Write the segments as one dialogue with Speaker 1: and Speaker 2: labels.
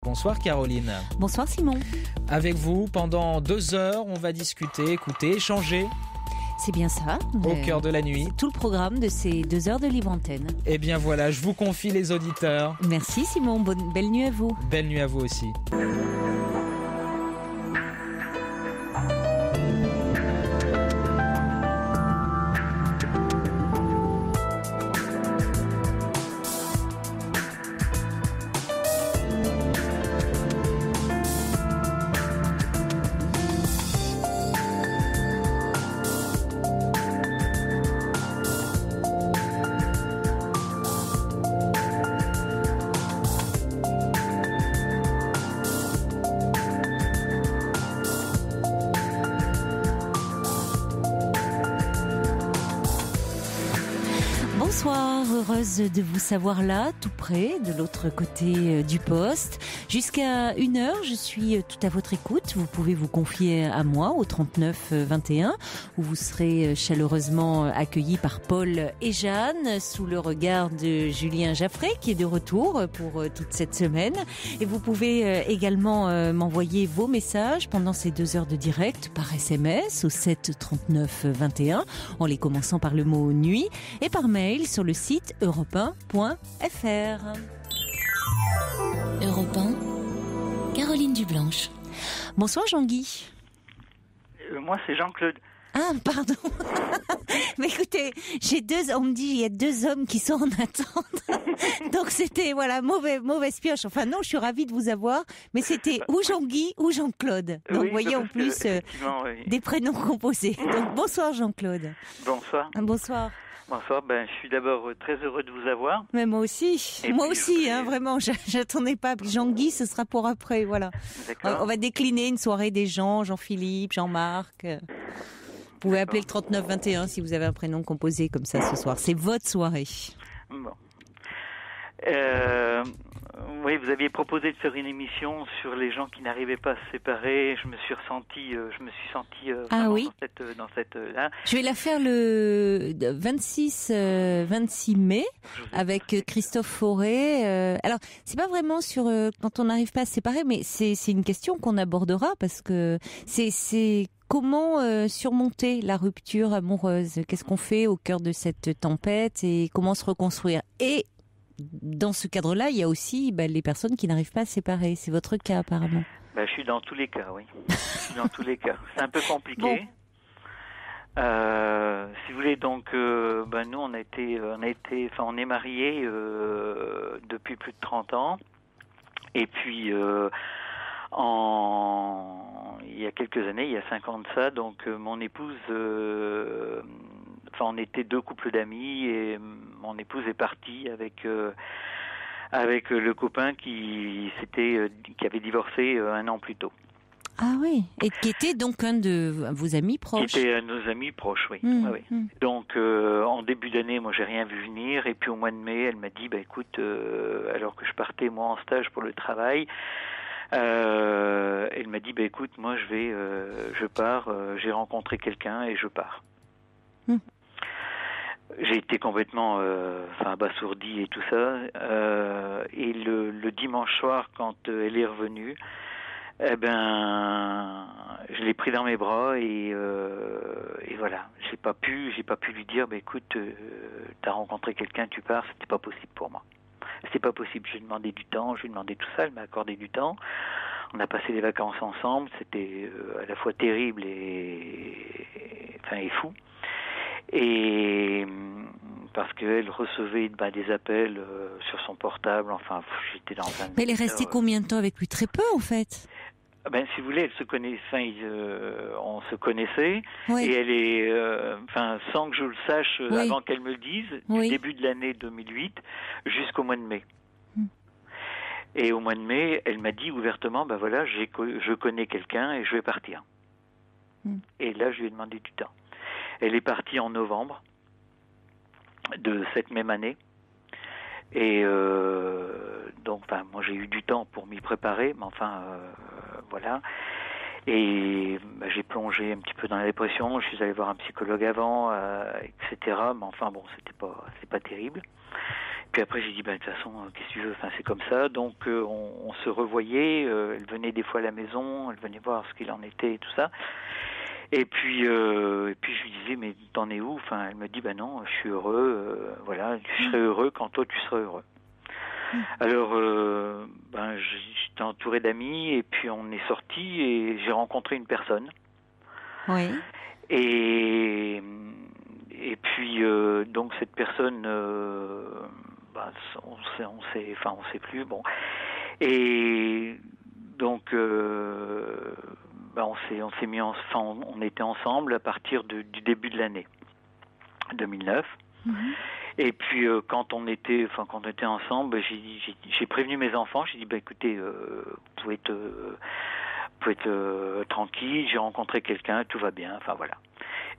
Speaker 1: Bonsoir Caroline.
Speaker 2: Bonsoir Simon.
Speaker 1: Avec vous, pendant 2 heures, on va discuter, écouter, échanger.
Speaker 2: C'est bien ça.
Speaker 1: Au cœur de la nuit.
Speaker 2: C'est tout le programme de ces 2 heures de libre antenne.
Speaker 1: Eh bien voilà, je vous confie les auditeurs.
Speaker 2: Merci Simon, belle nuit à vous.
Speaker 1: Belle nuit à vous aussi.
Speaker 2: Bonsoir, heureuse de vous savoir là, tout près, de l'autre côté du poste. Jusqu'à 1h, je suis tout à votre écoute. Vous pouvez vous confier à moi au 39 21, où vous serez chaleureusement accueillis par Paul et Jeanne, sous le regard de Julien Jaffray, qui est de retour pour toute cette semaine. Et vous pouvez également m'envoyer vos messages pendant ces 2 heures de direct par SMS au 7 39 21, en les commençant par le mot nuit, et par mail sur le site europe1.fr.
Speaker 3: Europe 1, Caroline Dublanche.
Speaker 2: Bonsoir Jean-Guy.
Speaker 4: Moi c'est Jean-Claude.
Speaker 2: Ah, pardon. Mais écoutez, on me dit, il y a 2 hommes qui sont en attente. Donc c'était, voilà, mauvaise pioche. Enfin non, je suis ravie de vous avoir. Mais c'était ou Jean-Guy ou Jean-Claude. Donc vous voyez en plus des prénoms composés. Donc bonsoir Jean-Claude.
Speaker 4: Bonsoir.
Speaker 2: Bonsoir.
Speaker 4: Bonsoir, je suis d'abord très heureux de vous avoir.
Speaker 2: Mais moi aussi.
Speaker 4: Et
Speaker 2: moi
Speaker 4: puis,
Speaker 2: aussi, vraiment, j'attendais pas. Puis Jean-Guy, ce sera pour après, voilà.
Speaker 4: D'accord.
Speaker 2: On va décliner une soirée des gens, Jean-Philippe, Jean-Marc. Vous pouvez appeler le 39 21 si vous avez un prénom composé comme ça ce soir. C'est votre soirée.
Speaker 4: Bon. Oui, vous aviez proposé de faire une émission sur les gens qui n'arrivaient pas à se séparer. Je me suis senti dans cette là.
Speaker 2: Je vais la faire le 26 mai avec Christophe Fauré. Alors, c'est pas vraiment sur quand on n'arrive pas à se séparer, mais c'est une question qu'on abordera parce que c'est comment surmonter la rupture amoureuse. Qu'est-ce qu'on fait au cœur de cette tempête et comment se reconstruire. Et dans ce cadre-là, il y a aussi les personnes qui n'arrivent pas à se séparer. C'est votre cas, apparemment.
Speaker 4: Je suis dans tous les cas, oui. Je suis dans tous les cas. C'est un peu compliqué.
Speaker 2: Bon.
Speaker 4: Si vous voulez, donc, nous, on est mariés depuis plus de 30 ans. Et puis, il y a quelques années, il y a 5 ans de ça, donc mon épouse, on était 2 couples d'amis et mon épouse est partie avec le copain qui avait divorcé 1 an plus tôt.
Speaker 2: Ah oui, et qui était donc un de vos amis proches.
Speaker 4: Qui était un de nos amis proches, oui. Oui. Donc en début d'année, moi j'ai rien vu venir, et puis au mois de mai, elle m'a dit, écoute, alors que je partais moi en stage pour le travail, elle m'a dit, écoute, moi je pars, j'ai rencontré quelqu'un et je pars. J'ai été complètement abasourdi et tout ça. Et le dimanche soir, quand elle est revenue, je l'ai pris dans mes bras et voilà. J'ai pas pu lui dire, écoute, t'as rencontré quelqu'un, tu pars. C'était pas possible pour moi. C'était pas possible. J'ai demandé du temps, je lui ai demandé tout ça, elle m'a accordé du temps. On a passé des vacances ensemble. C'était à la fois terrible et fou. Et parce qu'elle recevait des appels sur son portable, j'étais dans un...
Speaker 2: Mais elle est restée combien de temps avec lui? Très peu, en fait.
Speaker 4: Si vous voulez, elle se connaît, on se connaissait,
Speaker 2: oui.
Speaker 4: Et elle est, sans que je le sache avant qu'elle me le dise, du début de l'année 2008 jusqu'au mois de mai. Et au mois de mai, elle m'a dit ouvertement, je connais quelqu'un et je vais partir. Et là, je lui ai demandé du temps. Elle est partie en novembre de cette même année. Et donc, moi j'ai eu du temps pour m'y préparer, mais voilà. Et j'ai plongé un petit peu dans la dépression. Je suis allé voir un psychologue avant, etc. Mais enfin bon, c'est pas terrible. Puis après j'ai dit de toute façon qu'est-ce que tu veux, enfin c'est comme ça. Donc on se revoyait. Elle venait des fois à la maison, elle venait voir ce qu'il en était et tout ça. Et puis je lui disais mais t'en es où? Enfin elle me dit non, je suis heureux. Voilà, je serai heureux quand toi tu seras heureux. Alors, j'étais entouré d'amis et puis on est sortis et j'ai rencontré une personne.
Speaker 2: Oui.
Speaker 4: Et puis donc cette personne, on sait plus. Bon. Et donc on s'est mis on était ensemble à partir du début de l'année 2009. Et puis quand on était ensemble, j'ai prévenu mes enfants. J'ai dit écoutez, vous pouvez être tranquille. J'ai rencontré quelqu'un, tout va bien. Enfin voilà.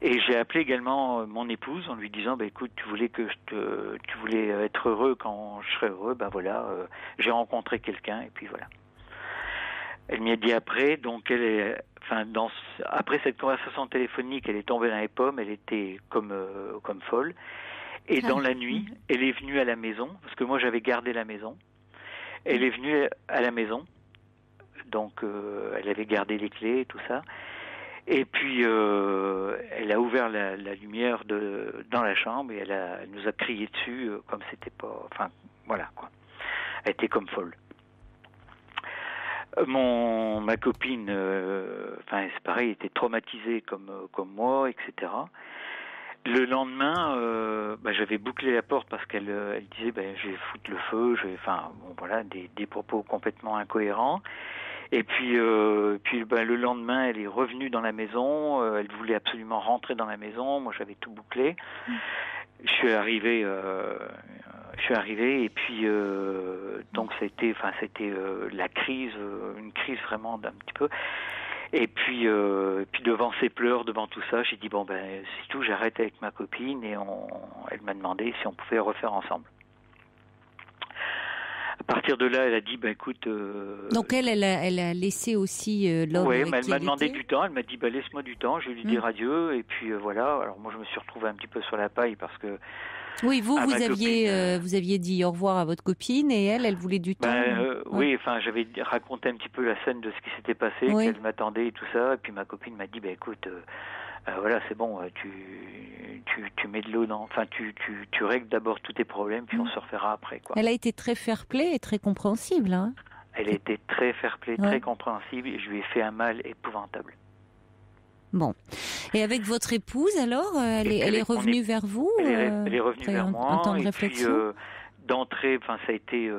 Speaker 4: Et j'ai appelé également mon épouse en lui disant écoute, tu voulais être heureux quand je serais heureux. Voilà, j'ai rencontré quelqu'un et puis voilà. Elle m'y a dit après. Donc après cette conversation téléphonique, elle est tombée dans les pommes. Elle était comme folle. Et dans la nuit, elle est venue à la maison, parce que moi j'avais gardé la maison. Elle est venue à la maison, donc elle avait gardé les clés et tout ça. Et puis elle a ouvert la lumière dans la chambre et elle nous a crié dessus comme c'était pas... Enfin, voilà quoi. Elle était comme folle. Ma copine, c'est pareil, était traumatisée comme moi, etc. Le lendemain, j'avais bouclé la porte parce qu'elle disait je vais foutre le feu, des propos complètement incohérents. Et puis le lendemain, elle est revenue dans la maison. Elle voulait absolument rentrer dans la maison. Moi, j'avais tout bouclé. Je suis arrivé et puis donc c'était la crise, une crise vraiment d'un petit peu. Et puis devant ses pleurs, devant tout ça, j'ai dit c'est tout, j'arrête avec ma copine et elle m'a demandé si on pouvait refaire ensemble. À partir de là, elle a dit écoute.
Speaker 2: Donc elle a laissé aussi l'homme.
Speaker 4: Oui,
Speaker 2: avec
Speaker 4: mais elle
Speaker 2: qui
Speaker 4: m'a
Speaker 2: elle
Speaker 4: demandé
Speaker 2: était.
Speaker 4: du temps. Elle m'a dit laisse-moi du temps. Je vais lui dire adieu et puis voilà. Alors moi je me suis retrouvé un petit peu sur la paille parce que.
Speaker 2: Oui, vous aviez dit au revoir à votre copine et elle voulait du temps.
Speaker 4: Oui, j'avais raconté un petit peu la scène de ce qui s'était passé, qu'elle m'attendait et tout ça, et puis ma copine m'a dit écoute, voilà, c'est bon, tu mets de l'eau dans, tu règles d'abord tous tes problèmes, puis on se refera après quoi.
Speaker 2: Elle a été très fair-play et très compréhensible, hein.
Speaker 4: Elle a été très fair-play, très compréhensible, et je lui ai fait un mal épouvantable.
Speaker 2: Bon. Et avec votre épouse, alors, elle est revenue vers vous
Speaker 4: Elle est revenue vers moi.
Speaker 2: En temps de réflexion.
Speaker 4: D'entrée, ça a été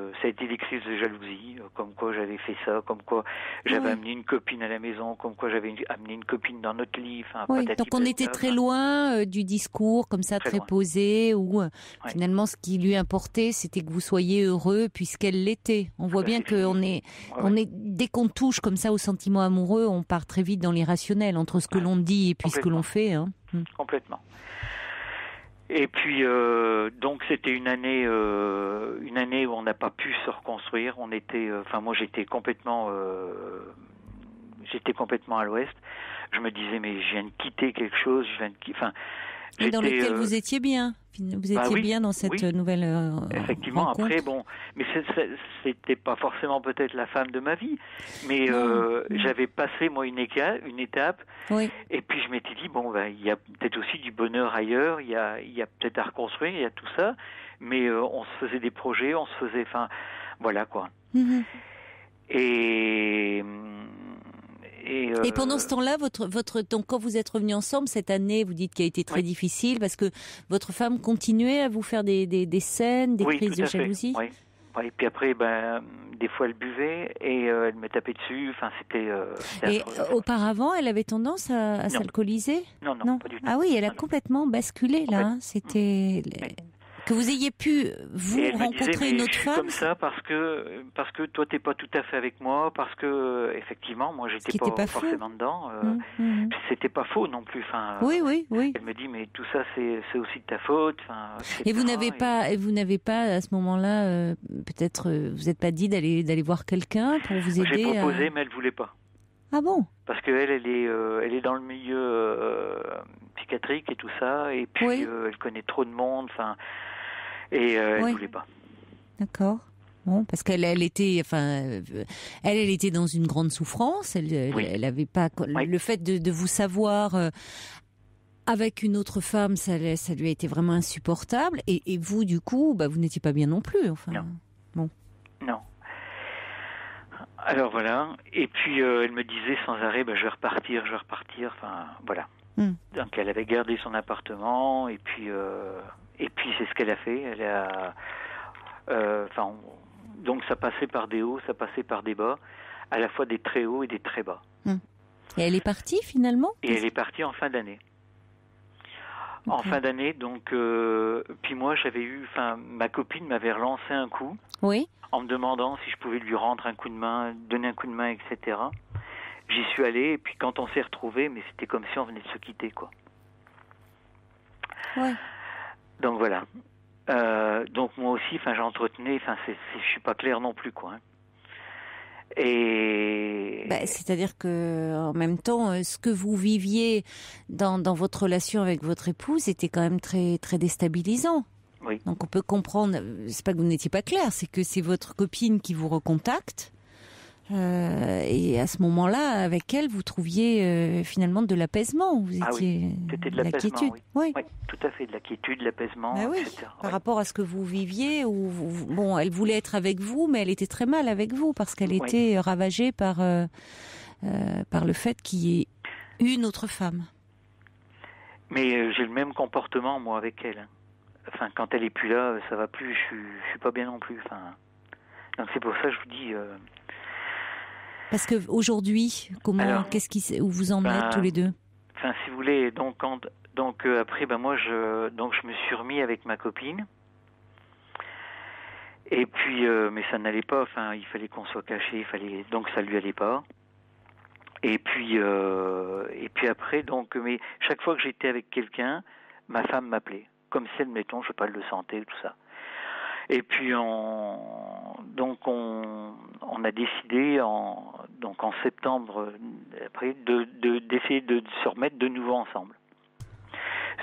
Speaker 4: des crises de jalousie, comme quoi j'avais fait ça, comme quoi j'avais amené une copine à la maison, comme quoi j'avais amené une copine dans notre lit.
Speaker 2: Donc on était très loin du discours comme ça, très posé, où finalement ce qui lui importait, c'était que vous soyez heureux puisqu'elle l'était. On voit bien qu'on est, dès qu'on touche comme ça aux sentiments amoureux, on part très vite dans l'irrationnel entre ce que l'on dit et puis ce que l'on fait.
Speaker 4: Complètement. Et puis donc c'était une année où on n'a pas pu se reconstruire. On était, moi j'étais complètement à l'ouest. Je me disais mais je viens de quitter quelque chose.
Speaker 2: Et dans lequel vous étiez bien. Vous étiez bien dans cette nouvelle
Speaker 4: effectivement.
Speaker 2: rencontre.
Speaker 4: Après mais c'était pas forcément peut-être la femme de ma vie, mais j'avais passé moi une étape.
Speaker 2: Oui.
Speaker 4: Et puis je m'étais dit il y a peut-être aussi du bonheur ailleurs. Il y a peut-être à reconstruire. Il y a tout ça, mais on se faisait des projets, on se faisait, voilà quoi.
Speaker 2: Mm-hmm.
Speaker 4: Et
Speaker 2: pendant ce temps-là, donc quand vous êtes revenus ensemble cette année, vous dites qu'elle a été très difficile parce que votre femme continuait à vous faire des scènes, des crises de jalousie.
Speaker 4: Oui. Et puis après, des fois elle buvait et elle me tapait dessus. C'était.
Speaker 2: Et auparavant, elle avait tendance à s'alcooliser.
Speaker 4: Non, pas du tout.
Speaker 2: Ah oui, elle a complètement basculé là. Hein. C'était. Que vous ayez pu rencontrer une autre femme.
Speaker 4: Comme ça parce que toi t'es pas tout à fait avec moi, parce que effectivement moi j'étais pas forcément dedans. C'était pas faux non plus.
Speaker 2: Oui.
Speaker 4: Elle me dit mais tout ça c'est aussi de ta faute.
Speaker 2: Et vous n'avez pas à ce moment-là peut-être vous n'êtes pas dit d'aller voir quelqu'un pour vous aider.
Speaker 4: J'ai proposé mais elle voulait pas.
Speaker 2: Ah bon?
Speaker 4: Parce qu'elle, elle est dans le milieu psychiatrique et tout ça, et puis
Speaker 2: Oui.
Speaker 4: elle connaît trop de monde, enfin, et elle
Speaker 2: Oui.
Speaker 4: voulait pas.
Speaker 2: D'accord. Bon, parce qu'elle était, enfin, elle était dans une grande souffrance.
Speaker 4: Oui.
Speaker 2: Elle avait pas
Speaker 4: Oui.
Speaker 2: le fait de vous savoir avec une autre femme, ça lui a été vraiment insupportable. Et vous, du coup, bah, vous n'étiez pas bien non plus. Enfin.
Speaker 4: Non. Non. Alors voilà. Et puis elle me disait sans arrêt, je vais repartir. Enfin voilà. Donc elle avait gardé son appartement et puis c'est ce qu'elle a fait. Elle a, donc ça passait par des hauts, ça passait par des bas, à la fois des très hauts et des très bas.
Speaker 2: Et elle est partie finalement?
Speaker 4: Et elle est partie en fin d'année.
Speaker 2: Okay.
Speaker 4: En fin d'année, donc puis moi ma copine m'avait relancé un coup.
Speaker 2: Oui.
Speaker 4: En me demandant si je pouvais lui rendre un coup de main, donner un coup de main, etc. J'y suis allé, et puis quand on s'est retrouvés, mais c'était comme si on venait de se quitter, quoi.
Speaker 2: Ouais.
Speaker 4: Donc voilà. Donc moi aussi, j'entretenais, je suis pas clair non plus, quoi. Hein. Et
Speaker 2: c'est-à-dire que en même temps, ce que vous viviez dans votre relation avec votre épouse était quand même très très déstabilisant.
Speaker 4: Oui.
Speaker 2: Donc on peut comprendre, c'est pas que vous n'étiez pas clair, c'est que c'est votre copine qui vous recontacte. Et à ce moment-là, avec elle, vous trouviez finalement de l'appesement. Vous étiez
Speaker 4: c'était de l'apaisement,
Speaker 2: oui.
Speaker 4: Oui, tout à fait, de la quiétude, de l'apaisement, etc.
Speaker 2: Par rapport à ce que vous viviez, bon, elle voulait être avec vous, mais elle était très mal avec vous parce qu'elle était ravagée par le fait qu'il y ait une autre femme.
Speaker 4: Mais j'ai le même comportement moi avec elle. Enfin, quand elle est plus là, ça va plus. Je suis pas bien non plus. Enfin, donc c'est pour ça que je vous dis.
Speaker 2: Parce que aujourd'hui, où vous en êtes tous les deux?
Speaker 4: Enfin, si vous voulez, après, moi, je me suis remis avec ma copine. Et puis, mais ça n'allait pas. Enfin, il fallait qu'on soit caché. Donc ça lui allait pas. Et puis après, mais chaque fois que j'étais avec quelqu'un, ma femme m'appelait. Comme si, admettons, je sais pas, elle le sentait, tout ça. Et puis on a décidé en septembre après d'essayer de se remettre de nouveau ensemble.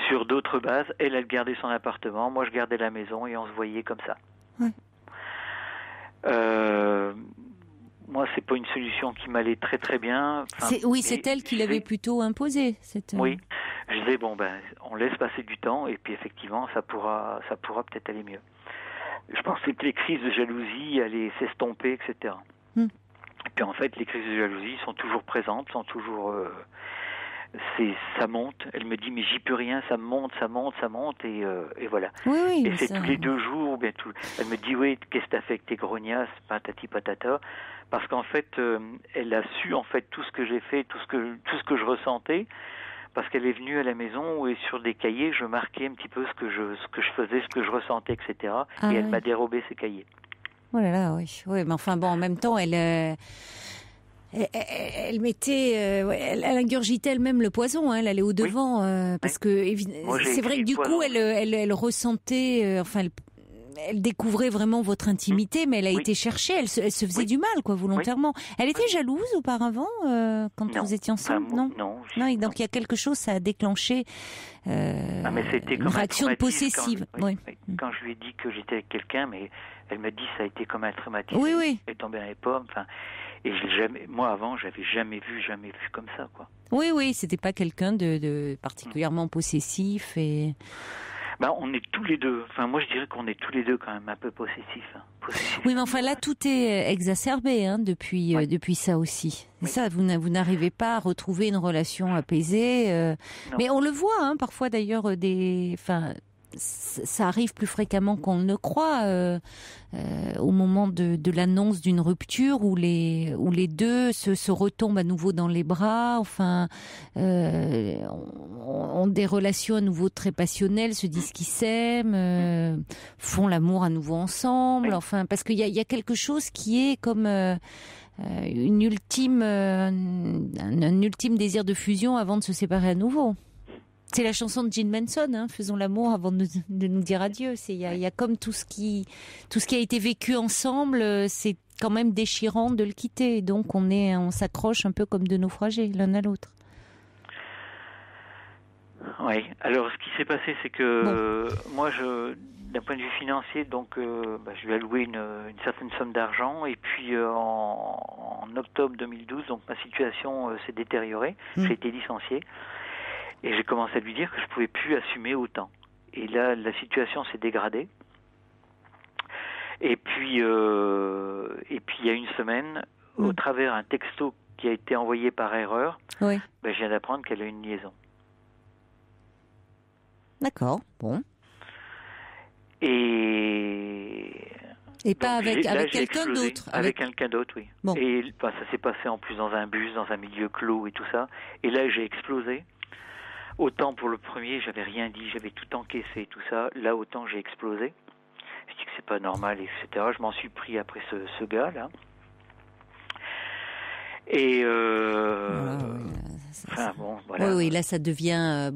Speaker 4: Sur d'autres bases, elle gardait son appartement, moi je gardais la maison et on se voyait comme ça.
Speaker 2: Ouais.
Speaker 4: Moi, c'est pas une solution qui m'allait très très bien.
Speaker 2: C'est elle qui l'avait plutôt imposée.
Speaker 4: Oui. Je disais on laisse passer du temps et puis effectivement ça pourra peut-être aller mieux. Je pensais que les crises de jalousie allaient s'estomper, etc. Et puis en fait, les crises de jalousie sont toujours présentes, sont toujours ça monte. Elle me dit mais j'y peux rien, ça monte et voilà.
Speaker 2: Oui,
Speaker 4: et c'est tous les 2 jours, elle me dit oui, qu'est-ce que t'as fait avec tes grognasses, patati patata, parce qu'en fait elle a su en fait tout ce que j'ai fait, tout ce que je ressentais, parce qu'elle est venue à la maison où sur des cahiers je marquais un petit peu ce que je faisais, ce que je ressentais, etc. Et elle m'a dérobé ces cahiers.
Speaker 2: Oh là là, oui, mais enfin bon, en même temps elle mettait, elle ingurgitait elle-même le poison, elle allait au devant, parce que c'est vrai que du coup elle ressentait, elle découvrait vraiment votre intimité, mais elle a été cherchée, elle se faisait du mal, volontairement. Elle était jalouse auparavant quand vous étiez ensemble, non, donc il y a quelque chose, ça a déclenché
Speaker 4: mais c'était comme
Speaker 2: une réaction possessive.
Speaker 4: Quand je lui ai dit que j'étais avec quelqu'un, mais elle me dit ça a été comme un traumatisme.
Speaker 2: Oui.
Speaker 4: Elle est tombée dans les pommes. Et moi avant, j'avais jamais vu comme ça, quoi.
Speaker 2: Oui, c'était pas quelqu'un de particulièrement possessif et.
Speaker 4: On est tous les deux. Enfin, moi, je dirais qu'on est tous les deux quand même un peu possessifs.
Speaker 2: Oui, mais enfin là, tout est exacerbé depuis ça aussi. C'est ça, vous n'arrivez pas à retrouver une relation apaisée. Mais on le voit, parfois d'ailleurs, ça arrive plus fréquemment qu'on ne le croit au moment de l'annonce d'une rupture où les deux se retombent à nouveau dans les bras, ont des relations à nouveau très passionnelles, se disent qu'ils s'aiment, font l'amour à nouveau ensemble, parce qu'il y a quelque chose qui est comme un ultime désir de fusion avant de se séparer à nouveau. C'est la chanson de Jim Manson, faisons l'amour avant de nous dire adieu. Il y a comme tout ce qui a été vécu ensemble, c'est quand même déchirant de le quitter. Donc on s'accroche un peu comme deux naufragés l'un à l'autre.
Speaker 4: Oui. Alors ce qui s'est passé, c'est que moi, d'un point de vue financier, donc je lui ai alloué une certaine somme d'argent, et puis en octobre 2012, donc ma situation s'est détériorée. J'ai été licencié, et j'ai commencé à lui dire que je pouvais plus assumer autant. Et là, la situation s'est dégradée. Et puis il y a une semaine, au travers un texto qui a été envoyé par erreur, je viens d'apprendre qu'elle a une liaison.
Speaker 2: D'accord, bon.
Speaker 4: Et
Speaker 2: pas
Speaker 4: donc,
Speaker 2: avec quelqu'un d'autre.
Speaker 4: Avec quelqu'un d'autre, oui.
Speaker 2: Bon.
Speaker 4: Et ça s'est passé en plus dans un bus, dans un milieu clos et tout ça. Et là, j'ai explosé. Autant pour le premier, j'avais rien dit, j'avais tout encaissé et tout ça. Là, autant j'ai explosé. Je dis que c'est pas normal, etc. Je m'en suis pris après ce gars-là. Et voilà.
Speaker 2: Oui, là ça devient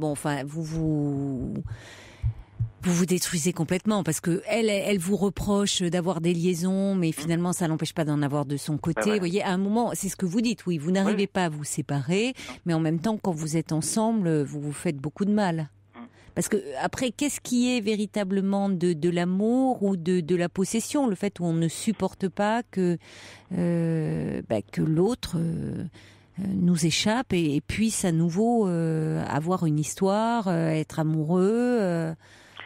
Speaker 2: vous détruisez complètement, parce que elle vous reproche d'avoir des liaisons, mais finalement ça l'empêche pas d'en avoir de son côté. Vous voyez, à un moment, c'est ce que vous dites, vous n'arrivez pas à vous séparer, mais en même temps, quand vous êtes ensemble, vous vous faites beaucoup de mal. Parce que après, qu'est-ce qui est véritablement de l'amour ou de la possession? Le fait où on ne supporte pas que l'autre nous échappe et puisse à nouveau avoir une histoire, être amoureux,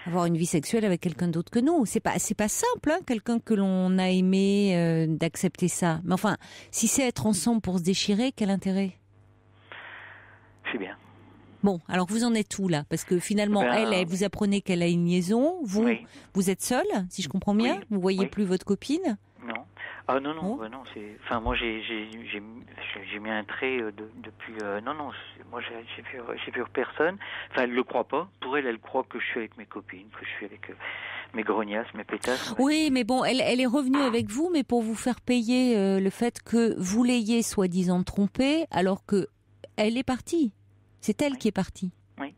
Speaker 2: avoir une vie sexuelle avec quelqu'un d'autre que nous. C'est pas simple, quelqu'un que l'on a aimé, d'accepter ça. Mais enfin, si c'est être ensemble pour se déchirer, quel intérêt?
Speaker 4: C'est bien.
Speaker 2: Bon, alors vous en êtes où là? Parce que finalement, elle, vous apprenez qu'elle a une liaison. Vous êtes seul, si je comprends bien. Vous voyez plus votre copine?
Speaker 4: Non. Ah non. Enfin, moi j'ai mis un trait depuis. Moi j'ai vu personne. Enfin, elle le croit pas. Pour elle croit que je suis avec mes copines, que je suis avec mes grognasses, mes pétasses.
Speaker 2: Oui, mais bon, elle est revenue avec vous, mais pour vous faire payer le fait que vous l'ayez soi-disant trompée, alors que elle est partie. C'est elle qui est partie. Oui.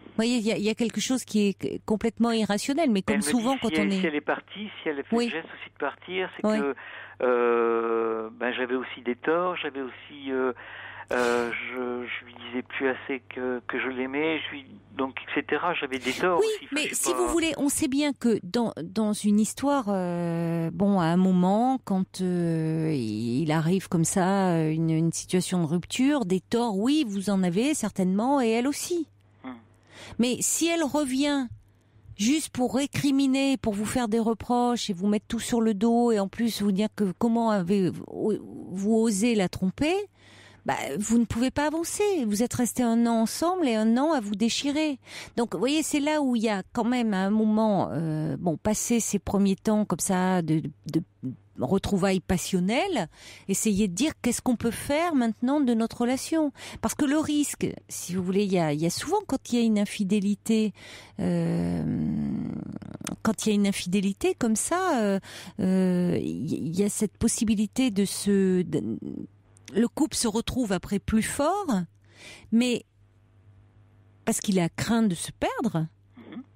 Speaker 2: Vous voyez, il y a quelque chose qui est complètement irrationnel, mais comme souvent quand on est...
Speaker 4: Si elle est partie, si elle a fait le geste aussi de partir, c'est que j'avais aussi des torts, j'avais aussi... je lui disais plus assez que je l'aimais, donc etc. J'avais des torts aussi.
Speaker 2: Oui, mais si vous voulez, on sait bien que dans une histoire, à un moment, quand il arrive comme ça une situation de rupture, des torts, oui, vous en avez certainement, et elle aussi. Mais si elle revient juste pour récriminer, pour vous faire des reproches et vous mettre tout sur le dos, et en plus vous dire que comment avez-vous osé la tromper, vous ne pouvez pas avancer. Vous êtes restés 1 an ensemble et 1 an à vous déchirer. Donc, vous voyez, c'est là où il y a quand même à un moment, passé ces premiers temps comme ça de retrouvailles passionnelles, essayer de dire qu'est-ce qu'on peut faire maintenant de notre relation. Parce que le risque, si vous voulez, il y a souvent quand il y a une infidélité, comme ça, il y a cette possibilité le couple se retrouve après plus fort, mais parce qu'il a crainte de se perdre.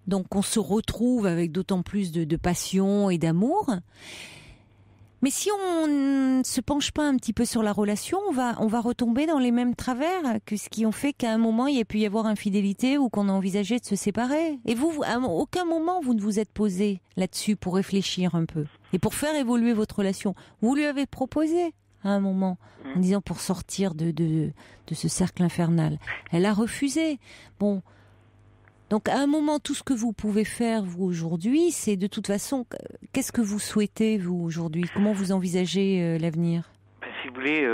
Speaker 2: Donc on se retrouve avec d'autant plus de passion et d'amour. Mais si on ne se penche pas un petit peu sur la relation, on va retomber dans les mêmes travers que ce qui ont fait qu'à un moment il y a pu y avoir infidélité ou qu'on a envisagé de se séparer. Et vous, à aucun moment vous ne vous êtes posé là-dessus pour réfléchir un peu et pour faire évoluer votre relation. Vous lui avez proposé à un moment, en disant pour sortir de ce cercle infernal. Elle a refusé. Bon, donc à un moment, tout ce que vous pouvez faire, vous, aujourd'hui, c'est de toute façon, qu'est-ce que vous souhaitez, vous, aujourd'hui? Comment vous envisagez l'avenir?
Speaker 4: Si vous voulez,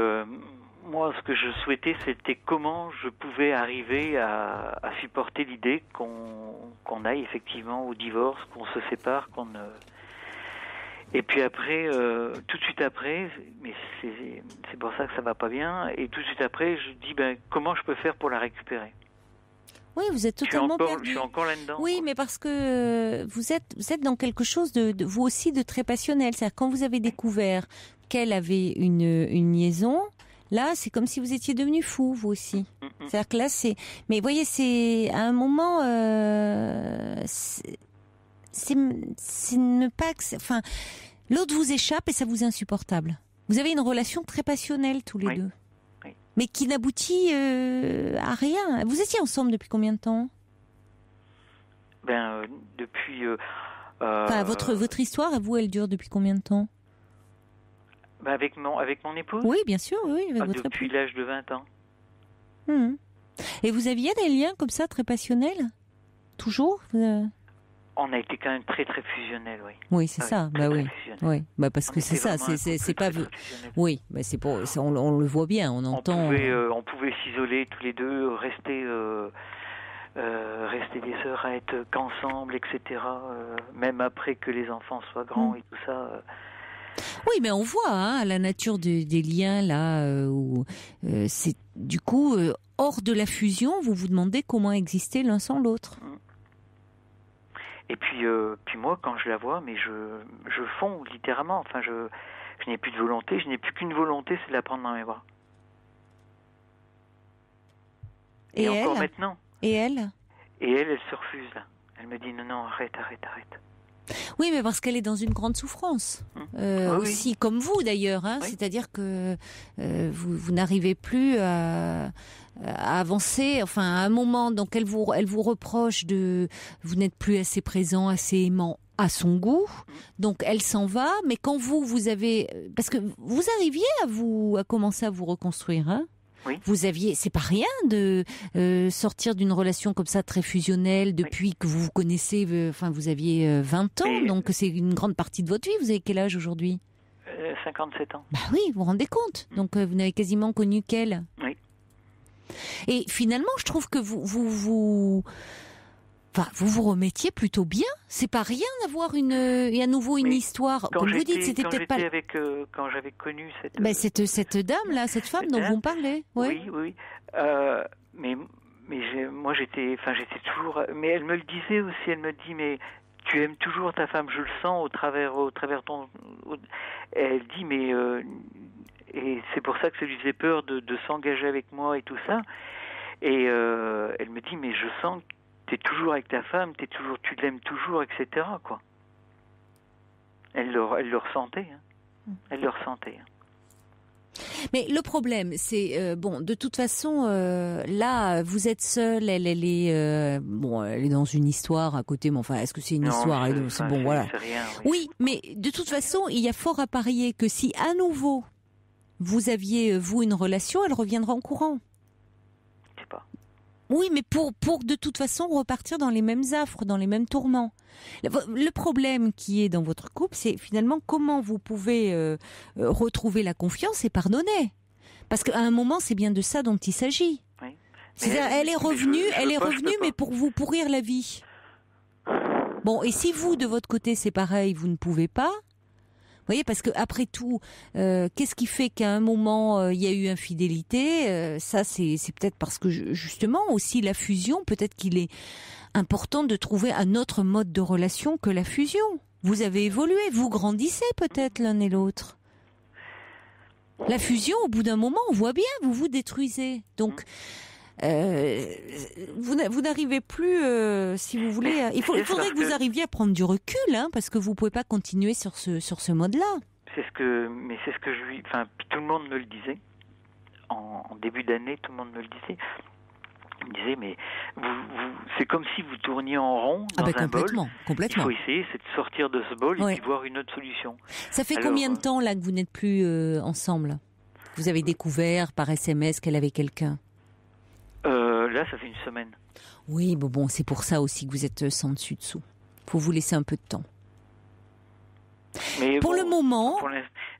Speaker 4: moi, ce que je souhaitais, c'était comment je pouvais arriver à supporter l'idée qu'on aille effectivement au divorce, qu'on se sépare, qu'on... Et puis après, tout de suite après, mais c'est pour ça que ça va pas bien, et tout de suite après, je dis, comment je peux faire pour la récupérer?
Speaker 2: Oui, vous êtes totalement perdu.
Speaker 4: Je suis encore là-dedans.
Speaker 2: Oui, quoi. Mais parce que vous êtes dans quelque chose de vous aussi de très passionnel. C'est-à-dire quand vous avez découvert qu'elle avait une liaison, là, c'est comme si vous étiez devenu fou, vous aussi. C'est-à-dire que là, mais vous voyez, c'est à un moment, c'est ne pas, enfin, L'autre vous échappe et ça vous est insupportable. Vous avez une relation très passionnelle tous les deux.
Speaker 4: Oui.
Speaker 2: Mais qui n'aboutit à rien. Vous étiez ensemble depuis combien de temps ?
Speaker 4: Depuis...
Speaker 2: Enfin, votre histoire, à vous, elle dure depuis combien de temps ?
Speaker 4: Avec mon épouse ?
Speaker 2: Oui, bien sûr, oui. Avec votre
Speaker 4: depuis
Speaker 2: épouse.
Speaker 4: l'âge de 20 ans.
Speaker 2: Et vous aviez des liens comme ça, très passionnels ? Toujours ?
Speaker 4: On a été quand même très très fusionnels, oui.
Speaker 2: Oui, c'est ça.
Speaker 4: Très,
Speaker 2: oui.
Speaker 4: très fusionnels.
Speaker 2: Oui. Parce que c'est ça. C'est pas.
Speaker 4: Très fusionnels.
Speaker 2: Oui, c'est pour. On le voit bien. On entend.
Speaker 4: On pouvait s'isoler tous les deux, rester des sœurs à être qu'ensemble, etc. Même après que les enfants soient grands et tout ça.
Speaker 2: Oui, mais on voit la nature des liens là où c'est du coup hors de la fusion. Vous vous demandez comment exister l'un sans l'autre.
Speaker 4: Et puis moi, quand je la vois, mais je fonds littéralement. Enfin, je n'ai plus de volonté. Je n'ai plus qu'une volonté, c'est de la prendre dans mes bras. Et encore
Speaker 2: elle
Speaker 4: maintenant.
Speaker 2: Et elle ?
Speaker 4: Et elle se refuse là. Elle me dit non, arrête.
Speaker 2: Oui, mais parce qu'elle est dans une grande souffrance. Aussi, comme vous d'ailleurs. Oui. C'est-à-dire que vous n'arrivez plus à avancer. Enfin, à un moment, donc elle vous reproche vous n'êtes plus assez présent, assez aimant à son goût. Donc elle s'en va. Mais quand vous avez, parce que vous arriviez à commencer à vous reconstruire, hein.
Speaker 4: Oui.
Speaker 2: C'est pas rien de sortir d'une relation comme ça très fusionnelle depuis que vous vous connaissez. Vous aviez 20 ans, donc c'est une grande partie de votre vie. Vous avez quel âge aujourd'hui ?
Speaker 4: 57 ans.
Speaker 2: Bah oui, vous vous rendez compte. Donc vous n'avez quasiment connu qu'elle.
Speaker 4: Oui.
Speaker 2: Et finalement, je trouve que vous vous remettiez plutôt bien. C'est pas rien d'avoir à nouveau une histoire. Comme vous dites, c'était peut-être pas.
Speaker 4: Quand j'avais connu
Speaker 2: cette dame là, cette femme dont vous me parlez.
Speaker 4: Oui. Mais moi j'étais toujours. Mais elle me le disait aussi. Elle me dit mais tu aimes toujours ta femme. Je le sens au travers ton. Elle dit mais et c'est pour ça que ça lui faisait peur de s'engager avec moi et tout ça. Et elle me dit mais je sens que t'es toujours avec ta femme, tu l'aimes toujours, etc. quoi. Elle le ressentait. Hein. Elle le ressentait.
Speaker 2: Mais le problème, c'est de toute façon, là, vous êtes seule. Elle est dans une histoire à côté. Mais enfin, est-ce que c'est une histoire ? Voilà.
Speaker 4: C'est rien.
Speaker 2: Oui, mais de toute façon, il y a fort à parier que si à nouveau vous aviez une relation, elle reviendra en courant.
Speaker 4: Je sais pas.
Speaker 2: Oui, mais pour de toute façon repartir dans les mêmes affres, dans les mêmes tourments. Le problème qui est dans votre couple, c'est finalement comment vous pouvez retrouver la confiance et pardonner. Parce qu'à un moment, c'est bien de ça dont il s'agit. Oui. Elle est revenue, mais pour vous pourrir la vie. Bon, et si vous, de votre côté, c'est pareil, vous ne pouvez pas. Vous voyez, parce que après tout, qu'est-ce qui fait qu'à un moment il y a eu infidélité ? Ça, c'est peut-être parce que justement aussi la fusion. Peut-être qu'il est important de trouver un autre mode de relation que la fusion. Vous avez évolué, vous grandissez peut-être l'un et l'autre. La fusion, au bout d'un moment, on voit bien, vous vous détruisez. Donc vous n'arrivez plus, si vous voulez. Il faudrait que vous arriviez à prendre du recul, hein, parce que vous pouvez pas continuer sur ce mode-là.
Speaker 4: C'est ce que je lui. Enfin, tout le monde me le disait en début d'année, tout le monde me le disait. Il me disait mais c'est comme si vous tourniez en rond dans un bol.
Speaker 2: Complètement.
Speaker 4: Il faut essayer, c'est de sortir de ce bol et puis voir une autre solution.
Speaker 2: Ça fait combien de temps là que vous n'êtes plus ensemble ? Vous avez découvert par SMS qu'elle avait quelqu'un ?
Speaker 4: Là, ça fait une semaine.
Speaker 2: Oui, bon, c'est pour ça aussi que vous êtes sans dessus-dessous. Faut vous laisser un peu de temps.
Speaker 4: Mais
Speaker 2: pour le moment...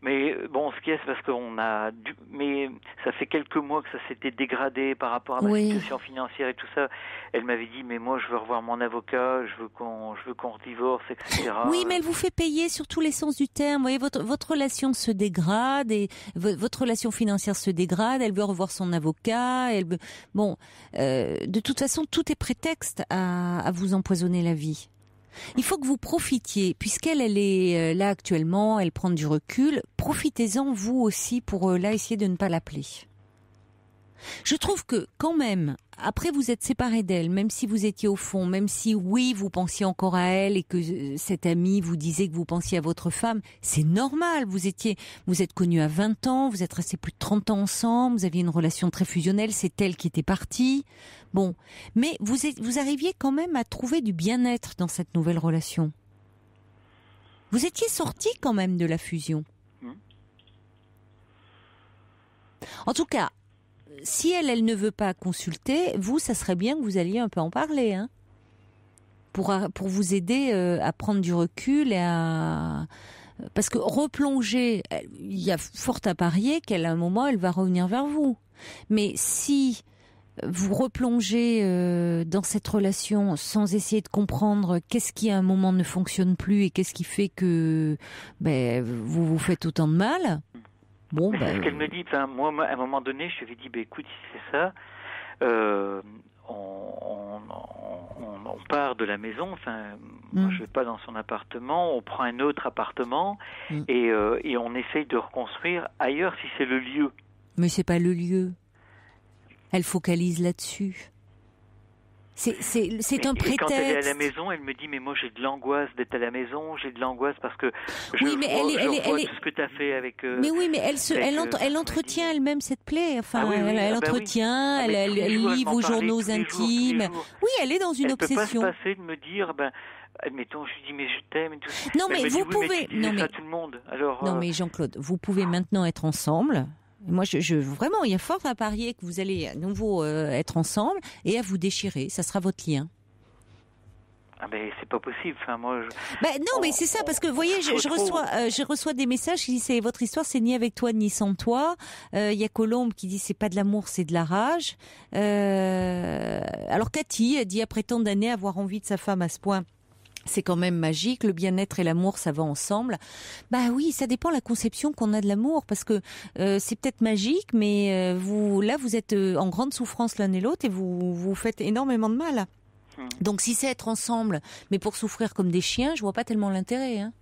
Speaker 4: Mais bon, ce qu'il y a, c'est parce qu'on a... Mais ça fait quelques mois que ça s'était dégradé par rapport à ma situation financière et tout ça. Elle m'avait dit, mais moi, je veux revoir mon avocat, je veux qu'on divorce, etc.
Speaker 2: Oui, mais elle vous fait payer sur tous les sens du terme. Vous voyez, votre relation se dégrade et votre relation financière se dégrade. Elle veut revoir son avocat. Bon, de toute façon, tout est prétexte à vous empoisonner la vie. Il faut que vous profitiez, puisqu'elle est là actuellement, elle prend du recul, profitez-en vous aussi pour là essayer de ne pas l'appeler. Je trouve que, quand même, après vous êtes séparés d'elle, même si vous étiez au fond, même si, oui, vous pensiez encore à elle et que cette amie vous disait que vous pensiez à votre femme, c'est normal. Vous êtes connus à 20 ans, vous êtes restés plus de 30 ans ensemble, vous aviez une relation très fusionnelle, c'est elle qui était partie. Bon. Mais vous arriviez quand même à trouver du bien-être dans cette nouvelle relation. Vous étiez sortis quand même de la fusion. En tout cas, si elle ne veut pas consulter, vous, ça serait bien que vous alliez un peu en parler, hein, pour vous aider à prendre du recul et parce que replonger, il y a fort à parier qu'à un moment, elle va revenir vers vous. Mais si vous replongez dans cette relation sans essayer de comprendre qu'est-ce qui à un moment ne fonctionne plus et qu'est-ce qui fait que vous vous faites autant de mal. Bon,
Speaker 4: c'est ce qu'elle me dit. Enfin, moi, à un moment donné, je lui avais dit, écoute, si c'est ça, on part de la maison. Enfin, moi, je vais pas dans son appartement. On prend un autre appartement et on essaye de reconstruire ailleurs si c'est le lieu.
Speaker 2: Mais c'est pas le lieu. Elle focalise là-dessus. C'est un prétexte.
Speaker 4: Et quand elle est à la maison, elle me dit mais moi j'ai de l'angoisse d'être à la maison, j'ai de l'angoisse parce que je vois tout ce que tu as fait avec.
Speaker 2: Mais oui, mais elle entretient elle-même cette plaie. Enfin, elle entretient, elle lit vos journaux intimes. Oui, elle est dans une obsession.
Speaker 4: Elle peut pas se passer de me dire admettons, je lui dis mais je t'aime et tout.
Speaker 2: Non mais vous pouvez.
Speaker 4: Non mais tout le monde. Alors.
Speaker 2: Non mais Jean-Claude, vous pouvez maintenant être ensemble. Moi, vraiment, il y a fort à parier que vous allez à nouveau être ensemble et à vous déchirer. Ça sera votre lien.
Speaker 4: Ah ben c'est pas possible. Enfin moi.
Speaker 2: Mais c'est ça parce que vous voyez, je reçois des messages qui disent c'est votre histoire, c'est ni avec toi ni sans toi. Il y a Colombe qui dit c'est pas de l'amour, c'est de la rage. Alors Cathy a dit après tant d'années avoir envie de sa femme à ce point. C'est quand même magique, le bien-être et l'amour, ça va ensemble. Bah oui, ça dépend de la conception qu'on a de l'amour, parce que c'est peut-être magique, mais vous êtes en grande souffrance l'un et l'autre et vous faites énormément de mal. Donc si c'est être ensemble, mais pour souffrir comme des chiens, je vois pas tellement l'intérêt. Hein.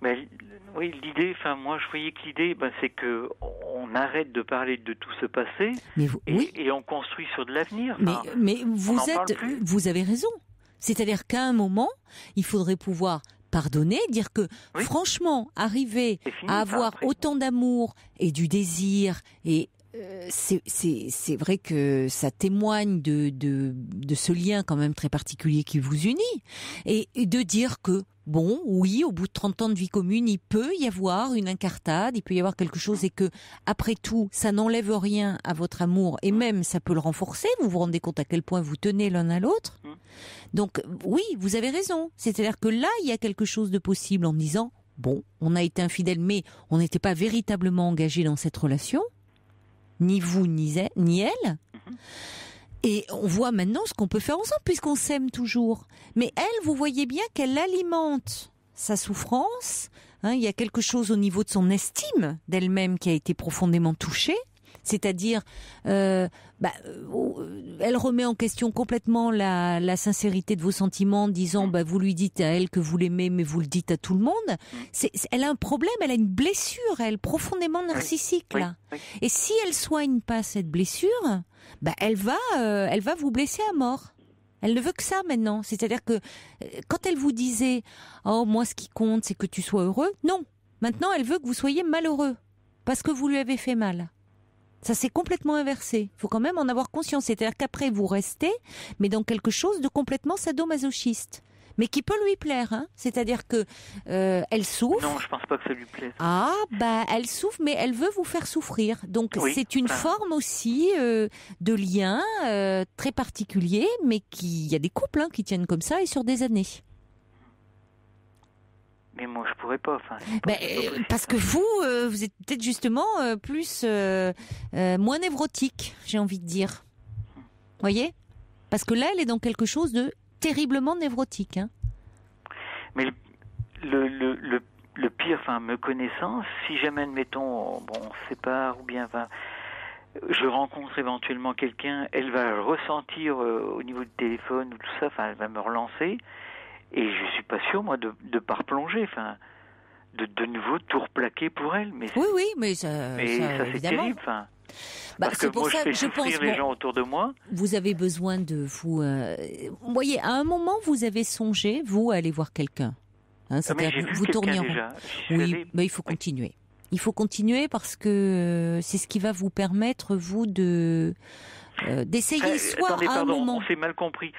Speaker 4: Mais oui, l'idée, moi je voyais que l'idée, c'est que on arrête de parler de tout ce passé et on construit sur de l'avenir.
Speaker 2: Mais vous avez raison. C'est-à-dire qu'à un moment, il faudrait pouvoir pardonner, dire que franchement, arriver à avoir autant d'amour et du désir, et c'est vrai que ça témoigne de ce lien quand même très particulier qui vous unit, et de dire que bon, oui, au bout de 30 ans de vie commune, il peut y avoir une incartade, il peut y avoir quelque chose et que, après tout, ça n'enlève rien à votre amour et même ça peut le renforcer. Vous vous rendez compte à quel point vous tenez l'un à l'autre. Donc, oui, vous avez raison. C'est-à-dire que là, il y a quelque chose de possible en disant, bon, on a été infidèle, mais on n'était pas véritablement engagé dans cette relation. Ni vous, ni elle. Et on voit maintenant ce qu'on peut faire ensemble puisqu'on s'aime toujours. Mais elle, vous voyez bien qu'elle alimente sa souffrance. Il y a quelque chose au niveau de son estime d'elle-même qui a été profondément touchée. C'est-à-dire, elle remet en question complètement la sincérité de vos sentiments, en disant, vous lui dites à elle que vous l'aimez, mais vous le dites à tout le monde. Elle a un problème, elle a une blessure, elle, profondément narcissique, là. Et si elle soigne pas cette blessure, elle va vous blesser à mort. Elle ne veut que ça maintenant. C'est-à-dire que quand elle vous disait, oh, moi, ce qui compte, c'est que tu sois heureux. Non. Maintenant, elle veut que vous soyez malheureux. Parce que vous lui avez fait mal. Ça s'est complètement inversé. Il faut quand même en avoir conscience. C'est-à-dire qu'après, vous restez, mais dans quelque chose de complètement sadomasochiste. Mais qui peut lui plaire, hein. C'est-à-dire que elle souffre.
Speaker 4: Non, je pense pas que ça lui plaise.
Speaker 2: Elle souffre, mais elle veut vous faire souffrir. Donc c'est une forme aussi de lien très particulier, mais il y a des couples qui tiennent comme ça et sur des années.
Speaker 4: Mais moi, je pourrais pas.
Speaker 2: Parce que vous êtes peut-être justement plus moins névrotique, j'ai envie de dire. Voyez ? Parce que là, elle est dans quelque chose de terriblement névrotique. Hein.
Speaker 4: Mais le pire, me connaissant, si jamais, admettons, on se sépare, ou bien, je rencontre éventuellement quelqu'un, elle va ressentir au niveau du téléphone ou tout ça, elle va me relancer. Et je suis pas sûr, moi, de pas replonger, de nouveau tout replaquer pour elle. Mais
Speaker 2: oui, mais ça
Speaker 4: c'est
Speaker 2: évidemment.
Speaker 4: terrible, Parce que moi, je fais souffrir les gens autour de moi.
Speaker 2: Vous avez besoin de vous... vous voyez, à un moment, vous avez songé, vous, à aller voir quelqu'un. Hein, c'est-à-dire que vous tourniez en rond. Oui, mais il faut continuer. Il faut continuer parce que c'est ce qui va vous permettre, vous, d'essayer soit à un moment...
Speaker 4: on s'est mal compris.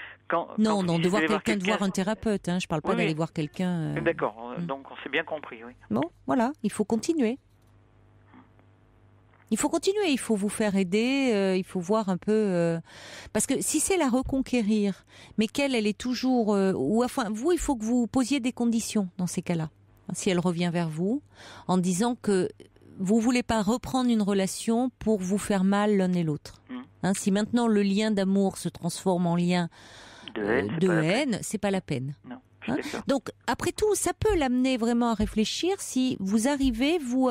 Speaker 2: Non, de voir quelqu'un, de voir un thérapeute. Hein, je ne parle pas d'aller voir quelqu'un...
Speaker 4: D'accord, donc on s'est bien compris, oui.
Speaker 2: Bon, voilà, il faut continuer. Il faut continuer, il faut vous faire aider, il faut voir un peu... parce que si c'est la reconquérir, mais qu'elle est toujours... ou enfin, vous, il faut que vous posiez des conditions dans ces cas-là. Si elle revient vers vous, en disant que vous voulez pas reprendre une relation pour vous faire mal l'un et l'autre. Hein, si maintenant le lien d'amour se transforme en lien de haine, c'est pas la peine.
Speaker 4: Non.
Speaker 2: Hein, donc, après tout, ça peut l'amener vraiment à réfléchir si vous arrivez, vous...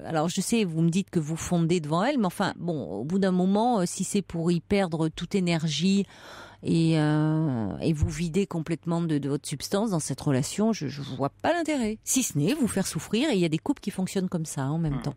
Speaker 2: alors, je sais, vous me dites que vous fondez devant elle, mais enfin, bon, au bout d'un moment, si c'est pour y perdre toute énergie et vous vider complètement de votre substance dans cette relation, je vois pas l'intérêt. Si ce n'est vous faire souffrir, et il y a des couples qui fonctionnent comme ça en même temps.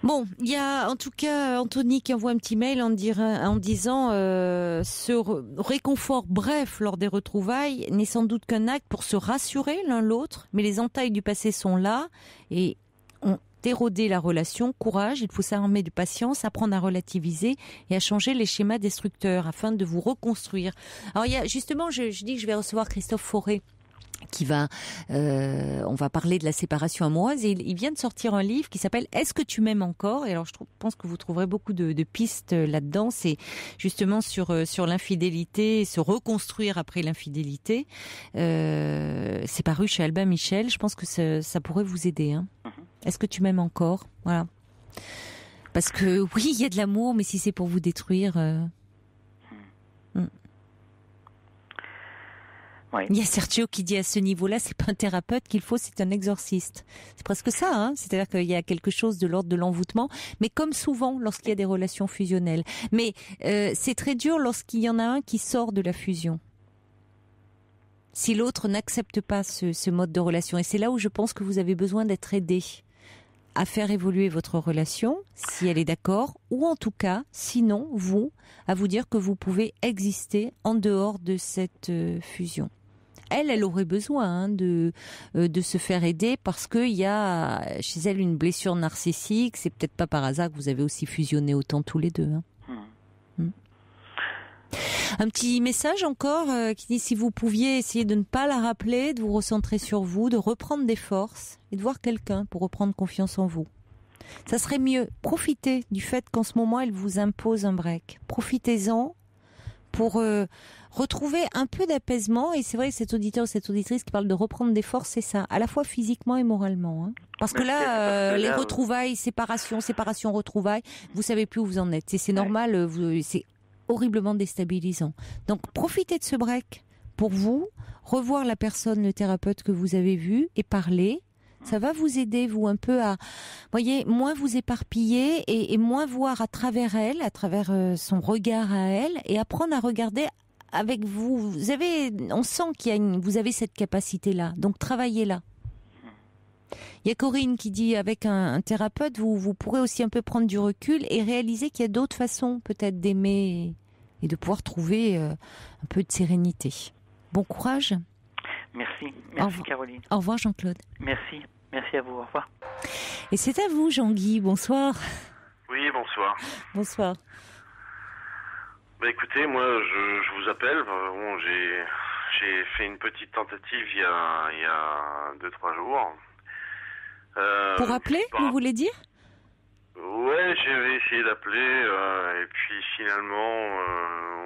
Speaker 2: Bon, il y a en tout cas Anthony qui envoie un petit mail en disant ce réconfort bref lors des retrouvailles n'est sans doute qu'un acte pour se rassurer l'un l'autre, mais les entailles du passé sont là et ont érodé la relation. Courage, il faut s'armer de patience, apprendre à relativiser et à changer les schémas destructeurs afin de vous reconstruire. Alors il y a justement, je dis que je vais recevoir Christophe Fauré, qui va, on va parler de la séparation amoureuse, et il vient de sortir un livre qui s'appelle Est-ce que tu m'aimes encore? Et alors je pense que vous trouverez beaucoup de pistes là-dedans. C'est justement sur l'infidélité, se reconstruire après l'infidélité. C'est paru chez Albin Michel. Je pense que ça pourrait vous aider. Hein. Est-ce que tu m'aimes encore? Voilà. Parce que oui, il y a de l'amour, mais si c'est pour vous détruire. Oui. Il y a Sergio qui dit à ce niveau-là, c'est pas un thérapeute qu'il faut, c'est un exorciste. C'est presque ça, hein. C'est-à-dire qu'il y a quelque chose de l'ordre de l'envoûtement, mais comme souvent lorsqu'il y a des relations fusionnelles. Mais c'est très dur lorsqu'il y en a un qui sort de la fusion. Si l'autre n'accepte pas ce mode de relation, et c'est là où je pense que vous avez besoin d'être aidé à faire évoluer votre relation, si elle est d'accord, ou en tout cas, sinon, à vous dire que vous pouvez exister en dehors de cette fusion. Elle aurait besoin de se faire aider parce qu'il y a chez elle une blessure narcissique. C'est peut-être pas par hasard que vous avez aussi fusionné autant tous les deux. Hein. Un petit message encore qui dit si vous pouviez essayer de ne pas la rappeler, de vous recentrer sur vous, de reprendre des forces et de voir quelqu'un pour reprendre confiance en vous. Ça serait mieux. Profitez du fait qu'en ce moment elle vous impose un break. Profitez-en pour retrouver un peu d'apaisement. Et c'est vrai que cet auditeur ou cette auditrice qui parle de reprendre des forces, c'est ça, à la fois physiquement et moralement. Hein. Parce que là, les retrouvailles, séparation, retrouvailles, vous savez plus où vous en êtes. C'est normal, c'est horriblement déstabilisant. Donc profitez de ce break pour vous, revoir la personne, le thérapeute que vous avez vu et parler. Ça va vous aider, vous, un peu à, voyez, moins vous éparpiller et moins voir à travers elle, à travers son regard à elle, et apprendre à regarder avec vous. Vous avez, on sent vous avez cette capacité-là, donc travaillez-la. Il y a Corinne qui dit, avec un thérapeute, vous pourrez aussi un peu prendre du recul et réaliser qu'il y a d'autres façons, peut-être, d'aimer et de pouvoir trouver un peu de sérénité. Bon courage.
Speaker 4: Merci Caroline.
Speaker 2: Au revoir Jean-Claude.
Speaker 4: Merci à vous, au revoir.
Speaker 2: Et c'est à vous Jean-Guy, bonsoir.
Speaker 5: Oui, bonsoir.
Speaker 2: Bonsoir.
Speaker 5: Bah écoutez, moi je vous appelle, bon, j'ai fait une petite tentative il y a 2-3 jours.
Speaker 2: Pour appeler, vous voulez dire?
Speaker 5: Ouais, j'avais essayé d'appeler et puis finalement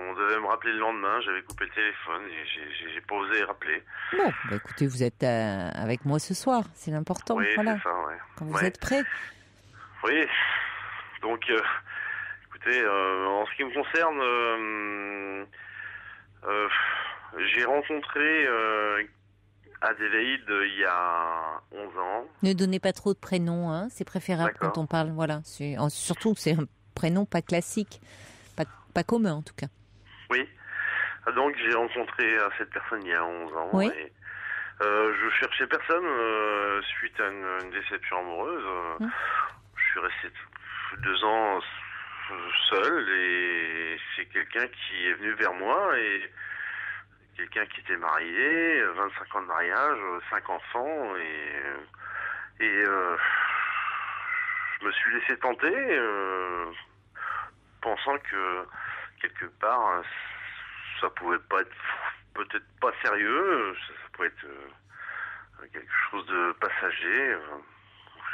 Speaker 5: on devait me rappeler le lendemain, j'avais coupé le téléphone et j'ai pas osé rappeler.
Speaker 2: Bon, bah écoutez, vous êtes avec moi ce soir, c'est l'important.
Speaker 5: Oui,
Speaker 2: voilà.
Speaker 5: C'est ça, ouais.
Speaker 2: Quand vous êtes prêts.
Speaker 5: Oui, donc écoutez, en ce qui me concerne, j'ai rencontré Adélaïde il y a 11 ans.
Speaker 2: Ne donnez pas trop de prénoms, hein. C'est préférable. D'accord. Quand on parle, voilà. Surtout que c'est un prénom pas classique, pas commun en tout cas.
Speaker 5: Oui, donc j'ai rencontré cette personne il y a 11 ans.
Speaker 2: Oui.
Speaker 5: Et Je cherchais personne suite à une déception amoureuse. Je suis resté 2 ans seul et c'est quelqu'un qui est venu vers moi et quelqu'un qui était marié, 25 ans de mariage, 5 enfants et je me suis laissé tenter pensant que quelque part ça pouvait pas être peut-être pas sérieux, ça pouvait être quelque chose de passager.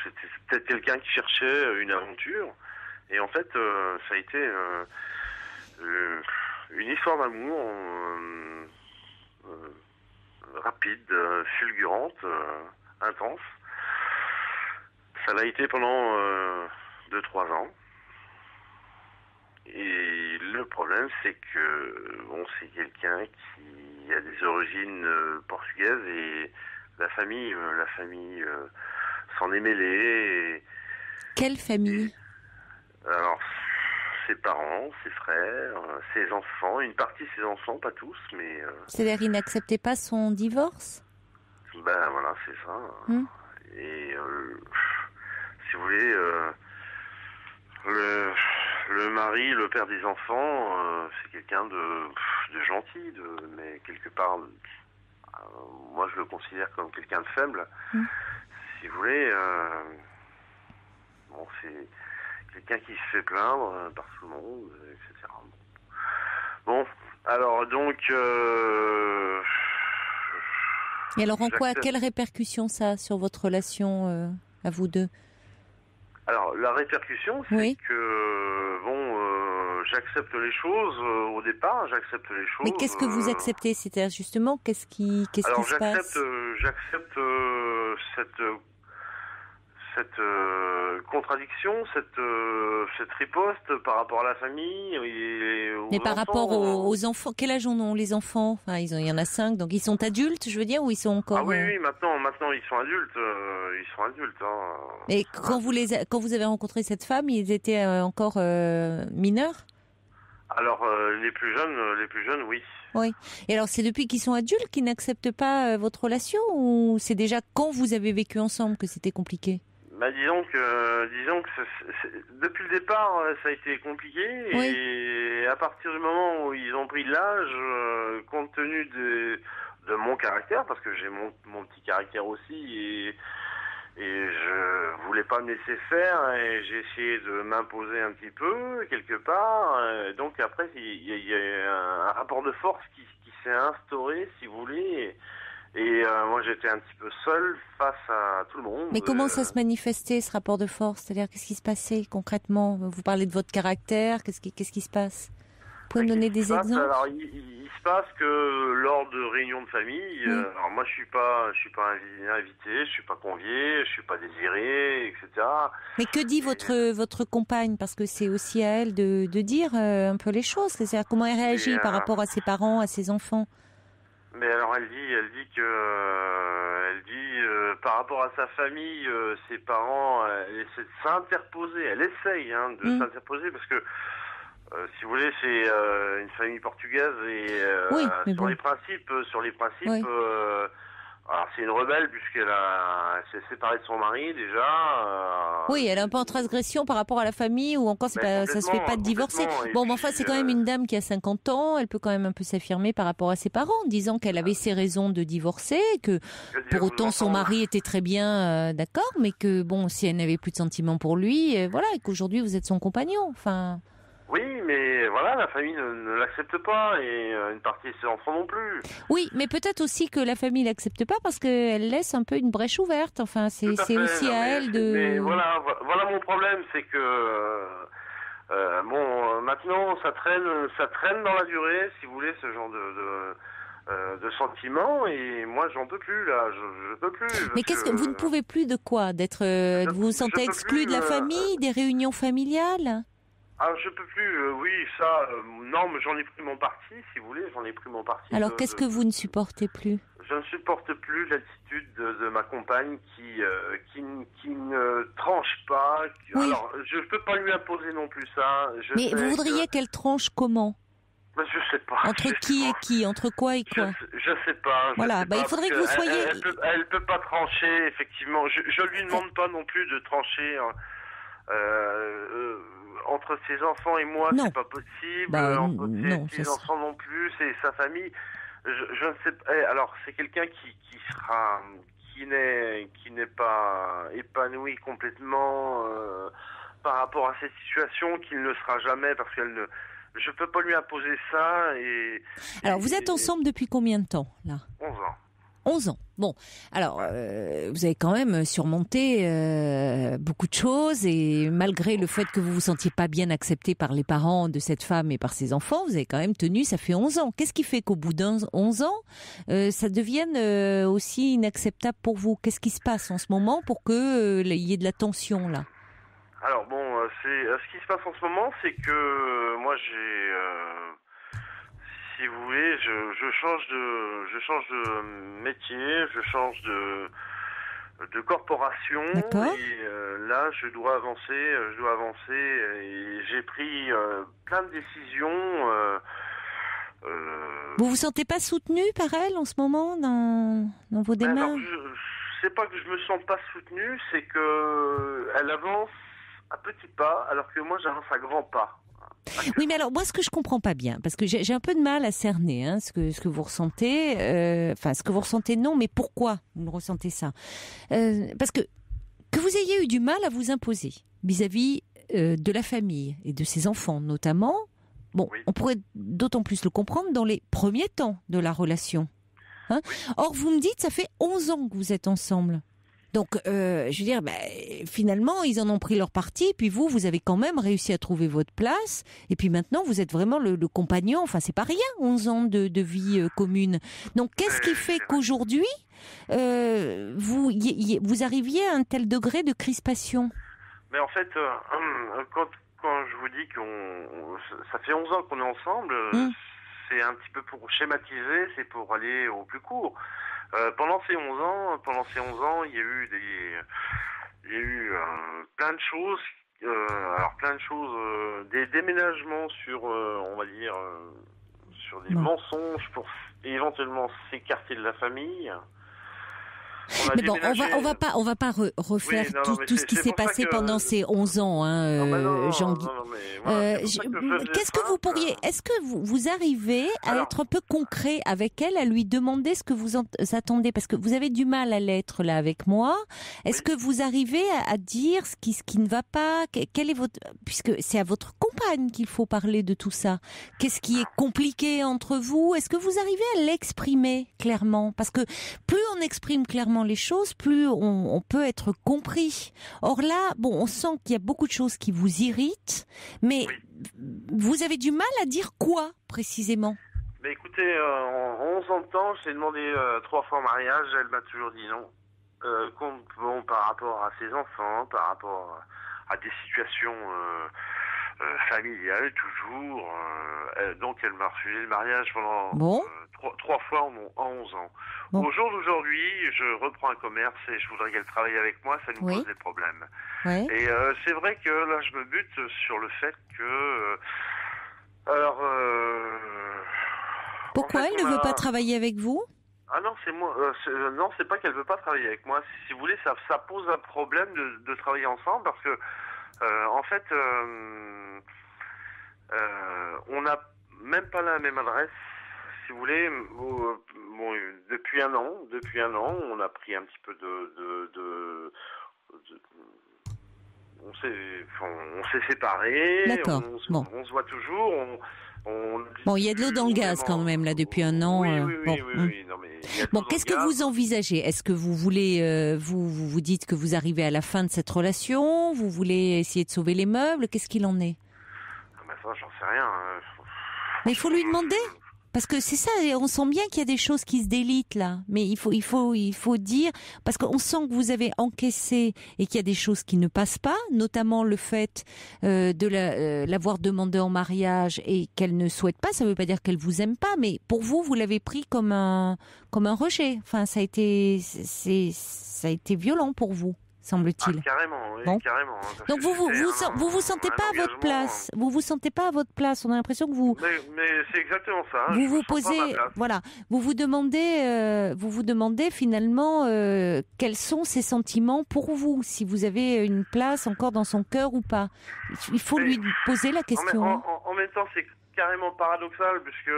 Speaker 5: C'était peut-être quelqu'un qui cherchait une aventure. Et en fait, ça a été une histoire d'amour rapide, fulgurante, intense. Ça l'a été pendant 2-3 ans. Et le problème, c'est que c'est quelqu'un qui a des origines portugaises et la famille s'en est mêlée.
Speaker 2: Quelle famille?
Speaker 5: Alors, ses parents, ses frères, ses enfants, une partie de ses enfants, pas tous, mais...
Speaker 2: C'est-à-dire qu'il n'acceptait pas son divorce?
Speaker 5: Ben voilà, c'est ça. Et si vous voulez, le mari, le père des enfants, c'est quelqu'un de gentil, mais quelque part, moi je le considère comme quelqu'un de faible. Si vous voulez, c'est quelqu'un qui se fait plaindre par tout le monde, etc. Bon, alors donc...
Speaker 2: Et alors quelle répercussion ça a sur votre relation à vous deux?
Speaker 5: Alors la répercussion, c'est que j'accepte les choses au départ, j'accepte les choses.
Speaker 2: Mais qu'est-ce que vous acceptez? C'est-à-dire justement, qu'est-ce qui se passe?
Speaker 5: J'accepte cette contradiction, cette riposte par rapport à la famille
Speaker 2: mais par rapport aux enfants, quel âge ont les enfants? Enfin, il y en a 5, donc ils sont adultes, je veux dire, ou ils sont encore...
Speaker 5: Ah oui, maintenant ils sont adultes.
Speaker 2: Et quand vous avez rencontré cette femme, ils étaient encore mineurs?
Speaker 5: Alors les plus jeunes, oui.
Speaker 2: Oui. Et alors c'est depuis qu'ils sont adultes qu'ils n'acceptent pas votre relation, ou c'est déjà quand vous avez vécu ensemble que c'était compliqué?
Speaker 5: Disons que depuis le départ, ça a été compliqué.
Speaker 2: Oui.
Speaker 5: Et à partir du moment où ils ont pris de l'âge, compte tenu de mon caractère, parce que j'ai mon petit caractère aussi, et je voulais pas me laisser faire, et j'ai essayé de m'imposer un petit peu, quelque part. Donc après, il y a un rapport de force qui s'est instauré, si vous voulez. Et moi, j'étais un petit peu seul face à tout le monde.
Speaker 2: Mais comment ça se manifestait, ce rapport de force? C'est-à-dire, qu'est-ce qui se passait concrètement? Vous parlez de votre caractère, qu'est-ce qui se passe? Vous pouvez me donner des exemples?
Speaker 5: Alors, il se passe que lors de réunions de famille, alors moi, je suis pas invité, je suis pas convié, je suis pas désiré, etc.
Speaker 2: Mais que dit votre compagne? Parce que c'est aussi à elle de dire un peu les choses. C'est-à-dire, comment elle réagit par rapport à ses parents, à ses enfants?
Speaker 5: Mais alors elle dit par rapport à sa famille, ses parents, elle essaie de s'interposer. Elle essaye de s'interposer parce que si vous voulez, c'est une famille portugaise et sur les principes,
Speaker 2: oui.
Speaker 5: Alors c'est une rebelle puisqu'elle s'est séparée de son mari déjà.
Speaker 2: Oui, elle est un peu en transgression par rapport à la famille, ou encore ça se fait pas de divorcer. Bon, mais enfin c'est quand même une dame qui a 50 ans, elle peut quand même un peu s'affirmer par rapport à ses parents, en disant qu'elle avait ses raisons de divorcer, que pour autant son mari était très bien, d'accord, mais que bon, si elle n'avait plus de sentiments pour lui, voilà, et qu'aujourd'hui vous êtes son compagnon, enfin...
Speaker 5: Oui, mais voilà, la famille ne l'accepte pas, et une partie de ses enfants non plus.
Speaker 2: Oui, mais peut-être aussi que la famille l'accepte pas parce qu'elle laisse un peu une brèche ouverte. Enfin, c'est aussi à elle de...
Speaker 5: Mais voilà mon problème, c'est que maintenant ça traîne dans la durée, si vous voulez, ce genre de sentiments, et moi j'en peux plus là, je peux plus.
Speaker 2: Mais qu'est-ce que vous ne pouvez plus de quoi? Vous vous sentez exclu de la famille, des réunions familiales?
Speaker 5: Ah, je peux plus, oui, ça, non, mais j'en ai pris mon parti, si vous voulez, j'en ai pris mon parti.
Speaker 2: Alors, qu'est-ce que vous ne supportez plus?
Speaker 5: Je ne supporte plus l'attitude de ma compagne qui ne tranche pas.
Speaker 2: Oui.
Speaker 5: Alors, je ne peux pas lui imposer non plus ça.
Speaker 2: Mais vous voudriez qu'elle tranche comment?
Speaker 5: Ben, je sais pas.
Speaker 2: Entre qui et qui? Entre quoi et quoi?
Speaker 5: Je sais pas.
Speaker 2: Voilà, il faudrait que vous soyez...
Speaker 5: Elle peut pas trancher, effectivement. Je lui demande pas non plus de trancher entre ses enfants et moi, c'est pas possible. Entre ses enfants non plus, c'est sa famille. Je ne sais pas. Alors, c'est quelqu'un qui n'est pas épanoui complètement par rapport à cette situation, qu'il ne sera jamais, parce je peux pas lui imposer ça.
Speaker 2: Alors, vous êtes ensemble depuis combien de temps, là?
Speaker 5: 11 ans.
Speaker 2: 11 ans. Bon, alors, vous avez quand même surmonté beaucoup de choses, et malgré le fait que vous vous sentiez pas bien accepté par les parents de cette femme et par ses enfants, vous avez quand même tenu, ça fait 11 ans. Qu'est-ce qui fait qu'au bout d'11 ans, ça devienne aussi inacceptable pour vous? Qu'est-ce qui se passe en ce moment pour que il y ait de la tension, là?
Speaker 5: Alors bon, ce qui se passe en ce moment, c'est que moi si vous voulez, je change de métier, je change de corporation.
Speaker 2: D'accord.
Speaker 5: Et là, je dois avancer et j'ai pris plein de décisions.
Speaker 2: Vous vous sentez pas soutenu par elle en ce moment dans vos démarches?
Speaker 5: Alors, c'est pas que je me sens pas soutenu, c'est que elle avance à petits pas, alors que moi j'avance à grands pas.
Speaker 2: Oui, mais alors moi, ce que je comprends pas bien, parce que j'ai un peu de mal à cerner ce que vous ressentez. Enfin, ce que vous ressentez, non, mais pourquoi vous ressentez ça? Parce que vous ayez eu du mal à vous imposer vis-à-vis de la famille et de ses enfants, notamment. Bon, oui. On pourrait d'autant plus le comprendre dans les premiers temps de la relation. Hein? Oui. Or, vous me dites, ça fait 11 ans que vous êtes ensemble. Donc, je veux dire, finalement, ils en ont pris leur parti, puis vous avez quand même réussi à trouver votre place, et puis maintenant, vous êtes vraiment le compagnon, enfin, c'est pas rien, 11 ans de vie commune. Donc, qu'est-ce qui fait qu'aujourd'hui, vous arriviez à un tel degré de crispation?
Speaker 5: Mais en fait, quand je vous dis ça fait 11 ans qu'on est ensemble, c'est un petit peu pour schématiser, c'est pour aller au plus court. Pendant ces 11 ans, il y a eu plein de choses, des déménagements sur, on va dire, sur des mensonges pour éventuellement s'écarter de la famille.
Speaker 2: Mais bon, on va pas refaire tout ce qui s'est passé pendant ces 11 ans, Jean-Guy. Qu'est-ce que vous pourriez, est-ce que vous arrivez à être un peu concret avec elle, à lui demander ce que vous attendez, parce que vous avez du mal à l'être là avec moi. Est-ce que vous arrivez à dire ce qui ne va pas? Quel est puisque c'est à votre compagne qu'il faut parler de tout ça. Qu'est-ce qui est compliqué entre vous? Est-ce que vous arrivez à l'exprimer clairement? Parce que plus on exprime clairement les choses, plus on peut être compris. Or là, bon, on sent qu'il y a beaucoup de choses qui vous irritent, mais vous avez du mal à dire quoi précisément?
Speaker 5: Mais écoutez, en 11 ans de temps, j'ai demandé 3 fois en mariage, elle m'a toujours dit non. Par rapport à ses enfants, par rapport à des situations familiales, toujours. Donc elle m'a refusé le mariage pendant 3 fois en 11 ans. Bon. Au jour d'aujourd'hui, je reprends un commerce et je voudrais qu'elle travaille avec moi, ça nous pose des problèmes. Oui. Et c'est vrai que là, je me bute sur le fait que...
Speaker 2: Pourquoi en fait, elle ne veut pas travailler avec vous?
Speaker 5: Ah non, c'est moi. Non, c'est pas qu'elle veut pas travailler avec moi. Si vous voulez, ça pose un problème de travailler ensemble parce que, en fait, on n'a même pas la même adresse. Si vous voulez, depuis un an, on a pris un petit peu on s'est séparés.
Speaker 2: D'accord.
Speaker 5: On se voit toujours.
Speaker 2: Bon, il y a de l'eau dans le gaz quand même là depuis un an.
Speaker 5: Oui. Non, mais
Speaker 2: qu'est-ce que vous envisagez? Est-ce que vous voulez, vous dites que vous arrivez à la fin de cette relation? Vous voulez essayer de sauver les meubles? Qu'est-ce qu'il en est?
Speaker 5: Ça, j'en sais rien.
Speaker 2: Mais il faut lui demander. Parce que c'est ça, on sent bien qu'il y a des choses qui se délitent là. Mais il faut dire, parce qu'on sent que vous avez encaissé et qu'il y a des choses qui ne passent pas, notamment le fait de l'avoir demandé en mariage et qu'elle ne souhaite pas. Ça ne veut pas dire qu'elle vous aime pas, mais pour vous, vous l'avez pris comme un rejet. Enfin, ça a été violent pour vous. semble-t-il.
Speaker 5: Carrément, oui,
Speaker 2: Bon.
Speaker 5: carrément. Parce
Speaker 2: Donc
Speaker 5: que
Speaker 2: vous vous sentez pas à votre place. Vous vous sentez pas à votre place. On a l'impression que vous
Speaker 5: Mais c'est exactement ça.
Speaker 2: vous
Speaker 5: je
Speaker 2: vous
Speaker 5: me sens pas à ma
Speaker 2: posez,
Speaker 5: place.
Speaker 2: voilà, vous vous demandez finalement quels sont ses sentiments pour vous, si vous avez une place encore dans son cœur ou pas. Il faut
Speaker 5: Mais
Speaker 2: lui poser la question. hein.
Speaker 5: En même temps, c'est carrément paradoxal, puisque,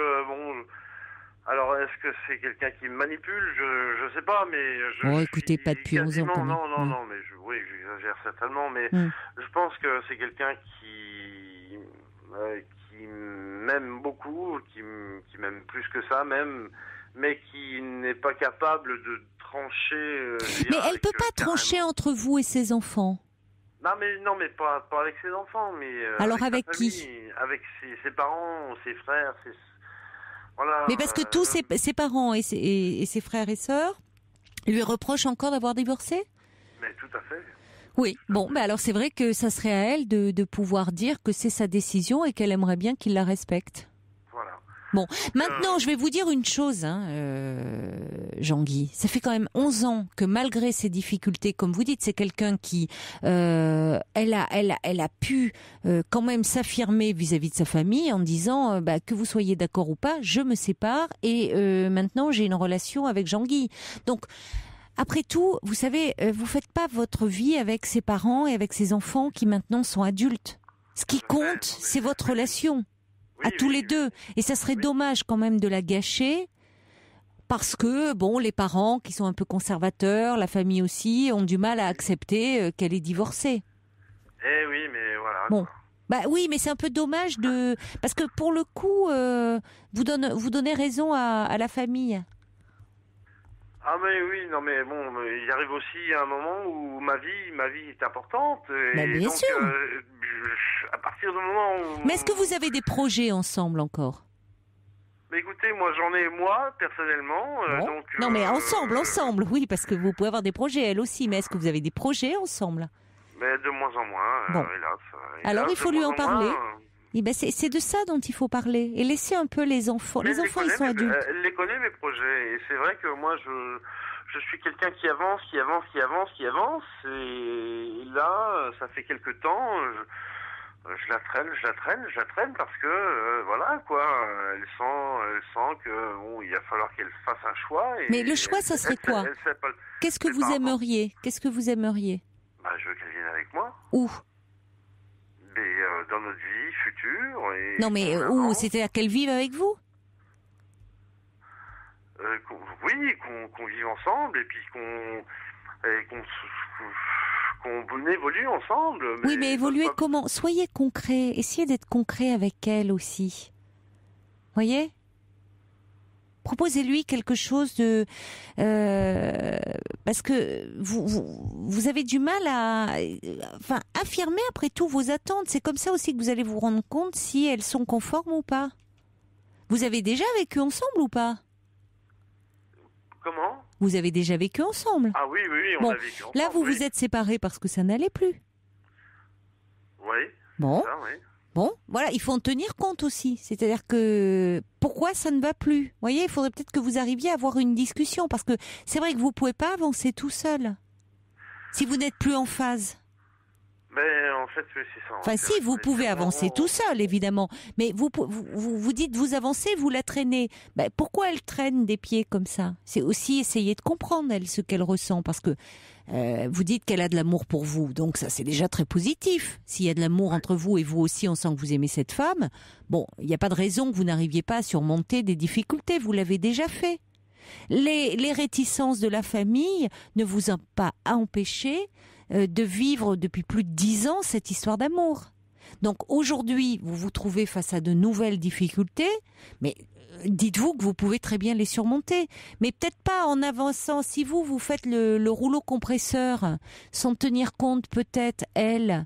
Speaker 5: alors, est-ce que c'est quelqu'un qui me manipule? Je sais pas, mais...
Speaker 2: Oh, écoutez, pas depuis 11 ans, quand même.
Speaker 5: Non, mais oui, j'exagère certainement, mais
Speaker 2: Mm.
Speaker 5: je pense que c'est quelqu'un qui m'aime beaucoup, qui m'aime plus que ça même, mais qui n'est pas capable de trancher...
Speaker 2: Mais elle peut pas trancher entre vous et ses enfants.
Speaker 5: Non, mais pas avec ses enfants, mais...
Speaker 2: Alors avec
Speaker 5: sa
Speaker 2: qui?
Speaker 5: famille, avec ses parents, ses frères, Voilà,
Speaker 2: Mais parce que tous ses parents et ses frères et sœurs lui reprochent encore d'avoir divorcé?
Speaker 5: Mais tout à fait.
Speaker 2: Oui. Bon, ben alors c'est vrai que ça serait à elle de pouvoir dire que c'est sa décision et qu'elle aimerait bien qu'il la respecte.
Speaker 5: Voilà.
Speaker 2: Bon, maintenant, je vais vous dire une chose, Jean-Guy. Ça fait quand même 11 ans que malgré ses difficultés, comme vous dites, c'est quelqu'un qui, elle a pu quand même s'affirmer vis-à-vis de sa famille en disant, que vous soyez d'accord ou pas, je me sépare et maintenant j'ai une relation avec Jean-Guy. Donc, après tout, vous savez, vous faites pas votre vie avec ses parents et avec ses enfants qui maintenant sont adultes. Ce qui compte, c'est votre relation. À tous les deux. Et ça serait dommage quand même de la gâcher parce que, les parents qui sont un peu conservateurs, la famille aussi, ont du mal à accepter qu'elle est divorcée.
Speaker 5: Eh oui, mais voilà.
Speaker 2: Bon. Bah oui, mais c'est un peu dommage parce que pour le coup, vous donnez raison à la famille.
Speaker 5: Ah mais oui, non mais bon, il arrive aussi un moment où ma vie est importante. Et
Speaker 2: Bien
Speaker 5: donc,
Speaker 2: sûr.
Speaker 5: À partir du moment où...
Speaker 2: Mais est-ce que vous avez des projets ensemble encore?
Speaker 5: Mais écoutez, moi j'en ai personnellement.
Speaker 2: Bon.
Speaker 5: Donc,
Speaker 2: Non mais ensemble, oui, parce que vous pouvez avoir des projets, elle aussi. Mais est-ce que vous avez des projets ensemble?
Speaker 5: Mais de moins en moins,
Speaker 2: Bon.
Speaker 5: hélas.
Speaker 2: Alors, il faut
Speaker 5: de
Speaker 2: lui
Speaker 5: moins
Speaker 2: en parler.
Speaker 5: moins.
Speaker 2: Eh ben c'est de ça dont il faut parler. Et laisser un peu les enfants.
Speaker 5: Mais
Speaker 2: Les enfants, ils sont adultes.
Speaker 5: Elle les connaît, mes projets. Et c'est vrai que moi, je suis quelqu'un qui avance. Et là, ça fait quelque temps, je la traîne parce que, voilà, quoi. Elle sent que, bon, il va falloir qu'elle fasse un choix. Et
Speaker 2: Mais le choix, ça serait quoi? Qu'est-ce que vous aimeriez?
Speaker 5: Je veux qu'elle vienne avec moi.
Speaker 2: Où?
Speaker 5: Mais dans notre vie future. Et
Speaker 2: Non mais
Speaker 5: qu'on
Speaker 2: où?
Speaker 5: avance.
Speaker 2: C'est-à-dire qu'elle vive avec vous?
Speaker 5: Qu'on vive ensemble et puis qu'on évolue ensemble.
Speaker 2: Oui, mais évoluer comment? Soyez concret. Essayez d'être concret avec elle aussi. Voyez? Proposez-lui quelque chose de... parce que vous avez du mal à... Enfin, affirmer après tout vos attentes. C'est comme ça aussi que vous allez vous rendre compte si elles sont conformes ou pas. Vous avez déjà vécu ensemble ou pas?
Speaker 5: Comment?
Speaker 2: Vous avez déjà vécu ensemble?
Speaker 5: Ah oui, on a vécu ensemble.
Speaker 2: Là, vous
Speaker 5: oui.
Speaker 2: vous êtes séparés parce que ça n'allait plus.
Speaker 5: Oui.
Speaker 2: Bon.
Speaker 5: Ça, oui.
Speaker 2: Bon, voilà, il faut en tenir compte aussi. C'est-à-dire que pourquoi ça ne va plus? Vous voyez, il faudrait peut-être que vous arriviez à avoir une discussion parce que c'est vrai que vous pouvez pas avancer tout seul si vous n'êtes plus en phase.
Speaker 5: Mais en fait, oui, c'est ça.
Speaker 2: Enfin, si, vous pouvez avancer tout seul, évidemment. Mais vous dites, vous avancez, vous la traînez. Ben, pourquoi elle traîne des pieds comme ça? C'est aussi essayer de comprendre, elle, ce qu'elle ressent. Parce que vous dites qu'elle a de l'amour pour vous. Donc ça, c'est déjà très positif. S'il y a de l'amour entre vous et vous aussi, on sent que vous aimez cette femme. Bon, il n'y a pas de raison que vous n'arriviez pas à surmonter des difficultés. Vous l'avez déjà fait. Les réticences de la famille ne vous ont pas empêché de vivre depuis plus de 10 ans cette histoire d'amour. Donc aujourd'hui, vous vous trouvez face à de nouvelles difficultés, mais dites-vous que vous pouvez très bien les surmonter. Mais peut-être pas en avançant. Si vous faites le rouleau compresseur sans tenir compte peut-être, elle,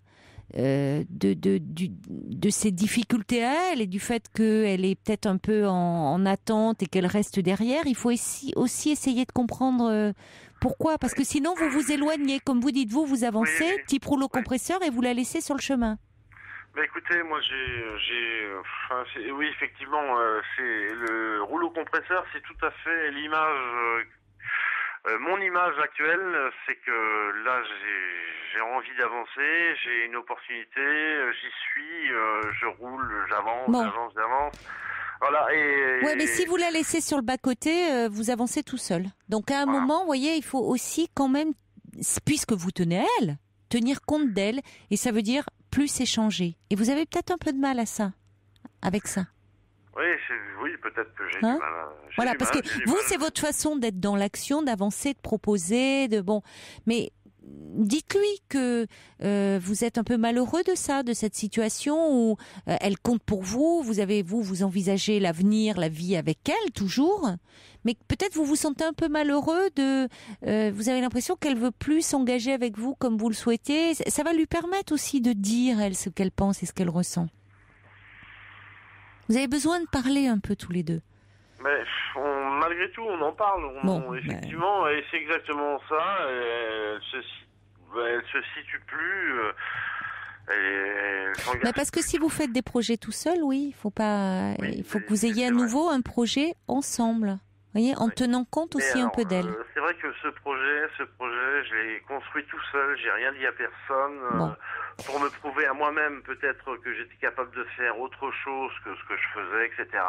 Speaker 2: de ses difficultés à elle et du fait qu'elle est peut-être un peu en attente et qu'elle reste derrière, il faut aussi essayer de comprendre pourquoi. Parce que sinon, vous vous éloignez. Comme vous dites, vous avancez,
Speaker 5: Oui.
Speaker 2: petit rouleau compresseur et vous la laissez sur le chemin.
Speaker 5: Bah écoutez, moi oui, effectivement, c'est le rouleau compresseur, c'est tout à fait l'image Mon image actuelle, c'est que là, j'ai envie d'avancer, j'ai une opportunité, j'y suis, je roule, j'avance. Voilà.
Speaker 2: Ouais, mais si vous la laissez sur le bas-côté, vous avancez tout seul. Donc à un moment, vous voyez, il faut aussi quand même, puisque vous tenez à elle, tenir compte d'elle, et ça veut dire plus échanger. Et vous avez peut-être un peu de mal à ça, avec ça.
Speaker 5: Oui, peut-être que j'ai
Speaker 2: Hein
Speaker 5: du mal.
Speaker 2: Voilà, parce que vous, c'est votre façon d'être dans l'action, d'avancer, de proposer, mais dites-lui que vous êtes un peu malheureux de ça, de cette situation où elle compte pour vous. Vous envisagez l'avenir, la vie avec elle toujours, mais peut-être vous vous sentez un peu malheureux vous avez l'impression qu'elle veut plus s'engager avec vous comme vous le souhaitez. Ça va lui permettre aussi de dire elle ce qu'elle pense et ce qu'elle ressent. Vous avez besoin de parler un peu tous les deux.
Speaker 5: Mais malgré tout, on en parle. Effectivement, et c'est exactement ça. Elle se situe plus.
Speaker 2: Parce que si vous faites des projets tout seul, il faut que vous ayez à nouveau un projet ensemble. Voyez, en tenant compte aussi un peu d'elle.
Speaker 5: C'est vrai que ce projet, je l'ai construit tout seul. J'ai rien dit à personne. Pour me prouver à moi-même, peut-être que j'étais capable de faire autre chose que ce que je faisais, etc.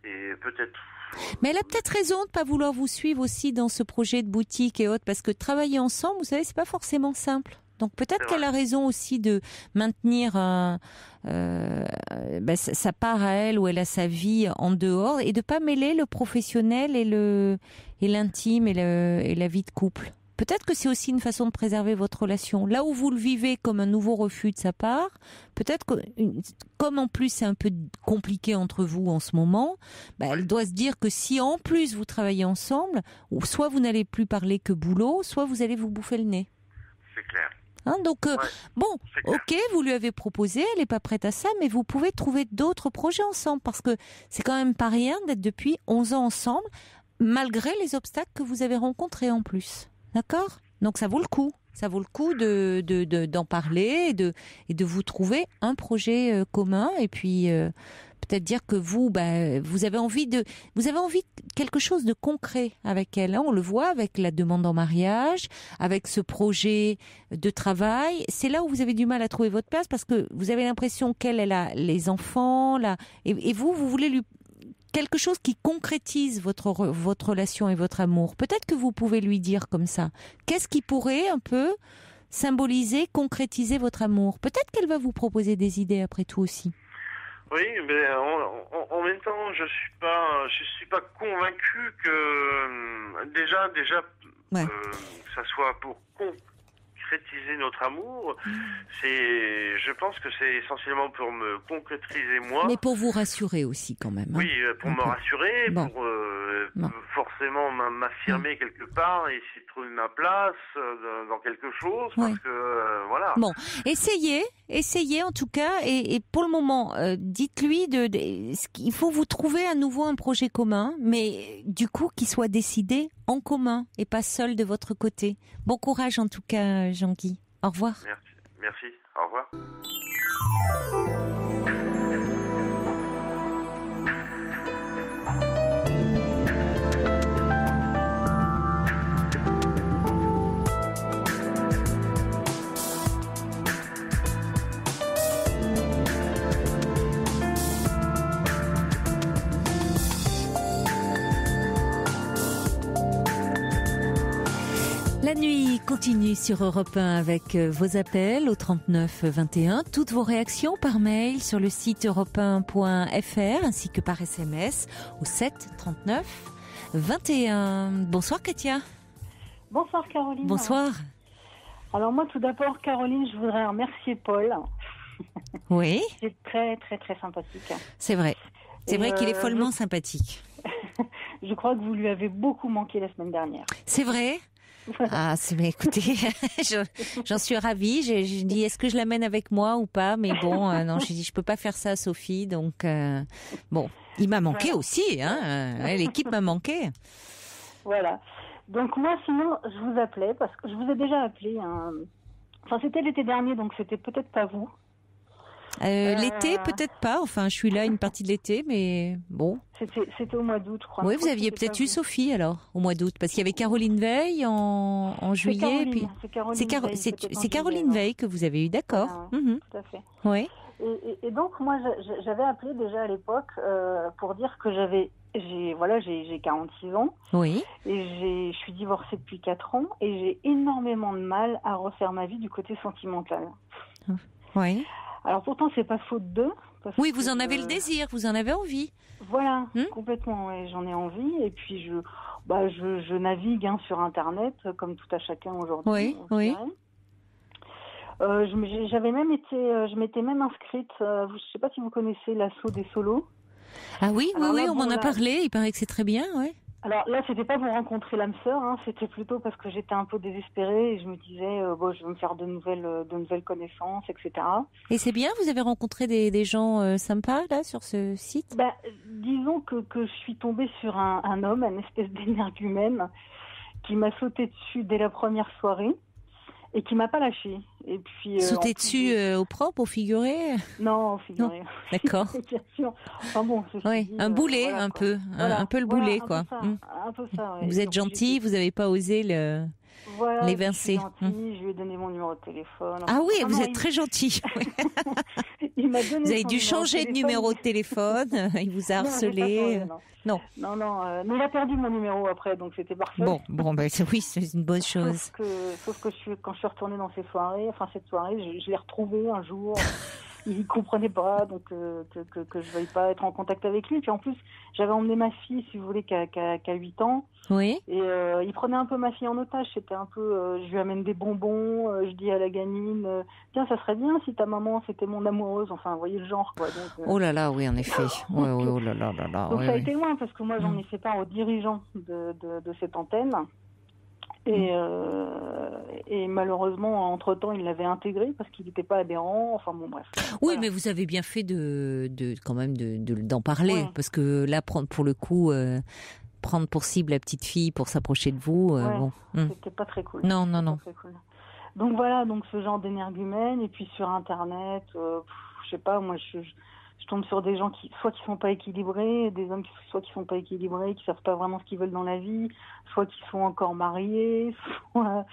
Speaker 5: Et peut-être.
Speaker 2: Mais elle a peut-être raison de pas vouloir vous suivre aussi dans ce projet de boutique et autres, parce que travailler ensemble, vous savez, c'est pas forcément simple. Donc peut-être qu'elle a raison aussi de maintenir sa part à elle, où elle a sa vie en dehors, et de pas mêler le professionnel et l'intime et la vie de couple. Peut-être que c'est aussi une façon de préserver votre relation. Là où vous le vivez comme un nouveau refus de sa part, peut-être que, comme en plus c'est un peu compliqué entre vous en ce moment, elle doit se dire que si en plus vous travaillez ensemble, soit vous n'allez plus parler que boulot, soit vous allez vous bouffer le nez.
Speaker 5: C'est clair.
Speaker 2: Donc, ok, vous lui avez proposé, elle n'est pas prête à ça, mais vous pouvez trouver d'autres projets ensemble, parce que c'est quand même pas rien d'être depuis 11 ans ensemble, malgré les obstacles que vous avez rencontrés en plus. D'accord ? Donc ça vaut le coup. Ça vaut le coup d'en parler et de vous trouver un projet commun, et puis peut-être dire que vous avez envie de quelque chose de concret avec elle. On le voit avec la demande en mariage, avec ce projet de travail. C'est là où vous avez du mal à trouver votre place, parce que vous avez l'impression qu'elle a les enfants là, et vous voulez lui quelque chose qui concrétise votre relation et votre amour. Peut-être que vous pouvez lui dire comme ça. Qu'est-ce qui pourrait un peu symboliser, concrétiser votre amour ? Peut-être qu'elle va vous proposer des idées après tout aussi.
Speaker 5: Oui, mais en même temps, je suis pas convaincu que déjà que ça soit pour concrétiser notre amour. Je pense que c'est essentiellement pour me concrétiser moi.
Speaker 2: Mais pour vous rassurer aussi quand même.
Speaker 5: Oui, pour me rassurer, pour forcément m'affirmer quelque part et essayer de trouver ma place dans quelque chose, parce que voilà. Bon,
Speaker 2: essayez en tout cas, et pour le moment, dites-lui il faut vous trouver à nouveau un projet commun, mais du coup qui soit décidé en commun et pas seul de votre côté. Bon courage en tout cas, Jean-Guy. Au revoir.
Speaker 5: Merci. Au revoir.
Speaker 2: La nuit continue sur Europe 1 avec vos appels au 39 21, toutes vos réactions par mail sur le site europe1.fr ainsi que par SMS au 7 39 21. Bonsoir Katia.
Speaker 6: Bonsoir Caroline.
Speaker 2: Bonsoir.
Speaker 6: Alors moi tout d'abord Caroline, je voudrais remercier Paul.
Speaker 2: Oui.
Speaker 6: C'est très très très sympathique.
Speaker 2: C'est vrai. C'est vrai qu'il est follement sympathique.
Speaker 6: Je crois que vous lui avez beaucoup manqué la semaine dernière.
Speaker 2: C'est vrai ? Mais écoutez, j'en suis ravie. J'ai dit, est-ce que je l'amène avec moi ou pas ? Mais bon, non, j'ai dit, je peux pas faire ça à Sophie. Donc, bon, il m'a manqué aussi. L'équipe m'a manqué.
Speaker 6: Voilà. Donc moi, sinon, je vous appelais parce que je vous ai déjà appelé. Enfin, c'était l'été dernier, donc c'était peut-être pas vous.
Speaker 2: L'été, peut-être pas. Enfin, je suis là une partie de l'été, mais bon.
Speaker 6: C'était au mois d'août, je crois.
Speaker 2: Oui, vous aviez peut-être eu Sophie alors, au mois d'août, parce qu'il y avait Caroline Veil en juillet. C'est Caroline Veil que vous avez eu, d'accord.
Speaker 6: Ah, ouais, tout à fait.
Speaker 2: Oui.
Speaker 6: Et donc, moi, j'avais appelé déjà à l'époque pour dire que j'ai 46 ans.
Speaker 2: Oui.
Speaker 6: Et je suis divorcée depuis 4 ans et j'ai énormément de mal à refaire ma vie du côté sentimental.
Speaker 2: Oui.
Speaker 6: Alors pourtant, c'est pas faute d'eux.
Speaker 2: Oui, vous en avez le désir, vous en avez envie.
Speaker 6: Voilà, complètement, ouais, j'en ai envie. Et puis, je navigue sur Internet, comme tout à chacun aujourd'hui.
Speaker 2: Oui.
Speaker 6: Je m'étais même inscrite, je ne sais pas si vous connaissez l'assaut des solos.
Speaker 2: Ah oui, on m'en a parlé, il paraît que c'est très bien, oui.
Speaker 6: Alors là, c'était pas pour rencontrer l'âme sœur, c'était plutôt parce que j'étais un peu désespérée et je me disais, je vais me faire de nouvelles connaissances, etc.
Speaker 2: Et c'est bien, vous avez rencontré des gens sympas là sur ce site?
Speaker 6: Disons que je suis tombée sur un homme, une espèce d'énergumène, qui m'a sauté dessus dès la première soirée et qui m'a pas lâchée. Et puis
Speaker 2: sauter dessus au propre, au figuré?
Speaker 6: Non, au figuré.
Speaker 2: Non. D'accord.
Speaker 6: Bien sûr. Enfin bon,
Speaker 2: un boulet, un peu le boulet, quoi.
Speaker 6: Un peu ça. Ouais.
Speaker 2: Vous êtes gentil, vous n'avez pas osé l'évincer.
Speaker 6: Je lui ai donné mon numéro de téléphone.
Speaker 2: Ah oui, vous êtes très gentil.
Speaker 6: Il m'a donné.
Speaker 2: Vous avez dû changer de numéro de téléphone. Il vous a harcelé. Non.
Speaker 6: Mais il a perdu mon numéro après, donc c'était parfait.
Speaker 2: Bon, oui, c'est une bonne chose.
Speaker 6: Sauf que quand je suis retournée dans cette soirée, je l'ai retrouvé un jour. Il comprenait pas, donc que je veuille pas être en contact avec lui. Puis en plus, j'avais emmené ma fille, si vous voulez, qui a 8 ans.
Speaker 2: Oui.
Speaker 6: Et il prenait un peu ma fille en otage. C'était un peu, je lui amène des bonbons, je dis à la gamine, tiens, ça serait bien si ta maman c'était mon amoureuse. Enfin, vous voyez le genre, quoi. Donc,
Speaker 2: oh là là, oui, en effet. Ouais, oh là là là là.
Speaker 6: Donc ça a été loin parce que moi j'en ai fait part aux dirigeants de cette antenne. Et malheureusement, entre-temps, il l'avait intégré parce qu'il n'était pas adhérent. Enfin bon, bref.
Speaker 2: Oui,
Speaker 6: voilà.
Speaker 2: Mais vous avez bien fait quand même d'en parler, parce que là, pour le coup, prendre pour cible la petite fille pour s'approcher de vous,
Speaker 6: c'était pas très cool.
Speaker 2: Non.
Speaker 6: Très cool. Donc voilà, ce genre d'énergumène. Et puis sur Internet, je sais pas, moi je tombe sur des gens qui sont pas équilibrés, des hommes qui sont pas équilibrés, qui savent pas vraiment ce qu'ils veulent dans la vie, soit qui sont encore mariés, soit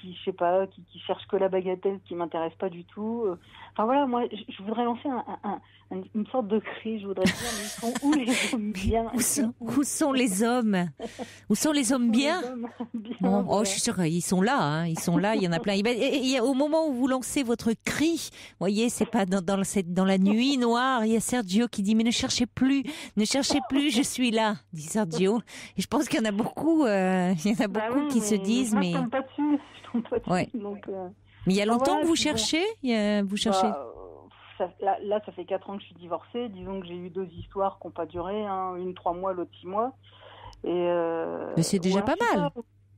Speaker 6: qui, je sais pas, qui cherchent que la bagatelle, qui m'intéresse pas du tout. Enfin voilà, moi je voudrais lancer une sorte de cri, je voudrais dire, mais ils sont où les hommes bien?
Speaker 2: Où sont les hommes? Où sont les hommes bien? Bon, je suis sûre qu'ils sont là, ils sont là, il y en a plein. Et au moment où vous lancez votre cri, vous voyez, c'est pas dans la nuit noire, il y a Sergio qui dit, mais ne cherchez plus, je suis là, dit Sergio. Et je pense qu'il y en a beaucoup, qui se disent, mais...
Speaker 6: Je tombe pas dessus.
Speaker 2: Ouais.
Speaker 6: Donc,
Speaker 2: mais il y a longtemps que vous cherchez? Vous cherchez?
Speaker 6: Là, ça fait 4 ans que je suis divorcée. Disons que j'ai eu 2 histoires qui n'ont pas duré, une 3 mois, l'autre 6 mois.
Speaker 2: Mais c'est déjà pas mal.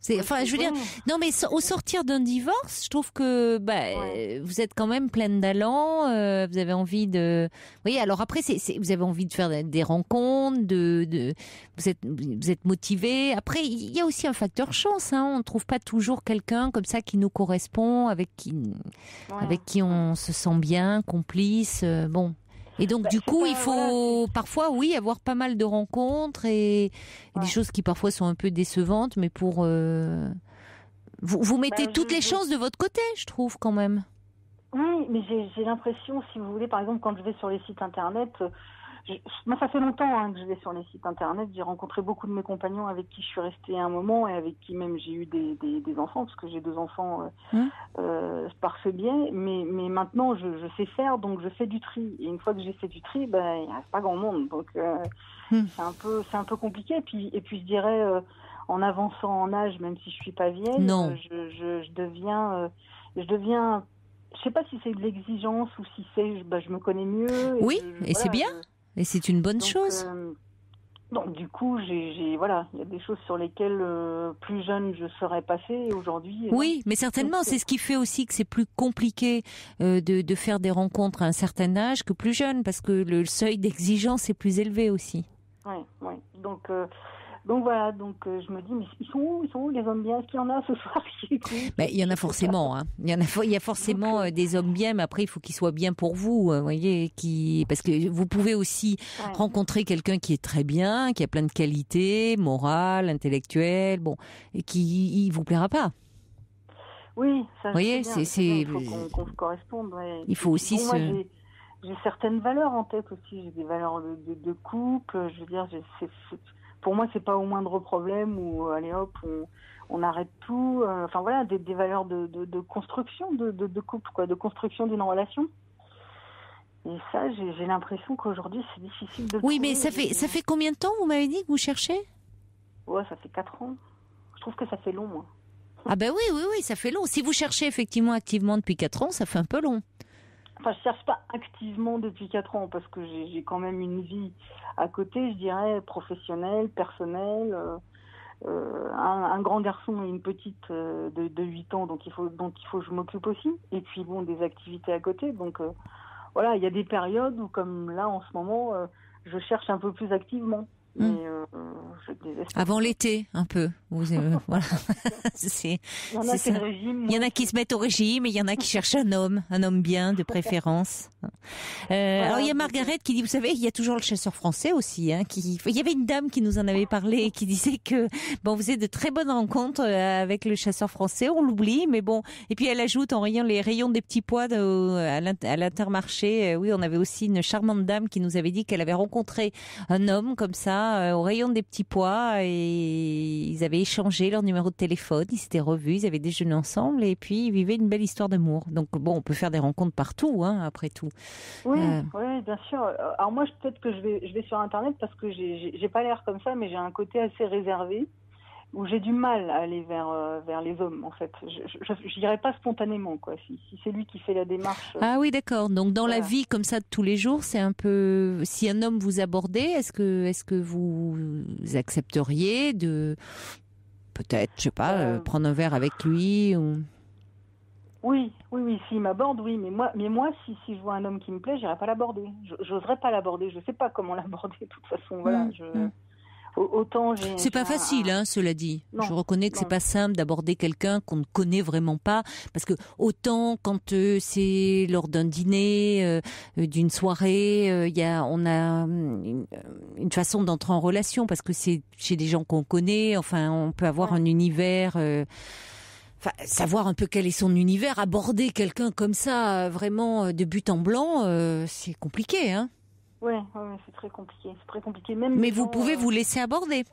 Speaker 2: Je veux dire, non, mais au sortir d'un divorce, je trouve que vous êtes quand même pleine d'allant. Vous avez envie de, vous voyez. Alors après, vous avez envie de faire des rencontres, vous êtes motivé. Après, il y a aussi un facteur chance. On ne trouve pas toujours quelqu'un comme ça qui nous correspond, avec qui on se sent bien, complice. Bon. Et donc, du coup, il faut parfois, avoir pas mal de rencontres et des choses qui parfois sont un peu décevantes, mais pour... Vous mettez toutes les chances de votre côté, je trouve, quand même.
Speaker 6: Oui, mais j'ai l'impression, si vous voulez, par exemple, quand je vais sur les sites Internet... Moi, ça fait longtemps que je vais sur les sites Internet. J'ai rencontré beaucoup de mes compagnons avec qui je suis restée un moment et avec qui même j'ai eu des enfants, parce que j'ai 2 enfants par ce biais. Mais maintenant, je sais faire, donc je fais du tri. Et une fois que j'ai fait du tri, il ne reste pas grand monde. Donc, c'est un peu compliqué. Et puis je dirais, en avançant en âge, même si je suis pas vieille, je deviens... je sais pas si c'est de l'exigence ou si je me connais mieux.
Speaker 2: C'est bien. Et c'est une bonne chose.
Speaker 6: Donc du coup, il y a des choses sur lesquelles plus jeune je serais passée. Et aujourd'hui.
Speaker 2: Oui, mais certainement, c'est ce qui fait aussi que c'est plus compliqué de faire des rencontres à un certain âge que plus jeune, parce que le seuil d'exigence est plus élevé aussi.
Speaker 6: Oui. Donc Donc voilà, je me dis, mais ils sont où les hommes bien? Est-ce qu'il y en a ce soir qui écoutent?
Speaker 2: Ben, il y en a forcément. Hein. Il y a forcément des hommes bien, mais après, il faut qu'ils soient bien pour vous. Voyez, parce que vous pouvez aussi rencontrer quelqu'un qui est très bien, qui a plein de qualités, morales, intellectuelles, et qui ne vous plaira pas.
Speaker 6: Oui, ça. Vous
Speaker 2: voyez,
Speaker 6: il faut qu'on se corresponde. Ouais.
Speaker 2: Il faut aussi
Speaker 6: moi, j'ai certaines valeurs en tête aussi. J'ai des valeurs de couple. Je veux dire, pour moi, c'est pas au moindre problème où allez hop, on arrête tout. Enfin voilà, des valeurs de construction de couple, quoi, de construction d'une relation. Et ça, j'ai l'impression qu'aujourd'hui, c'est difficile de.
Speaker 2: Oui, mais ça fait combien de temps, vous m'avez dit, que vous cherchez?
Speaker 6: Ouais, ça fait 4 ans. Je trouve que ça fait long, moi.
Speaker 2: Ah ben oui, ça fait long. Si vous cherchez effectivement activement depuis 4 ans, ça fait un peu long.
Speaker 6: Enfin, je cherche pas activement depuis 4 ans parce que j'ai quand même une vie à côté, je dirais, professionnelle, personnelle. Un grand garçon et une petite de 8 ans, donc il faut que je m'occupe aussi. Et puis des activités à côté. Donc voilà, il y a des périodes où, comme là en ce moment, je cherche un peu plus activement. Mais je désespère.
Speaker 2: Avant l'été, un peu. Voilà.
Speaker 6: Il y en a qui régime.
Speaker 2: Il y en a qui se mettent au régime et il y en a qui cherchent un homme bien, de préférence. Alors il y a Margaret qui dit, vous savez, il y a toujours le chasseur français aussi. Il y avait une dame qui nous en avait parlé et qui disait que vous faisiez de très bonnes rencontres avec le chasseur français. On l'oublie, mais bon. Et puis elle ajoute en rayon les rayons des petits pois à l'Intermarché. Oui, on avait aussi une charmante dame qui nous avait dit qu'elle avait rencontré un homme comme ça au rayon des petits pois et ils avaient échangé leur numéro de téléphone, ils s'étaient revus, ils avaient déjeuné ensemble et puis ils vivaient une belle histoire d'amour. Donc on peut faire des rencontres partout, après tout.
Speaker 6: Oui, bien sûr. Alors moi, peut-être que je vais sur Internet parce que j'ai pas l'air comme ça, mais j'ai un côté assez réservé où j'ai du mal à aller vers les hommes, en fait. Je n'irai pas spontanément, quoi. Si c'est lui qui fait la démarche.
Speaker 2: Ah oui, d'accord. Donc dans la vie comme ça de tous les jours, c'est un peu. Si un homme vous abordait, est-ce que vous accepteriez de peut-être, je sais pas, prendre un verre avec lui ou...
Speaker 6: Oui, s'il m'aborde, oui, mais moi, si je vois un homme qui me plaît, j'irai pas l'aborder. J'oserais pas l'aborder. Je sais pas comment l'aborder de toute façon. Voilà. Autant
Speaker 2: c'est pas facile, cela dit. Non, je reconnais que c'est pas simple d'aborder quelqu'un qu'on ne connaît vraiment pas, parce que autant quand c'est lors d'un dîner, d'une soirée, on a une façon d'entrer en relation, parce que c'est chez des gens qu'on connaît. Enfin, on peut avoir un univers. Savoir un peu quel est son univers, aborder quelqu'un comme ça, vraiment de but en blanc, c'est compliqué, hein.
Speaker 6: Ouais, c'est très compliqué. C'est très compliqué. Même
Speaker 2: mais vous pouvez vous laisser aborder.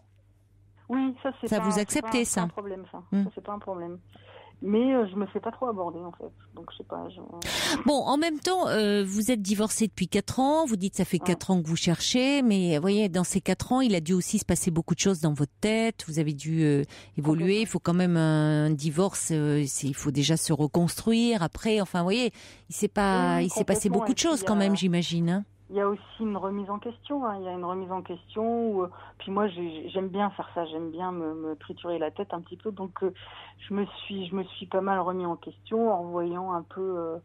Speaker 6: Oui, ça c'est. Ça
Speaker 2: vous acceptez
Speaker 6: ça. C'est pas un problème, ça. Ça c'est pas un problème. Mais je me fais pas trop aborder en fait. Donc je sais pas.
Speaker 2: Bon, en même temps, vous êtes divorcé depuis 4 ans. Vous dites ça fait 4 ans que vous cherchez, mais vous voyez, dans ces 4 ans, il a dû aussi se passer beaucoup de choses dans votre tête. Vous avez dû évoluer. Il faut quand même un divorce. Il faut déjà se reconstruire. Après, enfin, vous voyez, il s'est passé beaucoup de choses quand même, j'imagine. Hein.
Speaker 6: Il y a aussi une remise en question. Il y a une remise en question. Puis moi, j'aime bien faire ça. J'aime bien me triturer la tête un petit peu. Donc, je me suis pas mal remis en question en voyant un peu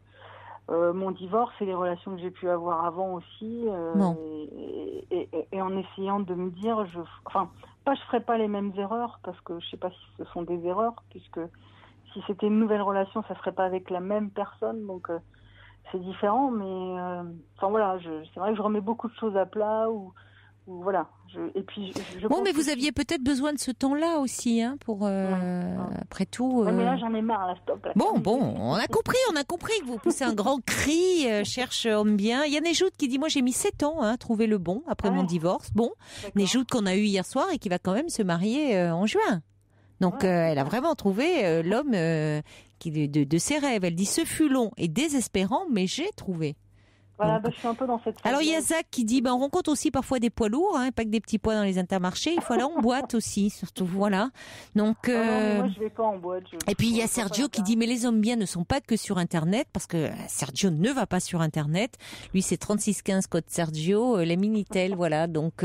Speaker 6: mon divorce et les relations que j'ai pu avoir avant aussi. Et en essayant de me dire, je ferai pas les mêmes erreurs parce que je sais pas si ce sont des erreurs, puisque si c'était une nouvelle relation, ça serait pas avec la même personne. Donc, c'est différent, mais voilà, c'est vrai que je remets beaucoup de choses à plat ou voilà. Et puis
Speaker 2: mais vous aviez peut-être besoin de ce temps-là aussi, pour après tout.
Speaker 6: Mais là, j'en ai marre, là, stop. Là,
Speaker 2: bon, on a compris que vous poussez un grand cri, cherche homme bien. Il y a Néjoud qui dit, moi j'ai mis 7 ans à trouver le bon après mon divorce. Bon, Néjoud qu'on a eu hier soir et qui va quand même se marier en juin. Donc elle a vraiment trouvé l'homme de ses rêves. Elle dit, ce fut long et désespérant, mais j'ai trouvé.
Speaker 6: Voilà, je suis un peu dans cette phase.
Speaker 2: Alors il y a Zach qui dit, on rencontre aussi parfois des poids lourds, pas que des petits poids dans les intermarchés. Il faut aller en boîte aussi, surtout, voilà. Donc.
Speaker 6: Non, moi je vais pas en boîte.
Speaker 2: Et puis il y a Sergio qui dit, mais les hommes bien ne sont pas que sur Internet, parce que Sergio ne va pas sur Internet. Lui c'est 3615 code Sergio, la Minitel, voilà. Donc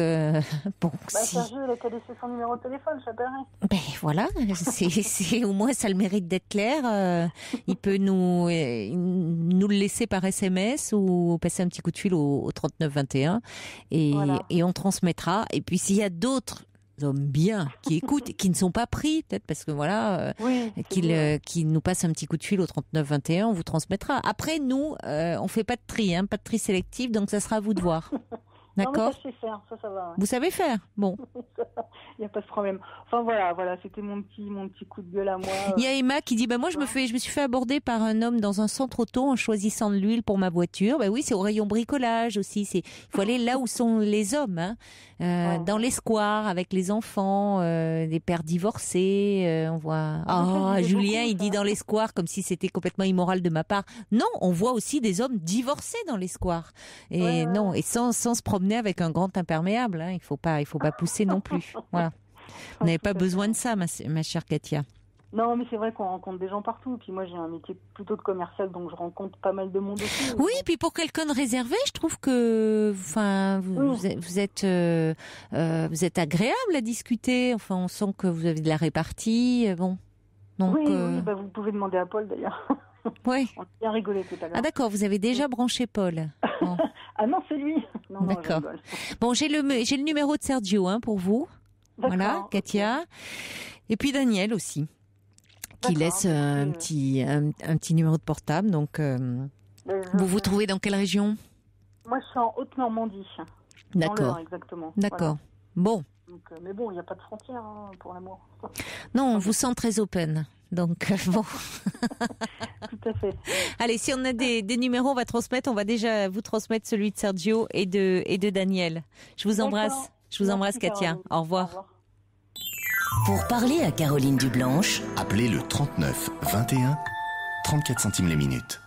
Speaker 6: Sergio, il a qu'à laisser son numéro de téléphone, ça paraît.
Speaker 2: Ben voilà, c'est au moins ça le mérite d'être clair. Il peut nous le laisser par SMS ou passer un petit coup de fil au 39 21 et on transmettra. Et puis s'il y a d'autres hommes bien, qui écoutent, qui ne sont pas pris, peut-être parce que voilà, qu'ils nous passent un petit coup de fil au 39 21, on vous transmettra. Après, nous, on fait pas de tri, pas de tri sélectif, donc ça sera à vous de voir. D'accord.
Speaker 6: Non, mais ça, je sais faire, ça va. Ouais.
Speaker 2: Vous savez faire, bon.
Speaker 6: Il n'y a pas de problème. Enfin voilà, c'était mon petit coup de gueule à moi.
Speaker 2: Il y a Emma qui dit, moi je me suis fait aborder par un homme dans un centre auto en choisissant de l'huile pour ma voiture. Oui, c'est au rayon bricolage aussi. Il faut aller là où sont les hommes, dans les squares avec les enfants, des pères divorcés. On voit. Julien, il dit dans les squares comme si c'était complètement immoral de ma part. Non, on voit aussi des hommes divorcés dans les squares. Et et sans se promener avec un grand imperméable. Il faut pas pousser non plus. Voilà. Vous n'avez pas besoin de ça, ma chère Katia.
Speaker 6: Non, mais c'est vrai qu'on rencontre des gens partout. Puis moi, j'ai un métier plutôt de commercial, donc je rencontre pas mal de monde aussi.
Speaker 2: Oui, puis pour quelqu'un de réservé, je trouve que, vous êtes agréable à discuter. Enfin, on sent que vous avez de la répartie. Bon. Donc,
Speaker 6: oui, vous pouvez demander à Paul d'ailleurs.
Speaker 2: Oui.
Speaker 6: On a bien rigolé tout à l'heure.
Speaker 2: Ah d'accord, vous avez déjà branché Paul. Bon.
Speaker 6: Ah non, c'est lui. Non,
Speaker 2: d'accord. Bon, j'ai le numéro de Sergio pour vous.
Speaker 6: D'accord,
Speaker 2: voilà, Katia. Okay. Et puis Daniel aussi, qui laisse un petit numéro de portable. Donc, vous vous trouvez dans quelle région ?
Speaker 6: Moi, je suis en Haute-Normandie.
Speaker 2: D'accord.
Speaker 6: Exactement.
Speaker 2: D'accord. Voilà.
Speaker 6: Bon. Donc, mais bon, il n'y a pas de frontières pour l'amour.
Speaker 2: Non, on vous sent très open. Donc, bon.
Speaker 6: Tout à fait.
Speaker 2: Allez, si on a des numéros, on va transmettre. On va déjà vous transmettre celui de Sergio et de Daniel. Je vous embrasse. Je vous embrasse, Katia.
Speaker 6: Caroline.
Speaker 2: Au revoir.
Speaker 6: Au revoir.
Speaker 3: Pour parler à Caroline Dublanche,
Speaker 7: appelez le 39 21, 34 centimes les minutes.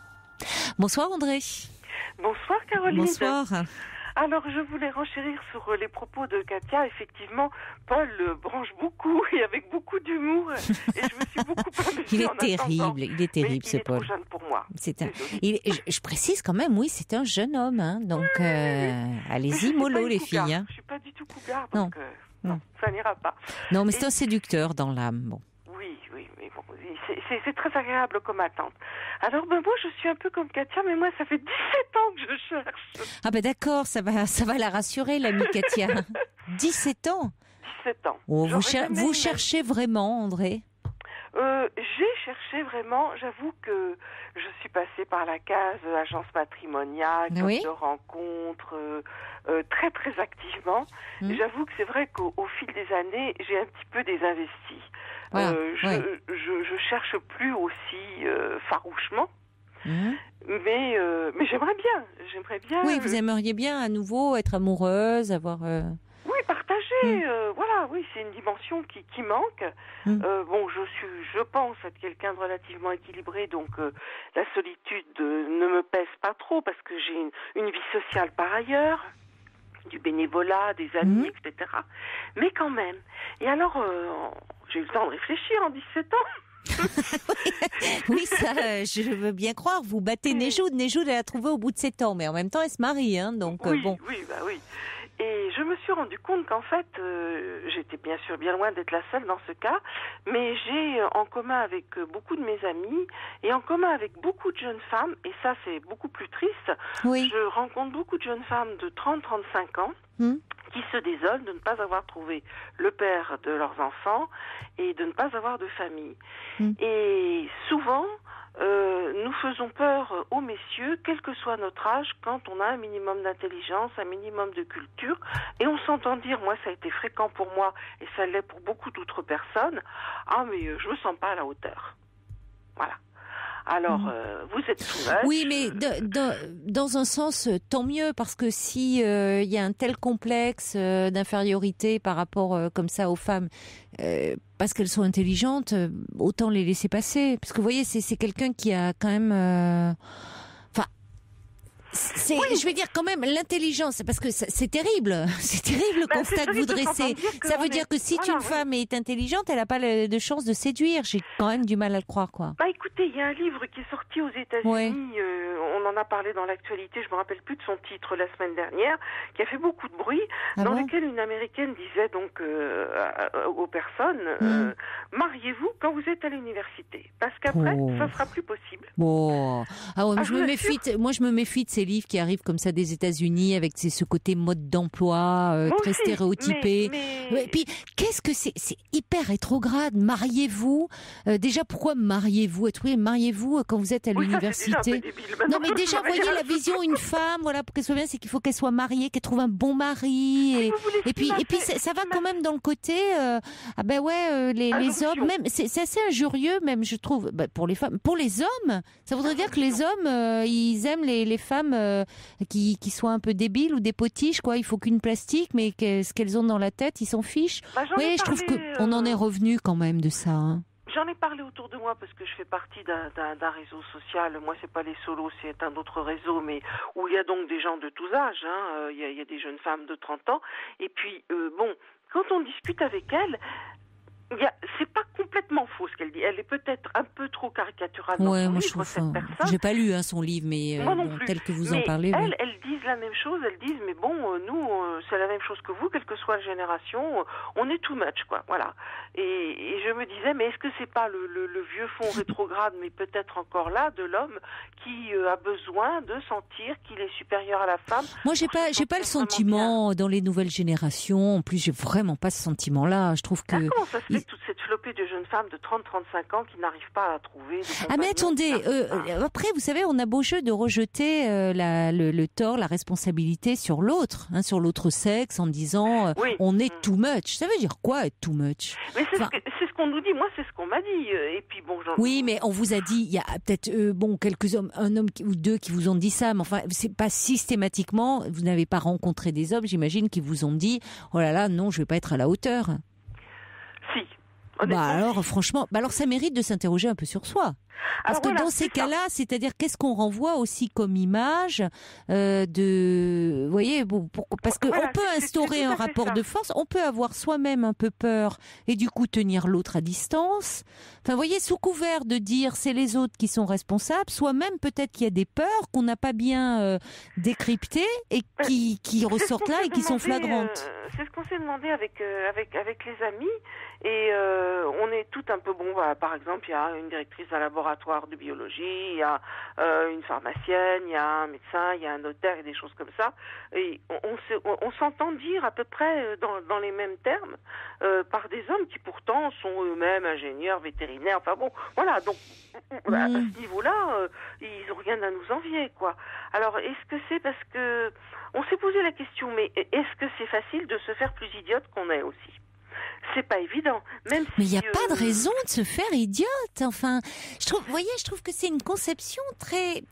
Speaker 2: Bonsoir, André.
Speaker 8: Bonsoir, Caroline.
Speaker 2: Bonsoir.
Speaker 8: Alors, je voulais renchérir sur les propos de Katia. Effectivement, Paul branche beaucoup et avec beaucoup d'humour. Et je me suis beaucoup amusée.
Speaker 2: Il est terrible, ce Paul.
Speaker 8: Il est trop jeune pour moi.
Speaker 2: Je précise quand même, oui, c'est un jeune homme. Donc, allez-y, mollo, les filles.
Speaker 8: Je ne suis pas du tout cougar, donc non, ça n'ira pas.
Speaker 2: Non, mais c'est un séducteur dans l'âme. Bon.
Speaker 8: Oui, mais bon, c'est très agréable comme attente. Alors, moi, je suis un peu comme Katia, mais moi, ça fait 17 ans que je cherche.
Speaker 2: Ah ben d'accord, ça va la rassurer, l'amie Katia. 17 ans
Speaker 8: 17 ans.
Speaker 2: Oh, vous cherchez vraiment, André ?
Speaker 8: J'ai cherché vraiment, j'avoue que je suis passée par la case agence matrimoniale, de rencontres, très très activement. J'avoue que c'est vrai qu'au fil des années, j'ai un petit peu désinvesti. Je cherche plus aussi farouchement. Mais j'aimerais bien.
Speaker 2: Oui, vous aimeriez bien à nouveau être amoureuse, avoir...
Speaker 8: Oui, partager, c'est une dimension qui manque. Je pense être quelqu'un de relativement équilibré, donc la solitude ne me pèse pas trop parce que j'ai une vie sociale par ailleurs, du bénévolat, des amis, etc. Mais quand même. Et alors, j'ai eu le temps de réfléchir en 17 ans.
Speaker 2: Oui, ça, je veux bien croire. Vous battez Nejoud, elle a trouvé au bout de 7 ans, mais en même temps, elle se marie, donc bon.
Speaker 8: Oui. Et je me suis rendu compte qu'en fait, j'étais bien sûr bien loin d'être la seule dans ce cas, mais j'ai en commun avec beaucoup de mes amis et en commun avec beaucoup de jeunes femmes, et ça c'est beaucoup plus triste, je rencontre beaucoup de jeunes femmes de 30-35 ans qui se désolent de ne pas avoir trouvé le père de leurs enfants et de ne pas avoir de famille. Et souvent... nous faisons peur aux messieurs, quel que soit notre âge, quand on a un minimum d'intelligence, un minimum de culture, et on s'entend dire, moi ça a été fréquent pour moi, et ça l'est pour beaucoup d'autres personnes, mais je me sens pas à la hauteur. Voilà. Alors, vous êtes tout neuf.
Speaker 2: Oui, mais dans un sens, tant mieux, parce que si il y a un tel complexe d'infériorité par rapport comme ça aux femmes, parce qu'elles sont intelligentes, autant les laisser passer. Parce que vous voyez, c'est quelqu'un qui a quand même... je vais dire quand même l'intelligence, parce que c'est terrible le constat que vous dressez. Ça veut dire que si une femme est intelligente, elle n'a pas de chance de séduire. J'ai quand même du mal à le croire, quoi.
Speaker 8: Écoutez, il y a un livre qui est sorti aux États-Unis. On en a parlé dans l'actualité. Je me rappelle plus de son titre la semaine dernière, qui a fait beaucoup de bruit, dans lequel une Américaine disait donc aux personnes mariez-vous quand vous êtes à l'université, parce qu'après ça sera plus possible.
Speaker 2: Bon, ah ouais, mais
Speaker 8: Ah,
Speaker 2: je me méfie de ces livres qui arrivent comme ça des États-Unis avec ce côté mode d'emploi
Speaker 8: Moi
Speaker 2: très
Speaker 8: aussi,
Speaker 2: stéréotypé.
Speaker 8: mais-
Speaker 2: Et puis, qu'est-ce que c'est hyper rétrograde. Mariez-vous. Déjà, pourquoi mariez-vous? Mariez-vous quand vous êtes à
Speaker 8: Oui, ça, c'est déjà un
Speaker 2: l'université.
Speaker 8: peu débile, maintenant.
Speaker 2: Non, mais déjà, voyez la vision, une femme, voilà, pour qu'elle soit bien, c'est qu'il faut qu'elle soit mariée, qu'elle trouve un bon mari. Et puis ça va quand même dans le côté, ah ben ouais, les hommes, même, c'est assez injurieux, même, je trouve, pour les femmes. Pour les hommes, ça voudrait dire que les hommes, ils aiment les femmes qui soient un peu débiles ou des potiches, quoi. Il faut qu'une plastique, mais ce qu'elles ont dans la tête, ils s'en fichent. Oui, je trouve qu'on en est revenu quand même de ça. Hein.
Speaker 8: J'en ai parlé autour de moi parce que je fais partie d'un réseau social. Moi, c'est pas les solos, c'est un autre réseau, mais où il y a donc des gens de tous âges. Hein. Il y a des jeunes femmes de 30 ans. Et puis, bon, quand on discute avec elles, c'est pas complètement faux ce qu'elle dit. Elle est peut-être un peu trop caricaturale dans son livre, cette personne.
Speaker 2: J'ai pas lu son livre, mais tel que vous en parlez.
Speaker 8: Mais elles disent la même chose. Elles disent, mais bon, nous, c'est la même chose que vous, quelle que soit la génération, on est too much, quoi. Voilà. Et je me disais, mais est-ce que c'est pas le vieux fond rétrograde, mais peut-être encore là, de l'homme qui a besoin de sentir qu'il est supérieur à la femme?
Speaker 2: Moi, j'ai pas le sentiment dans les nouvelles générations. En plus, j'ai vraiment pas ce sentiment-là. Je trouve que.
Speaker 8: Comment ça se fait toute cette flopée de jeunes femmes de 30-35 ans qui n'arrivent pas à trouver de
Speaker 2: Ah mais attendez, après vous savez, on a beau jeu de rejeter le tort, la responsabilité sur l'autre, hein, sur l'autre sexe, en disant on est too much. Ça veut dire quoi être too much?
Speaker 8: Mais c'est ce qu'on nous dit, moi c'est ce qu'on m'a dit. Et puis bon,
Speaker 2: oui, mais on vous a dit, il y a peut-être quelques hommes, un homme ou deux qui vous ont dit ça, mais enfin c'est pas systématiquement. Vous n'avez pas rencontré des hommes, j'imagine, qui vous ont dit oh là là, non, je vais pas être à la hauteur.
Speaker 8: Si.
Speaker 2: Alors franchement, alors ça mérite de s'interroger un peu sur soi. Parce que dans ces cas-là, c'est-à-dire qu'est-ce qu'on renvoie aussi comme image vous voyez, parce qu'on peut instaurer un rapport de force, on peut avoir soi-même un peu peur et du coup tenir l'autre à distance. Enfin, vous voyez, sous couvert de dire c'est les autres qui sont responsables, soi-même peut-être qu'il y a des peurs qu'on n'a pas bien décryptées et qui ressortent là et qui sont flagrantes.
Speaker 8: C'est ce qu'on s'est demandé avec les amis et on est tout un peu par exemple, il y a une directrice d'un laboratoire de biologie, il y a une pharmacienne, il y a un médecin, il y a un notaire et des choses comme ça. Et on s'entend dire à peu près dans les mêmes termes par des hommes qui pourtant sont eux-mêmes ingénieurs, vétérinaires. Enfin bon, voilà. Donc à ce niveau-là, ils ont rien à nous envier, quoi. Alors est-ce que c'est parce que on s'est posé la question, mais est-ce que c'est facile de se faire plus idiote qu'on est aussi? C'est pas évident. Même si,
Speaker 2: mais il n'y a pas de raison de se faire idiote. Enfin, je trouve que c'est une conception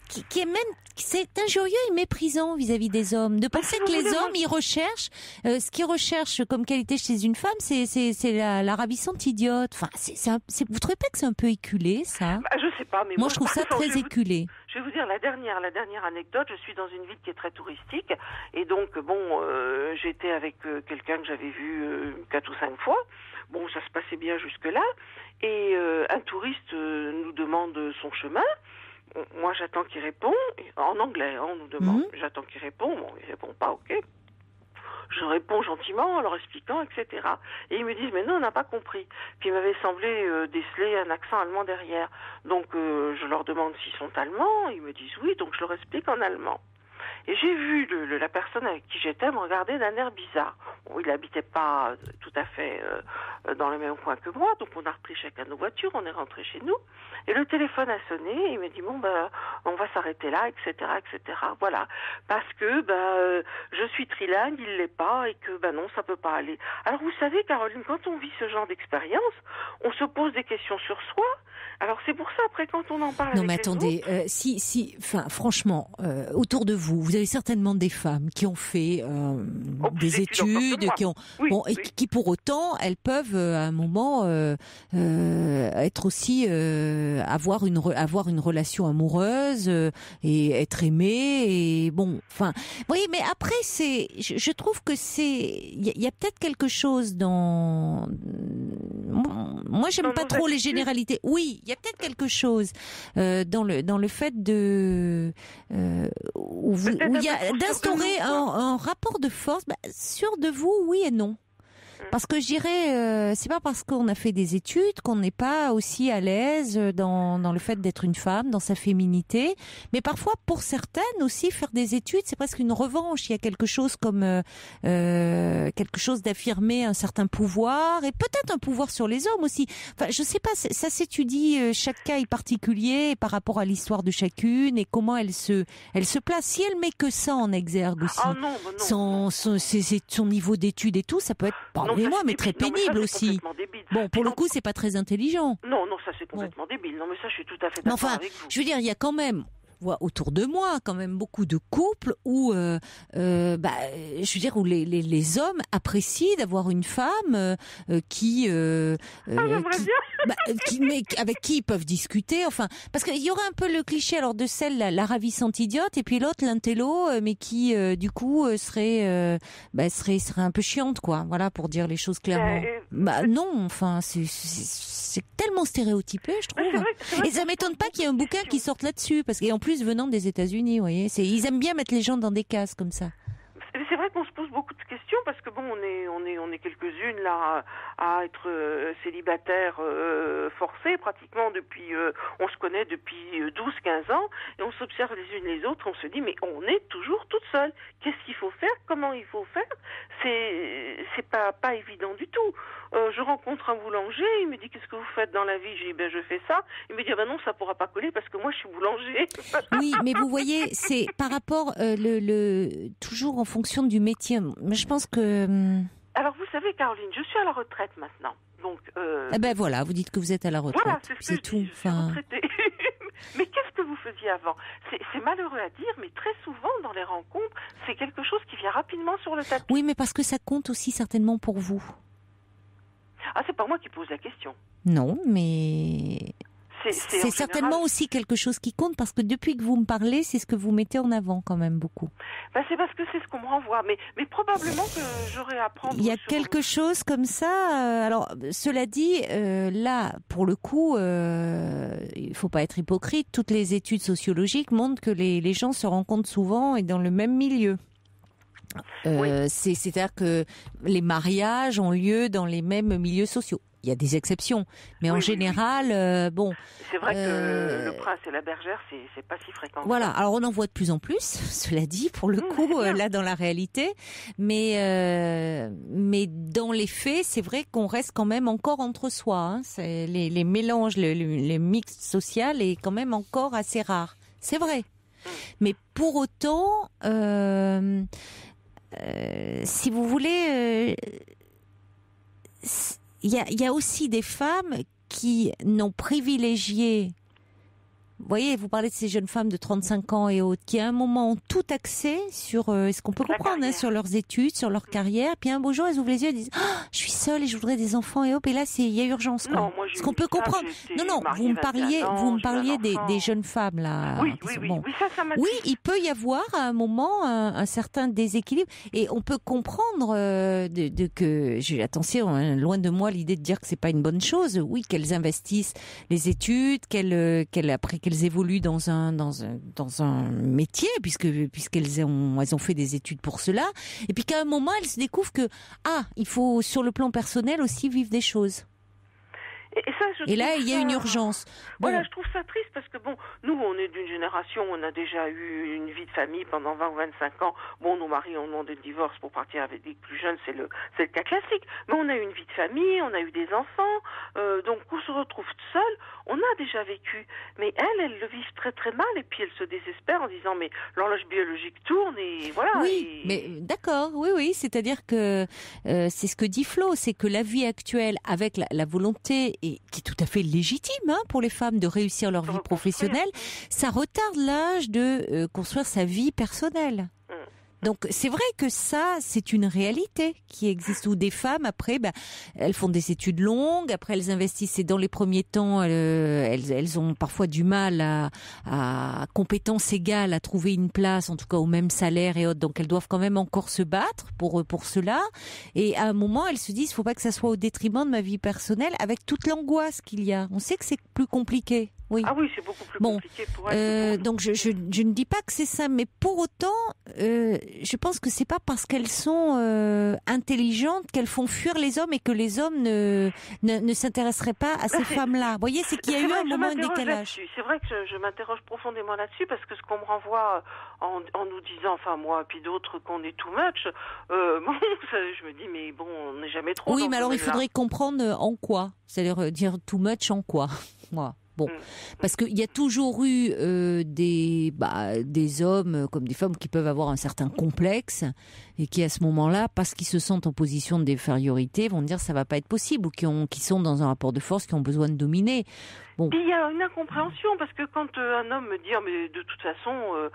Speaker 2: qui est même, c'est injurieux et méprisant vis-à-vis des hommes. De penser que les hommes, ils recherchent, ce qu'ils recherchent comme qualité chez une femme, c'est la ravissante idiote. Enfin, vous trouvez pas que c'est un peu éculé, ça?
Speaker 8: Je sais pas, mais
Speaker 2: moi je trouve ça très éculé.
Speaker 8: Je vais vous dire la dernière anecdote. Je suis dans une ville qui est très touristique et donc j'étais avec quelqu'un que j'avais vu 4 ou 5 fois. Bon, ça se passait bien jusque-là et un touriste nous demande son chemin. Moi, j'attends qu'il réponde en anglais. On nous demande. J'attends qu'il réponde. Bon, il répond pas. Ok. Je réponds gentiment en leur expliquant, etc. Et ils me disent, mais non, on n'a pas compris. Puis il m'avait semblé déceler un accent allemand derrière. Donc je leur demande s'ils sont allemands. Ils me disent oui, donc je leur explique en allemand. Et j'ai vu la personne avec qui j'étais me regarder d'un air bizarre. Bon, il n'habitait pas tout à fait dans le même coin que moi, donc on a repris chacun nos voitures, on est rentré chez nous. Et le téléphone a sonné, et il m'a dit bon on va s'arrêter là, etc., etc. Voilà, parce que je suis trilingue, il l'est pas, et que non, ça peut pas aller. Alors vous savez, Caroline, quand on vit ce genre d'expérience, on se pose des questions sur soi. Alors c'est pour ça après quand on en parle.
Speaker 2: Non mais attendez, franchement, autour de vous, vous avez certainement des femmes qui ont fait des études, qui pour autant elles peuvent à un moment être aussi avoir une relation amoureuse et être aimée et bon, enfin, vous voyez, mais après je trouve que il y a peut-être quelque chose dans. Moi, j'aime pas trop les généralités. Oui, il y a peut-être quelque chose dans le fait de où il y a d'instaurer un rapport de force sûr de vous, oui et non. Parce que je dirais, c'est pas parce qu'on a fait des études qu'on n'est pas aussi à l'aise dans le fait d'être une femme, dans sa féminité. Mais parfois, pour certaines aussi, faire des études, c'est presque une revanche. Il y a quelque chose comme quelque chose d'affirmer un certain pouvoir et peut-être un pouvoir sur les hommes aussi. Enfin, je sais pas, ça s'étudie. Chaque cas est particulier par rapport à l'histoire de chacune et comment elle se place. Si elle met que ça en exergue aussi, son niveau d'études et tout, ça peut être, pardonnez-moi, mais très pénible aussi. Bon, pour le coup, c'est pas très intelligent.
Speaker 8: Non, ça c'est complètement débile. Non, mais ça, je suis tout à fait d'accord avec vous.
Speaker 2: Je veux dire, il y a quand même, autour de moi, quand même beaucoup de couples où, je veux dire, où les hommes apprécient d'avoir une femme qui, avec qui ils peuvent discuter. Enfin, parce qu'il y aurait un peu le cliché alors de celle la ravissante idiote et puis l'autre l'intello, mais qui du coup serait un peu chiante, quoi. Voilà, pour dire les choses clairement. Non, enfin, c'est tellement stéréotypé, je trouve. C'est vrai, et ça m'étonne pas qu'il y ait un bouquin qui sorte là-dessus, parce qu'en plus venant des États-Unis, vous voyez, ils aiment bien mettre les gens dans des cases comme ça.
Speaker 8: C'est vrai qu'on se pose beaucoup de questions parce que bon, on est quelques-unes là à être célibataires forcés pratiquement depuis, on se connaît depuis 12-15 ans et on s'observe les unes les autres, on se dit mais on est toujours toutes seules. Qu'est-ce qu'il faut faire? Comment il faut faire? C'est pas évident du tout. Je rencontre un boulanger, il me dit qu'est-ce que vous faites dans la vie? J'ai dit je fais ça. Il me dit non, ça pourra pas coller parce que moi je suis boulanger.
Speaker 2: Oui, mais vous voyez, c'est par rapport toujours en fonction du métier. Mais je pense que
Speaker 8: alors vous savez, Caroline, je suis à la retraite maintenant. Donc
Speaker 2: voilà, vous dites que vous êtes à la retraite.
Speaker 8: Voilà, c'est tout.
Speaker 2: Je suis retraitée.
Speaker 8: Mais qu'est-ce que vous faisiez avant? C'est malheureux à dire, mais très souvent dans les rencontres, c'est quelque chose qui vient rapidement sur le tapis.
Speaker 2: Oui, mais parce que ça compte aussi certainement pour vous.
Speaker 8: Ah, c'est pas moi qui pose la question.
Speaker 2: Non, mais c'est certainement aussi quelque chose qui compte parce que depuis que vous me parlez, c'est ce que vous mettez en avant quand même beaucoup.
Speaker 8: C'est parce que c'est ce qu'on me renvoie, mais probablement que j'aurais à apprendre.
Speaker 2: Il y a quelque chose comme ça. Alors, cela dit, là, pour le coup, il faut pas être hypocrite. Toutes les études sociologiques montrent que les gens se rencontrent souvent et dans le même milieu.
Speaker 8: Oui.
Speaker 2: C'est-à-dire que les mariages ont lieu dans les mêmes milieux sociaux. Il y a des exceptions, mais en général, bon.
Speaker 8: C'est vrai que le prince et la bergère, c'est pas si fréquent.
Speaker 2: Voilà. Alors on en voit de plus en plus, cela dit, pour le coup, là dans la réalité, mais dans les faits, c'est vrai qu'on reste quand même encore entre soi. Hein. C'est les mélanges, les mix social est quand même encore assez rare. C'est vrai. Mais pour autant, si vous voulez. Il y a aussi des femmes qui n'ont privilégié, vous voyez, vous parlez de ces jeunes femmes de 35 ans et autres, qui à un moment ont tout axé sur ce qu'on peut comprendre, sur leurs études, sur leur carrière, puis un beau jour elles ouvrent les yeux et disent je suis seule et je voudrais des enfants et hop, et là il y a urgence, quoi.
Speaker 8: Non, moi,
Speaker 2: ce qu'on peut comprendre. Non, vous me parliez des jeunes femmes là.
Speaker 8: Oui, ça m'a.
Speaker 2: Oui, il peut y avoir à un moment un certain déséquilibre et on peut comprendre attention, hein, loin de moi l'idée de dire que c'est pas une bonne chose. Oui, qu'elles investissent les études, qu'elles évoluent dans un métier puisqu'elles ont fait des études pour cela, et puis qu'à un moment elles se découvrent que il faut sur le plan personnel aussi vivre des choses. Et là, il y a une urgence.
Speaker 8: Voilà, je trouve ça triste parce que bon, nous, on est d'une génération, on a déjà eu une vie de famille pendant 20 ou 25 ans. Bon, nos maris ont demandé le divorce pour partir avec des plus jeunes, c'est le cas classique. Mais on a eu une vie de famille, on a eu des enfants, donc on se retrouve seul. On a déjà vécu. Mais elles le vivent très très mal et puis elles se désespèrent en disant mais l'horloge biologique tourne et voilà.
Speaker 2: Oui, mais d'accord, oui, c'est-à-dire que c'est ce que dit Flo, c'est que la vie actuelle avec la volonté et qui est tout à fait légitime pour les femmes de réussir leur vie professionnelle, ça retarde l'âge de construire sa vie personnelle. Donc c'est vrai que ça, c'est une réalité qui existe, où des femmes, après, elles font des études longues, après elles investissent, et dans les premiers temps, elles ont parfois du mal à compétences égales, à trouver une place, en tout cas au même salaire et autres, donc elles doivent quand même encore se battre pour cela, et à un moment, elles se disent, faut pas que ça soit au détriment de ma vie personnelle, avec toute l'angoisse qu'il y a. On sait que c'est plus compliqué. Oui.
Speaker 8: Ah oui, c'est beaucoup plus compliqué pour elles.
Speaker 2: Donc je ne dis pas que c'est ça, mais pour autant, je pense que c'est pas parce qu'elles sont intelligentes qu'elles font fuir les hommes et que les hommes ne s'intéresseraient pas à ces femmes-là. Vous voyez, c'est qu'il y a eu un moment de décalage.
Speaker 8: C'est vrai que je m'interroge profondément là-dessus parce que ce qu'on me renvoie en nous disant, enfin moi puis d'autres, qu'on est too much, je me dis mais bon, on n'est jamais trop.
Speaker 2: Oui, mais alors il faudrait comprendre en quoi, c'est-à-dire dire too much en quoi. Moi. Bon, parce qu'il y a toujours eu des hommes comme des femmes qui peuvent avoir un certain complexe et qui à ce moment-là, parce qu'ils se sentent en position de d'infériorité, vont dire ça va pas être possible, ou qui sont dans un rapport de force, qui ont besoin de dominer. Bon.
Speaker 8: Il y a une incompréhension parce que quand un homme me dit mais de toute façon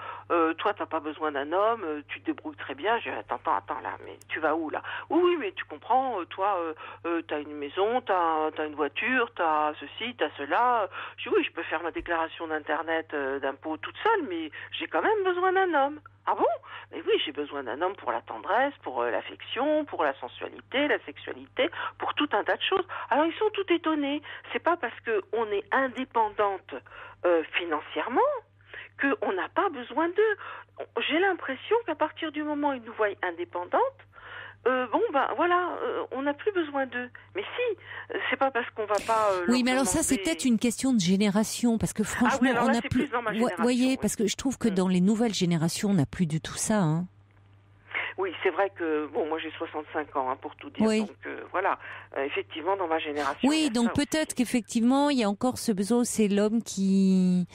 Speaker 8: toi t'as pas besoin d'un homme, tu te débrouilles très bien, je dis attends là, mais tu vas où là? Oui mais tu comprends, toi t'as une maison, t'as une voiture, t'as ceci, t'as cela. Je dis oui, je peux faire ma déclaration d'internet d'impôt toute seule, mais j'ai quand même besoin d'un homme. Ah bon? Mais oui, j'ai besoin d'un homme pour la tendresse, pour l'affection, pour la sensualité, la sexualité, pour tout un tas de choses. Alors ils sont tout étonnés. C'est pas parce que on est indépendante financièrement qu'on n'a pas besoin d'eux. J'ai l'impression qu'à partir du moment où ils nous voient indépendantes, on n'a plus besoin d'eux. Mais si, c'est pas parce qu'on va pas.
Speaker 2: Oui, mais alors ça, c'est peut-être une question de génération, parce que franchement, on n'a plus. Vous voyez, parce que je trouve que dans les nouvelles générations, on n'a plus du tout ça. Hein.
Speaker 8: Oui, c'est vrai que moi j'ai 65 ans pour tout dire.
Speaker 2: Oui.
Speaker 8: Donc effectivement dans ma génération.
Speaker 2: Oui, donc peut-être qu'effectivement il y a encore ce besoin, c'est l'homme qui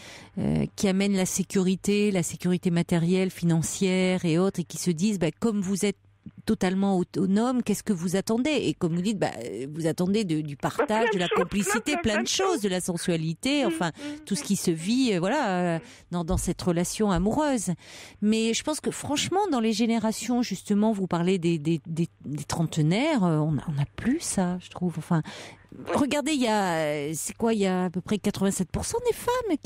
Speaker 2: amène la sécurité matérielle, financière et autres, et qui se disent comme vous êtes totalement autonome, qu'est-ce que vous attendez? Et comme vous dites, vous attendez du partage, de la complicité, plein de choses, de la sensualité, enfin tout ce qui se vit, dans cette relation amoureuse. Mais je pense que franchement, dans les générations, justement, vous parlez des trentenaires, on n'a plus ça, je trouve. Enfin. Regardez, il y a à peu près 87% des femmes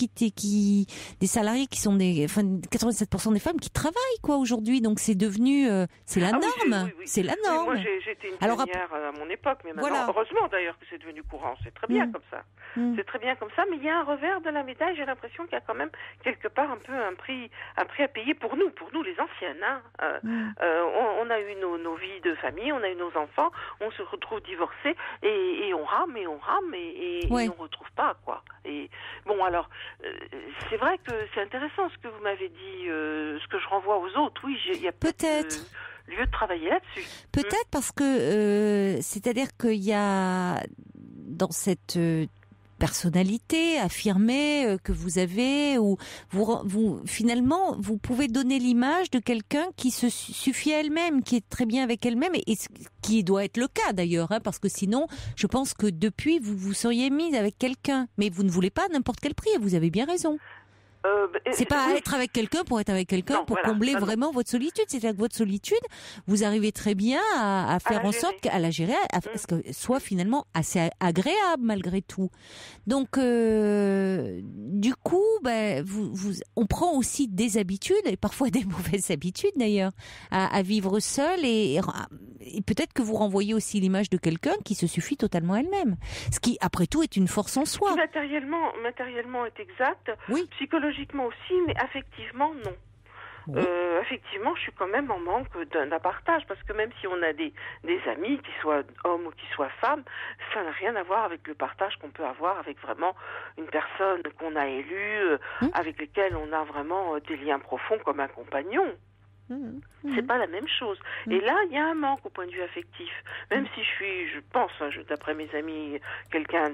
Speaker 2: des salariés qui sont 87% des femmes qui travaillent, aujourd'hui. Donc c'est devenu, c'est la norme.
Speaker 8: Oui.
Speaker 2: C'est la norme.
Speaker 8: Moi, j'étais une pionnière à mon époque, mais maintenant, heureusement d'ailleurs que c'est devenu courant. C'est très bien comme ça. C'est très bien comme ça, mais il y a un revers de la médaille. J'ai l'impression qu'il y a quand même quelque part un peu un prix à payer pour nous les anciennes. On a eu nos vies de famille, on a eu nos enfants, on se retrouve divorcés et on rame et on ne retrouve pas quoi. Et bon alors c'est vrai que c'est intéressant ce que vous m'avez dit, ce que je renvoie aux autres. Oui, il y a peut-être lieu de travailler là-dessus.
Speaker 2: Peut-être parce que c'est-à-dire qu'il y a dans cette personnalité affirmée que vous avez, ou vous finalement vous pouvez donner l'image de quelqu'un qui se suffit à elle-même, qui est très bien avec elle-même, et qui doit être le cas d'ailleurs, parce que sinon je pense que depuis vous seriez mise avec quelqu'un, mais vous ne voulez pas à n'importe quel prix, et vous avez bien raison. C'est pas être avec quelqu'un pour être avec quelqu'un, pour combler vraiment votre solitude. C'est-à-dire que votre solitude, vous arrivez très bien à faire en sorte qu'à la gérer, à ce que soit finalement assez agréable malgré tout. Donc, du coup, on prend aussi des habitudes, et parfois des mauvaises habitudes d'ailleurs, à vivre seul, et peut-être que vous renvoyez aussi l'image de quelqu'un qui se suffit totalement elle-même. Ce qui, après tout, est une force en soi.
Speaker 8: Matériellement est exact.
Speaker 2: Oui.
Speaker 8: Psychologiquement aussi, mais affectivement, non. Oui. Effectivement, je suis quand même en manque d'un partage, parce que même si on a des amis, qu'ils soient hommes ou qu'ils soient femmes, ça n'a rien à voir avec le partage qu'on peut avoir avec vraiment une personne qu'on a élue, avec laquelle on a vraiment des liens profonds comme un compagnon. C'est pas la même chose. Et là, il y a un manque au point de vue affectif. Même si je pense, d'après mes amis, quelqu'un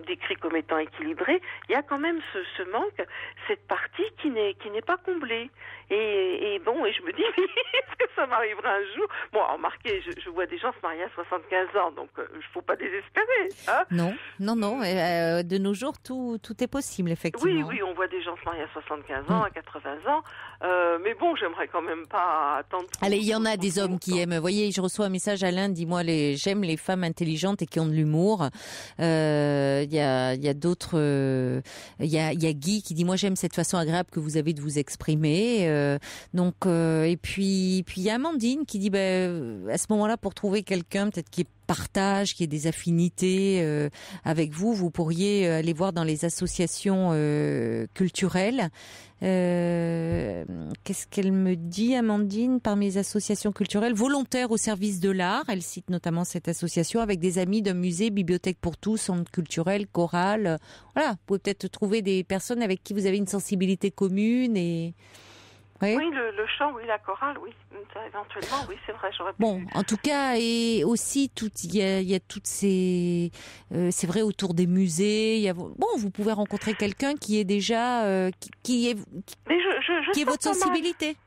Speaker 8: décrit comme étant équilibré, il y a quand même ce manque, cette partie qui n'est pas comblée. Et je me dis, est-ce que ça m'arrivera un jour? Bon, remarquez, je vois des gens se marier à 75 ans, donc il faut pas désespérer. Hein?
Speaker 2: Non. De nos jours, tout est possible, effectivement.
Speaker 8: Oui, on voit des gens se marier à 75 ans, à 80 ans. Mais bon, j'aimerais quand même pas attendre.
Speaker 2: Allez, il y en a des hommes qui aiment. Vous voyez, je reçois un message, Alain, dis-moi, j'aime les femmes intelligentes et qui ont de l'humour. Il y a d'autres. Il y a Guy qui dit, moi, j'aime cette façon agréable que vous avez de vous exprimer. Et puis il y a Amandine qui dit, à ce moment-là, pour trouver quelqu'un peut-être qui est partage, qu'il y ait des affinités avec vous, vous pourriez aller voir dans les associations culturelles. Qu'est-ce qu'elle me dit, Amandine, par mes associations culturelles volontaires au service de l'art? Elle cite notamment cette association avec des amis d'un musée, bibliothèque pour tous, centre culturel, chorale. Voilà, vous pouvez peut-être trouver des personnes avec qui vous avez une sensibilité commune et... Oui,
Speaker 8: le chant, oui, la chorale, oui. Ça, éventuellement, oui, c'est vrai, j'aurais pu...
Speaker 2: Bon, en tout cas, et aussi, il y a toutes ces... c'est vrai, autour des musées, vous pouvez rencontrer quelqu'un qui est déjà... qui est votre sensibilité.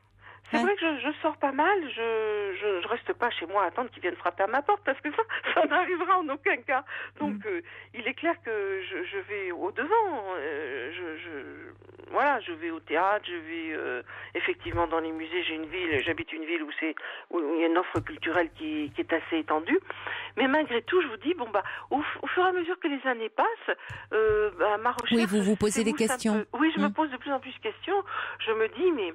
Speaker 8: C'est vrai que je sors pas mal, je reste pas chez moi à attendre qu'ils viennent frapper à ma porte, parce que ça n'arrivera en aucun cas. Donc, il est clair que je vais au-devant. Je vais au théâtre, je vais effectivement dans les musées. J'habite une ville où il y a une offre culturelle qui est assez étendue. Mais malgré tout, je vous dis, au fur et à mesure que les années passent, ma recherche...
Speaker 2: Oui, vous posez des questions.
Speaker 8: Oui, je me pose de plus en plus de questions. Je me dis, mais...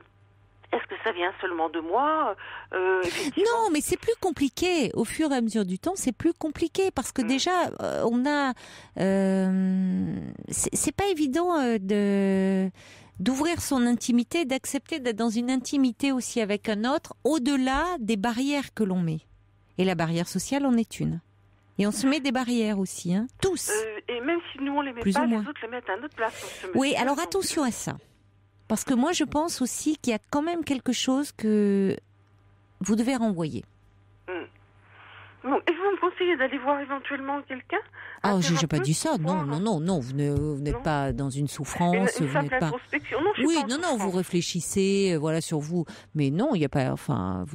Speaker 8: est-ce que ça vient seulement de moi?
Speaker 2: Non, mais c'est plus compliqué. Au fur et à mesure du temps, c'est plus compliqué parce que déjà, on a. C'est pas évident d'ouvrir son intimité, d'accepter d'être dans une intimité aussi avec un autre, au-delà des barrières que l'on met. Et la barrière sociale en est une. Et on se met des barrières aussi, hein, tous.
Speaker 8: Et même si nous on les met
Speaker 2: plus
Speaker 8: pas,
Speaker 2: ou
Speaker 8: les
Speaker 2: moins.
Speaker 8: autres les mettent à notre place.
Speaker 2: Oui, alors attention à ça. Parce que moi, je pense aussi qu'il y a quand même quelque chose que vous devez renvoyer.
Speaker 8: Bon, et vous me conseillez d'aller voir éventuellement quelqu'un?
Speaker 2: Ah, j'ai pas dit ça. Non. Vous n'êtes pas dans une souffrance.
Speaker 8: Une simple introspection. Non, je suis pas en souffrance.
Speaker 2: Vous réfléchissez, sur vous. Mais non, il n'y a pas, ça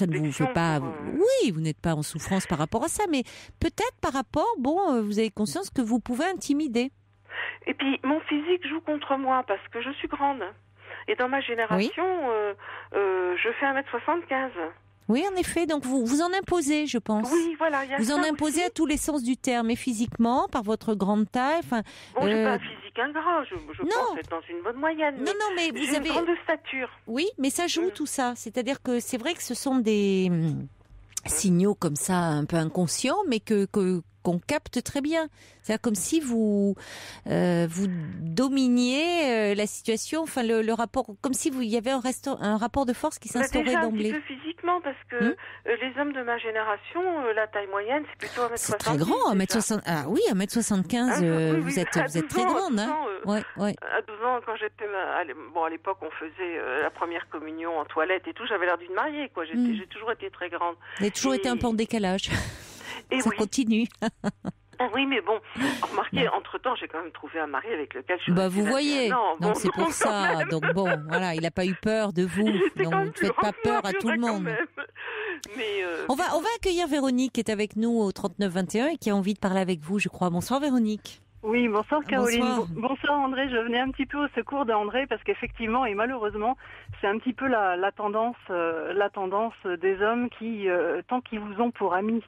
Speaker 2: ne vous fait pas. Oui, vous n'êtes pas en souffrance par rapport à ça, mais peut-être par rapport, vous avez conscience que vous pouvez intimider.
Speaker 8: Et puis, mon physique joue contre moi parce que je suis grande. Et dans ma génération, je fais 1m75.
Speaker 2: Oui, en effet. Donc, vous en imposez, je pense.
Speaker 8: Oui, voilà.
Speaker 2: Vous en imposez à tous les sens du terme. Et physiquement, par votre grande taille.
Speaker 8: J'ai pas un physique ingrat. Je pense être dans une bonne moyenne.
Speaker 2: Non, mais vous avez...
Speaker 8: une grande stature.
Speaker 2: Oui, mais ça joue tout ça. C'est-à-dire que c'est vrai que ce sont des signaux comme ça, un peu inconscients, mais qu'on capte très bien. C'est comme si vous dominiez la situation, le rapport, comme si il y avait un rapport de force qui s'instaurait d'emblée.
Speaker 8: Un petit peu physiquement, parce que les hommes de ma génération, la taille moyenne, c'est plutôt 1m70.
Speaker 2: C'est très grand, 1m60. Ah oui, 1m75, vous êtes très grande.
Speaker 8: À 12 ans, quand j'étais... à l'époque, on faisait la première communion en toilette et tout, j'avais l'air d'une mariée, quoi. J'ai toujours été très grande.
Speaker 2: Vous avez toujours été un peu en décalage.
Speaker 8: Et
Speaker 2: ça continue.
Speaker 8: Oui, mais bon, remarquez, entre-temps, j'ai quand même trouvé un mari avec lequel je suis
Speaker 2: vous voyez, donc c'est pour ça. Donc il n'a pas eu peur de vous. Donc vous ne faites pas peur à tout le monde.
Speaker 8: Mais
Speaker 2: on va accueillir Véronique qui est avec nous au 3921 et qui a envie de parler avec vous, je crois. Bonsoir Véronique.
Speaker 9: Oui, bonsoir Caroline.
Speaker 2: Bonsoir
Speaker 9: André. Je venais un petit peu au secours d'André parce qu'effectivement et malheureusement, c'est un petit peu la tendance des hommes qui, tant qu'ils vous ont pour amis,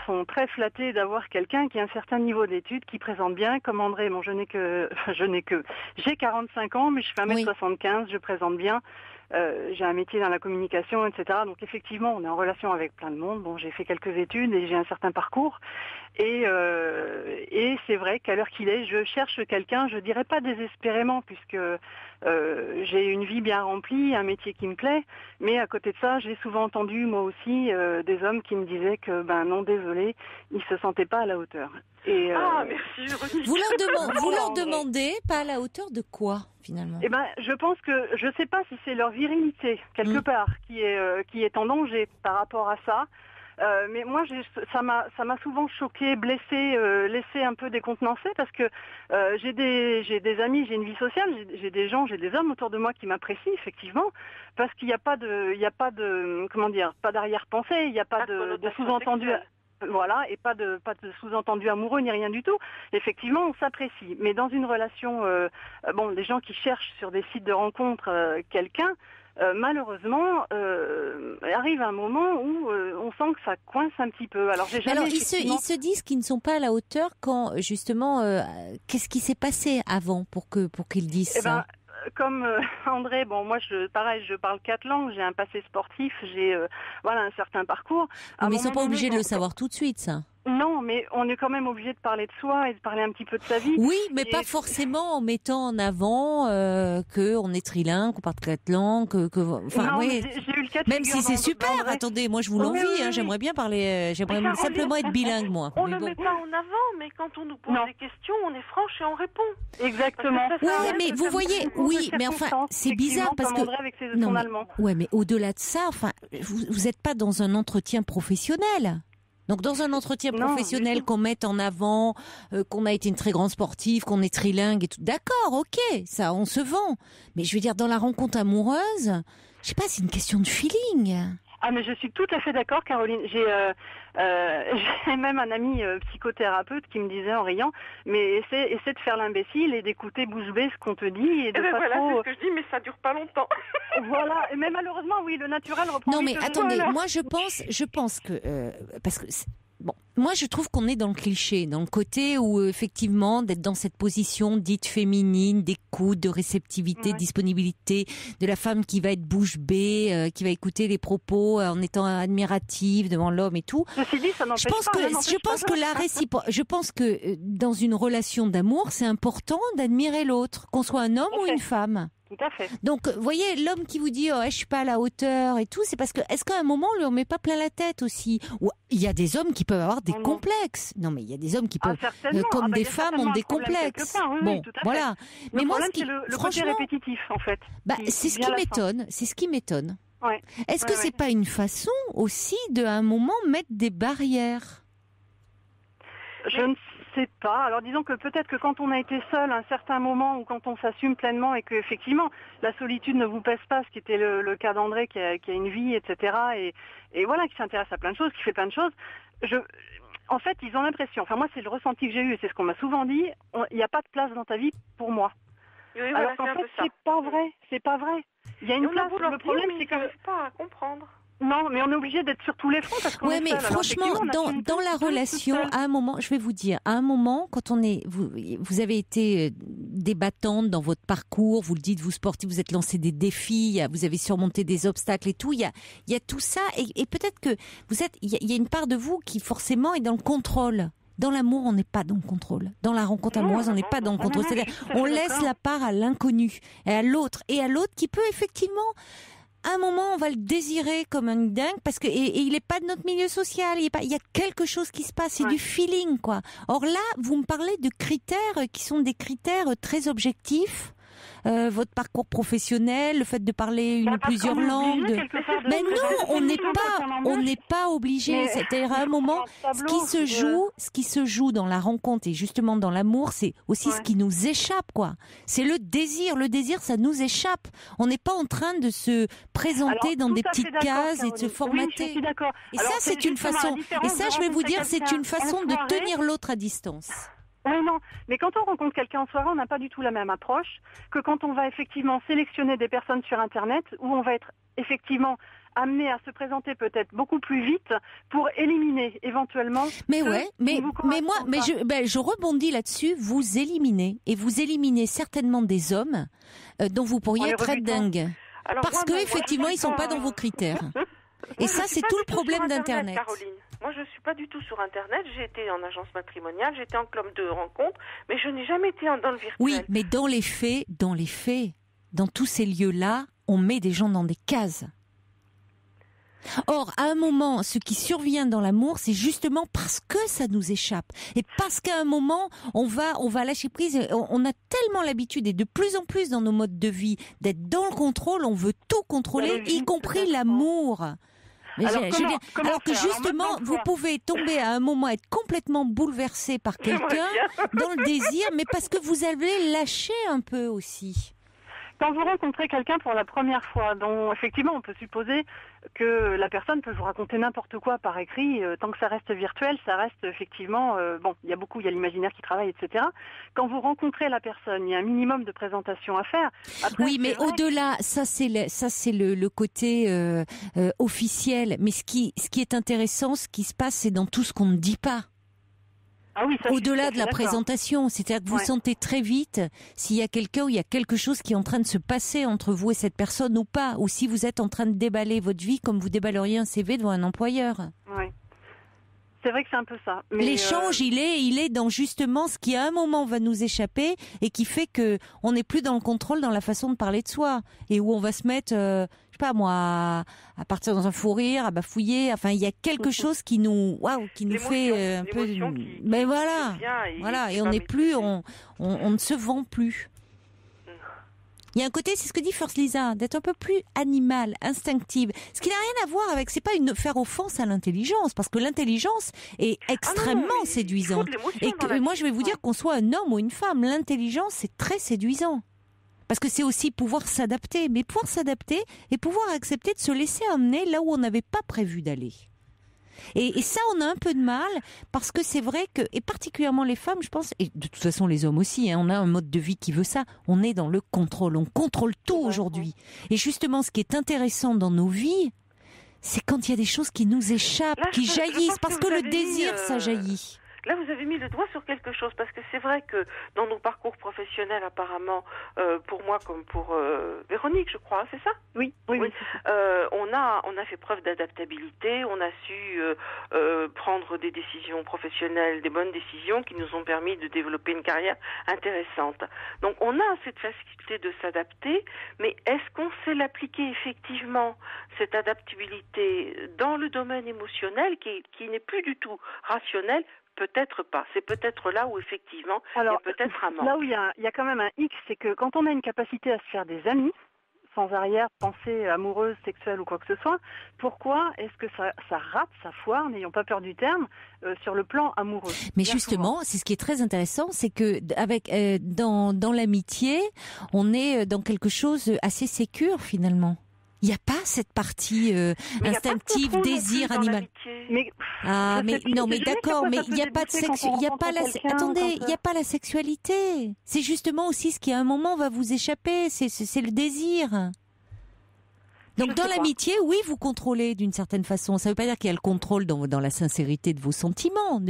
Speaker 9: sont très flattés d'avoir quelqu'un qui a un certain niveau d'études, qui présente bien, comme André. Bon, j'ai 45 ans, mais je fais 1m75, je présente bien. J'ai un métier dans la communication, etc. Donc effectivement, on est en relation avec plein de monde. Bon, j'ai fait quelques études et j'ai un certain parcours. Et c'est vrai qu'à l'heure qu'il est, je cherche quelqu'un, je dirais pas désespérément, puisque j'ai une vie bien remplie, un métier qui me plaît. Mais à côté de ça, j'ai souvent entendu, moi aussi, des hommes qui me disaient que, non, désolé, ils se sentaient pas à la hauteur. Et,
Speaker 8: merci.
Speaker 2: Vous leur demandez pas à la hauteur de quoi, finalement?
Speaker 9: Je pense que, je sais pas si c'est leur virilité, quelque part, qui est en danger par rapport à ça. Mais moi, ça m'a souvent choquée, blessée, laissée un peu décontenancée parce que j'ai des amis, j'ai une vie sociale, j'ai des hommes autour de moi qui m'apprécient effectivement parce qu'il n'y a pas de comment dire, pas d'arrière-pensée, il n'y a pas de sous-entendu. Voilà, et pas de sous-entendu amoureux ni rien du tout. Effectivement, on s'apprécie. Mais dans une relation, les gens qui cherchent sur des sites de rencontres quelqu'un, malheureusement, arrive un moment où on sent que ça coince un petit peu. Alors,
Speaker 2: ils se disent qu'ils ne sont pas à la hauteur quand, justement, qu'est-ce qui s'est passé avant pour qu'ils disent ça?
Speaker 9: André, bon, moi, pareil, je parle 4 langues, j'ai un passé sportif, j'ai un certain parcours.
Speaker 2: Mais ils sont pas obligés de le savoir tout de suite, ça.
Speaker 9: Non, mais on est quand même obligé de parler de soi et de parler un petit peu de sa vie.
Speaker 2: Oui, mais pas forcément en mettant en avant qu'on est trilingue, qu'on parle 4 langues, enfin, oui.
Speaker 9: J'ai eu le cas de
Speaker 2: même si c'est super.
Speaker 9: André.
Speaker 2: Attendez, moi je vous l'envie. Oui. J'aimerais bien parler. J'aimerais simplement être bilingue, moi.
Speaker 8: On ne le met pas en avant, mais quand on nous pose des questions, on est franche et on répond.
Speaker 9: Exactement.
Speaker 2: Oui, mais vous voyez, mais enfin, c'est bizarre parce que
Speaker 9: avec son allemand.
Speaker 2: Ouais, mais au-delà de ça, enfin, vous n'êtes pas dans un entretien professionnel. Donc dans un entretien professionnel qu'on mette en avant, qu'on a été une très grande sportive, qu'on est trilingue et tout, d'accord, ok, ça on se vend. Mais je veux dire, dans la rencontre amoureuse, je sais pas, c'est une question de feeling.
Speaker 9: Ah mais je suis tout à fait d'accord, Caroline. J'ai même un ami psychothérapeute qui me disait en riant, mais essaie de faire l'imbécile et d'écouter bouche bée ce qu'on te dit et de pas
Speaker 8: voilà,
Speaker 9: trop...
Speaker 8: c'est ce que je dis, mais ça dure pas longtemps.
Speaker 9: Voilà, mais malheureusement, oui, le naturel reprend.
Speaker 2: Non mais attendez, moi je pense que parce que bon, moi je trouve qu'on est dans le cliché, dans le côté où effectivement d'être dans cette position dite féminine, d'écoute, de réceptivité, de disponibilité, de la femme qui va être bouche bée, qui va écouter les propos en étant admirative devant l'homme et tout.
Speaker 9: Ceci dit, ça n'empêche pas.
Speaker 2: Je pense que dans une relation d'amour, c'est important d'admirer l'autre, qu'on soit un homme ou une femme.
Speaker 9: Tout à fait.
Speaker 2: Donc, vous voyez, l'homme qui vous dit, je suis pas à la hauteur et tout, c'est parce que, est-ce qu'à un moment, on lui en met pas plein la tête aussi? Ou il y a des hommes qui peuvent avoir des complexes. Non, mais il y a des hommes qui peuvent, comme des femmes, ont des complexes.
Speaker 9: Oui,
Speaker 2: voilà.
Speaker 9: Mais moi, le côté répétitif, en fait.
Speaker 2: C'est ce qui m'étonne. C'est ce qui m'étonne.
Speaker 9: Ouais.
Speaker 2: Est-ce que c'est pas une façon aussi de, à un moment, mettre des barrières?
Speaker 9: Je ne sais pas. Alors disons que peut-être que quand on a été seul à un certain moment ou quand on s'assume pleinement et que effectivement la solitude ne vous pèse pas, ce qui était le cas d'André qui a une vie, etc. Et voilà, qui s'intéresse à plein de choses, qui fait plein de choses. En fait, ils ont l'impression, enfin moi c'est le ressenti que j'ai eu et c'est ce qu'on m'a souvent dit, il n'y a pas de place dans ta vie pour moi.
Speaker 8: Oui,
Speaker 9: alors qu'en fait c'est pas vrai. Il y a une place.
Speaker 8: Le problème c'est qu'on n'arrive pas à comprendre.
Speaker 9: Non, mais on est obligé d'être sur tous les fronts parce qu'on est
Speaker 2: mais
Speaker 9: seul.
Speaker 2: franchement, dans la relation, à un moment, je vais vous dire, à un moment, quand vous avez été débattante dans votre parcours, vous le dites, vous sportif, vous êtes lancé des défis, vous avez surmonté des obstacles et tout, il y a tout ça et peut-être que il y a une part de vous qui forcément est dans le contrôle. Dans l'amour, on n'est pas dans le contrôle. Dans la rencontre amoureuse, on n'est pas dans le contrôle. C'est-à-dire, on laisse la part à l'inconnu et à l'autre qui peut effectivement. À un moment, on va le désirer comme un dingue parce que et il est pas de notre milieu social. Il y a quelque chose qui se passe, c'est du feeling, quoi. Or là, vous me parlez de critères qui sont des critères très objectifs. Votre parcours professionnel, le fait de parler une ou plusieurs langues. Mais non, on n'est pas obligé. C'est-à-dire à un moment, ce qui se joue dans la rencontre et justement dans l'amour, c'est aussi ce qui nous échappe, quoi. C'est le désir. Le désir, ça nous échappe. On n'est pas en train de se présenter dans des petites cases et de se formater.
Speaker 9: Oui, je suis d'accord.
Speaker 2: Et ça, c'est une façon. Et ça, je vais vous dire, c'est une façon de tenir l'autre à distance.
Speaker 9: Oui, non, mais quand on rencontre quelqu'un en soirée, on n'a pas du tout la même approche que quand on va effectivement sélectionner des personnes sur Internet où on va être effectivement amené à se présenter peut-être beaucoup plus vite pour éliminer éventuellement.
Speaker 2: Mais je rebondis là-dessus. Vous éliminez certainement des hommes dont vous pourriez être dingue. Parce qu'effectivement, ils sont pas dans vos critères. Et ça, c'est tout le problème d'Internet.
Speaker 8: Caroline. Moi, je suis pas du tout sur Internet. J'ai été en agence matrimoniale, j'étais en club de rencontre, mais je n'ai jamais été dans le virtuel.
Speaker 2: Oui, mais dans les faits, dans tous ces lieux-là, on met des gens dans des cases. Or, à un moment, ce qui survient dans l'amour, c'est justement parce que ça nous échappe. Et parce qu'à un moment, on va lâcher prise. On a tellement l'habitude, et de plus en plus dans nos modes de vie, d'être dans le contrôle. On veut tout contrôler, y compris l'amour. Alors que justement, vous pouvez tomber à un moment, être complètement bouleversé par quelqu'un dans le désir, mais parce que vous avez lâché un peu aussi.
Speaker 9: Quand vous rencontrez quelqu'un pour la première fois, dont effectivement on peut supposer que la personne peut vous raconter n'importe quoi par écrit, tant que ça reste virtuel, ça reste effectivement, il y a l'imaginaire qui travaille, etc. Quand vous rencontrez la personne, il y a un minimum de présentation à faire. Après,
Speaker 2: oui, mais au-delà, ça c'est le côté officiel. Mais ce qui est intéressant, ce qui se passe, c'est dans tout ce qu'on ne dit pas.
Speaker 9: Ah oui, ça,
Speaker 2: au-delà de la présentation, c'est-à-dire que vous sentez très vite s'il y a quelqu'un ou il y a quelque chose qui est en train de se passer entre vous et cette personne ou pas, ou si vous êtes en train de déballer votre vie comme vous déballeriez un CV devant un employeur.
Speaker 9: Oui. C'est vrai que c'est un peu ça. Mais
Speaker 2: l'échange, il est dans justement ce qui à un moment va nous échapper et qui fait que on n'est plus dans le contrôle dans la façon de parler de soi et où on va se mettre, je sais pas moi, à partir dans un fou rire, à bafouiller. Enfin, il y a quelque chose qui nous fait un peu. Mais voilà, et on n'est plus, on ne se vend plus. Il y a un côté, c'est ce que dit First Lisa, d'être un peu plus animal, instinctive. Ce qui n'a rien à voir avec, c'est pas faire offense à l'intelligence, parce que l'intelligence est extrêmement séduisante. Et que, moi, je vais vous dire qu'on soit un homme ou une femme, l'intelligence, c'est très séduisant. Parce que c'est aussi pouvoir s'adapter, mais pouvoir s'adapter et pouvoir accepter de se laisser emmener là où on n'avait pas prévu d'aller. Et ça, on a un peu de mal, parce que c'est vrai que, et particulièrement les femmes, je pense, et de toute façon les hommes aussi, on a un mode de vie qui veut ça, on est dans le contrôle, on contrôle tout aujourd'hui. Et justement, ce qui est intéressant dans nos vies, c'est quand il y a des choses qui nous échappent, qui jaillissent, parce que le désir, ça jaillit.
Speaker 8: Là, vous avez mis le doigt sur quelque chose, parce que c'est vrai que dans nos parcours professionnels, apparemment, pour moi comme pour Véronique, je crois, c'est ça ?
Speaker 9: Oui.
Speaker 8: On a fait preuve d'adaptabilité, on a su prendre des décisions professionnelles, des bonnes décisions qui nous ont permis de développer une carrière intéressante. Donc, on a cette facilité de s'adapter, mais est-ce qu'on sait l'appliquer effectivement, cette adaptabilité, dans le domaine émotionnel qui n'est plus du tout rationnel ? Peut-être pas. C'est peut-être là où effectivement il y a peut-être un manque.
Speaker 9: Là où il y a quand même un X, c'est que quand on a une capacité à se faire des amis, sans arrière-pensée amoureuse, sexuelle ou quoi que ce soit, pourquoi est-ce que ça rate, ça foire, n'ayons pas peur du terme, sur le plan amoureux ?
Speaker 2: Mais justement, c'est ce qui est très intéressant, c'est que dans l'amitié, on est dans quelque chose assez sécure finalement. Il n'y a pas cette partie instinctive, désir animal. Mais d'accord, mais il n'y a pas de il n'y a pas il n'y a pas la sexualité. C'est justement aussi ce qui à un moment va vous échapper, c'est le désir. Donc dans l'amitié, oui, vous contrôlez d'une certaine façon. Ça ne veut pas dire qu'il y a le contrôle dans la sincérité de vos sentiments,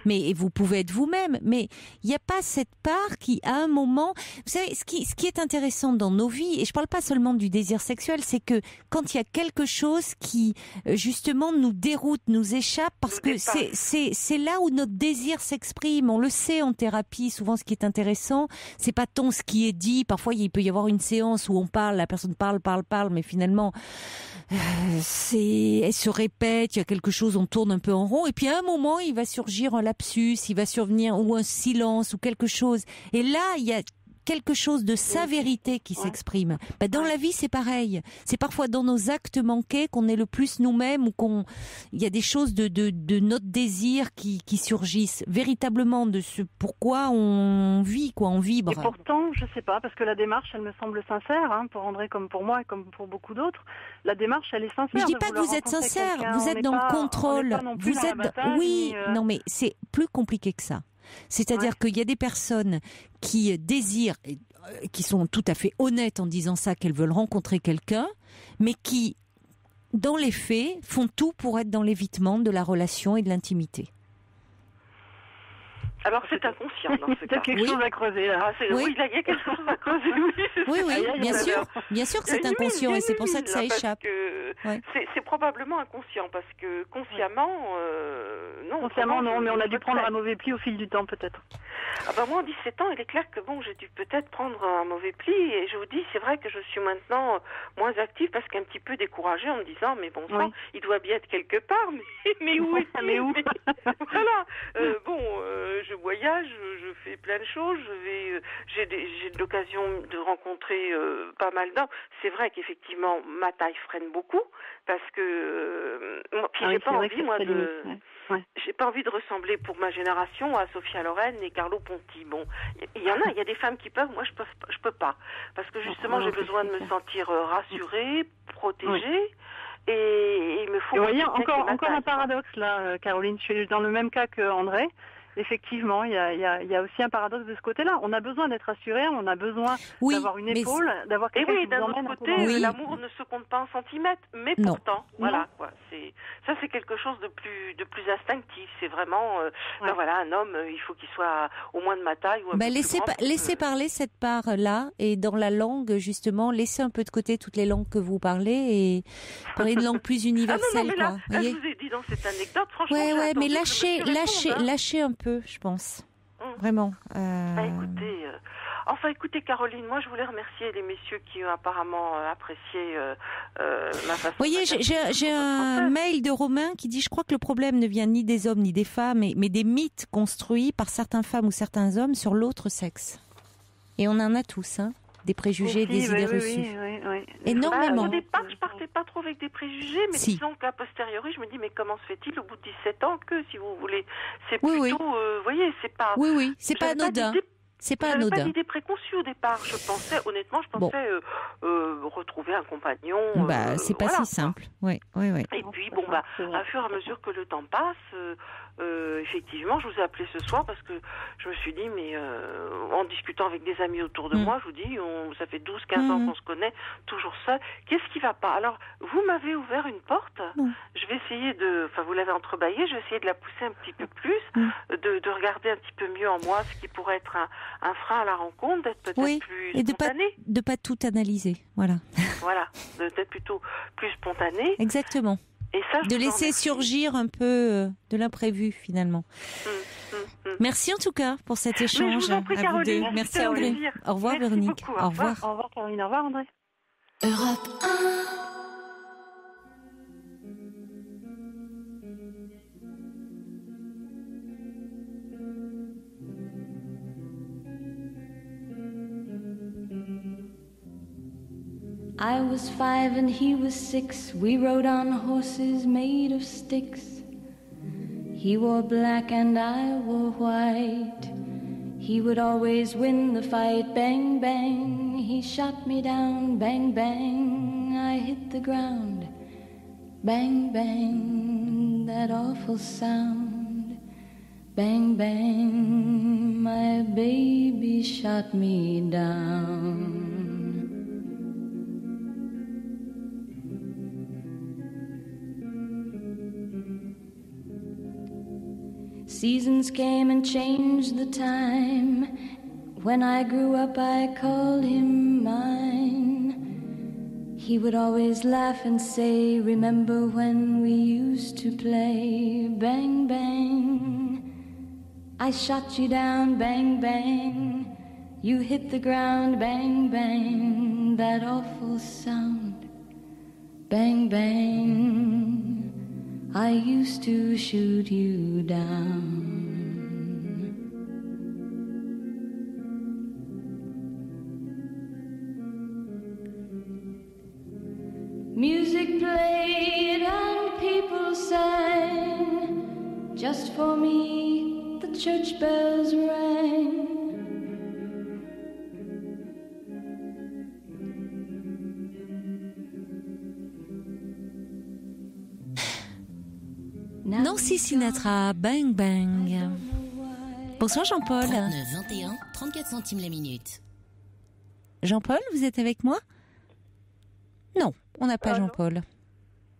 Speaker 2: mais vous pouvez être vous-même. Mais il n'y a pas cette part qui, à un moment, vous savez, ce qui est intéressant dans nos vies, et je ne parle pas seulement du désir sexuel, c'est que quand il y a quelque chose qui justement nous déroute, nous échappe, parce que c'est là où notre désir s'exprime. On le sait en thérapie. Souvent, ce qui est intéressant, c'est pas tant ce qui est dit. Parfois, il peut y avoir une séance où on parle, la personne parle, mais finalement elle se répète, il y a quelque chose, on tourne un peu en rond, et puis à un moment il va surgir un lapsus, il va survenir ou un silence ou quelque chose, et là il y a quelque chose de sa vérité qui s'exprime. Dans la vie, c'est pareil. C'est parfois dans nos actes manqués qu'on est le plus nous-mêmes, ou il y a des choses de notre désir qui surgissent véritablement, de ce pourquoi on vit, on vibre.
Speaker 9: Et pourtant, je sais pas, parce que la démarche, elle me semble sincère, pour André comme pour moi et comme pour beaucoup d'autres. La démarche, elle est sincère.
Speaker 2: Mais je dis pas que vous êtes sincère, vous êtes dans le contrôle. Vous êtes, non, mais c'est plus compliqué que ça. C'est-à-dire qu'il y a des personnes qui désirent, qui sont tout à fait honnêtes en disant ça, qu'elles veulent rencontrer quelqu'un, mais qui, dans les faits, font tout pour être dans l'évitement de la relation et de l'intimité.
Speaker 8: Alors c'est inconscient dans ce cas.
Speaker 9: Quelque chose à creuser là.
Speaker 8: Oui, là, il y a quelque chose à creuser.
Speaker 2: Oui, bien sûr que c'est inconscient, et c'est pour ça que ça échappe.
Speaker 8: C'est probablement inconscient, parce que consciemment, non.
Speaker 9: Consciemment, non, mais on a dû prendre un mauvais pli au fil du temps, peut-être.
Speaker 8: Moi, en 17 ans, il est clair que j'ai dû peut-être prendre un mauvais pli, et je vous dis, c'est vrai que je suis maintenant moins active, parce qu'un petit peu découragée en me disant, mais bon sang, il doit bien être quelque part, mais où est-il ? Voilà. Je voyage, je fais plein de choses, j'ai l'occasion de rencontrer pas mal d'hommes. C'est vrai qu'effectivement, ma taille freine beaucoup, parce que j'ai pas envie, moi, j'ai pas envie de ressembler pour ma génération à Sophia Loren et Carlo Ponti. Bon, il y a des femmes qui peuvent, moi je peux pas, parce que justement j'ai besoin de me sentir rassurée, protégée. Et il me faut.
Speaker 9: Vous voyez, encore un paradoxe là, Caroline. Je suis dans le même cas que André. Effectivement, il y a aussi un paradoxe de ce côté-là. On a besoin d'être assuré, on a besoin d'avoir une épaule, d'avoir
Speaker 8: Et
Speaker 9: quelqu'un
Speaker 8: oui,
Speaker 9: qui
Speaker 8: d'un
Speaker 9: nous
Speaker 8: autre
Speaker 9: emmène un peu
Speaker 8: côté,
Speaker 9: dans-
Speaker 8: l'amour ne se compte pas en centimètres, mais
Speaker 2: Non.
Speaker 8: pourtant, voilà, quoi. C'est quelque chose de plus instinctif. C'est vraiment, voilà, un homme, il faut qu'il soit au moins de ma taille ou un peu
Speaker 2: laissez,
Speaker 8: plus grand.
Speaker 2: laissez parler cette part-là, et dans la langue, justement, laissez un peu de côté toutes les langues que vous parlez et parler une langue plus universelle,
Speaker 8: mais là,
Speaker 2: quoi.
Speaker 8: là,
Speaker 2: Voyez.
Speaker 8: je vous ai dit dans cette anecdote, franchement,
Speaker 2: Ouais,
Speaker 8: j'ai
Speaker 2: mais
Speaker 8: attendu que le monsieur réponde, hein.
Speaker 2: lâchez un peu, je pense. Vraiment.
Speaker 8: Écoutez, Caroline, moi je voulais remercier les messieurs qui ont apparemment apprécié ma façon.
Speaker 2: Vous voyez, j'ai un mail de Romain qui dit: je crois que le problème ne vient ni des hommes ni des femmes, mais des mythes construits par certaines femmes ou certains hommes sur l'autre sexe. Et on en a tous, hein, des préjugés, des idées reçues.
Speaker 9: Oui.
Speaker 2: Énormément.
Speaker 8: Au départ, je partais pas trop avec des préjugés, mais disons qu'à posteriori, je me dis, mais comment se fait-il au bout de 17 ans que, si vous voulez, c'est plutôt, vous voyez, c'est pas...
Speaker 2: Oui, c'est pas anodin. C'est pas anodin.
Speaker 8: J'avais pas d'idée préconçue au départ. Je pensais, honnêtement, retrouver un compagnon.
Speaker 2: C'est pas si simple. Oui.
Speaker 8: Et puis, à fur et à mesure que le temps passe, effectivement, je vous ai appelé ce soir parce que je me suis dit, mais en discutant avec des amis autour de moi, je vous dis, ça fait 12-15 ans qu'on se connaît, toujours seul. Qu'est-ce qui va pas? Alors, vous m'avez ouvert une porte. Je vais essayer vous l'avez entrebâillée, je vais essayer de la pousser un petit peu plus, de regarder un petit peu mieux en moi ce qui pourrait être un frein à la rencontre, d'être peut-être plus spontané.
Speaker 2: De pas tout analyser, voilà.
Speaker 8: Voilà, d'être plutôt plus spontané.
Speaker 2: Exactement.
Speaker 8: Et ça,
Speaker 2: de laisser surgir un peu de l'imprévu, finalement. Merci en tout cas pour cet échange.
Speaker 8: Mais je vous en prie,
Speaker 2: à
Speaker 8: Caroline.
Speaker 2: vous deux. Merci André. Au revoir Véronique.
Speaker 8: Beaucoup.
Speaker 2: Au revoir.
Speaker 9: Au revoir Caroline, au revoir André.
Speaker 3: Europe 1.
Speaker 10: I was 5 and he was 6. We rode on horses made of sticks. He wore black and I wore white. He would always win the fight. Bang, bang, he shot me down. Bang, bang, I hit the ground. Bang, bang, that awful sound. Bang, bang, my baby shot me down. Seasons came and changed the time. When I grew up, I called him mine. He would always laugh and say, remember when we used to play? Bang, bang, I shot you down. Bang, bang, you hit the ground. Bang, bang, that awful sound. Bang, bang, I used to shoot you down. Music played and people sang. Just for me, the church bells rang.
Speaker 2: Nancy Sinatra, Bang Bang. Bonsoir Jean-Paul.
Speaker 3: 39 21 34 centimes la minute.
Speaker 2: Jean-Paul, vous êtes avec moi? Non, on n'a pas Jean-Paul.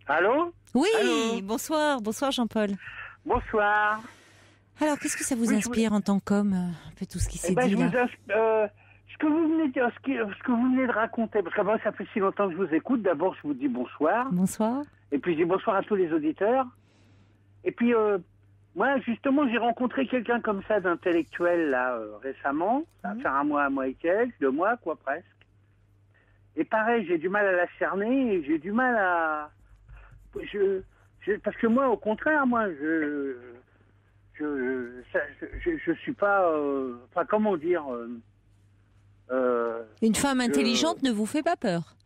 Speaker 11: Allô?
Speaker 2: Oui,
Speaker 11: Allô?
Speaker 2: bonsoir Jean-Paul.
Speaker 11: Bonsoir.
Speaker 2: Alors, qu'est-ce que ça vous inspire en tant qu'homme, un peu tout ce qui s'est dit là?
Speaker 11: Ce que vous venez de raconter, parce que moi ça fait si longtemps que je vous écoute, d'abord je vous dis bonsoir.
Speaker 2: Bonsoir.
Speaker 11: Et puis je dis bonsoir à tous les auditeurs. Et puis moi justement j'ai rencontré quelqu'un comme ça d'intellectuel là récemment, ça va faire un mois et quelques, 2 mois quoi presque. Et pareil, j'ai du mal à la cerner, et j'ai du mal à... parce que moi, au contraire, moi, je suis pas... Enfin, comment dire...
Speaker 2: Une femme intelligente ne vous fait pas peur?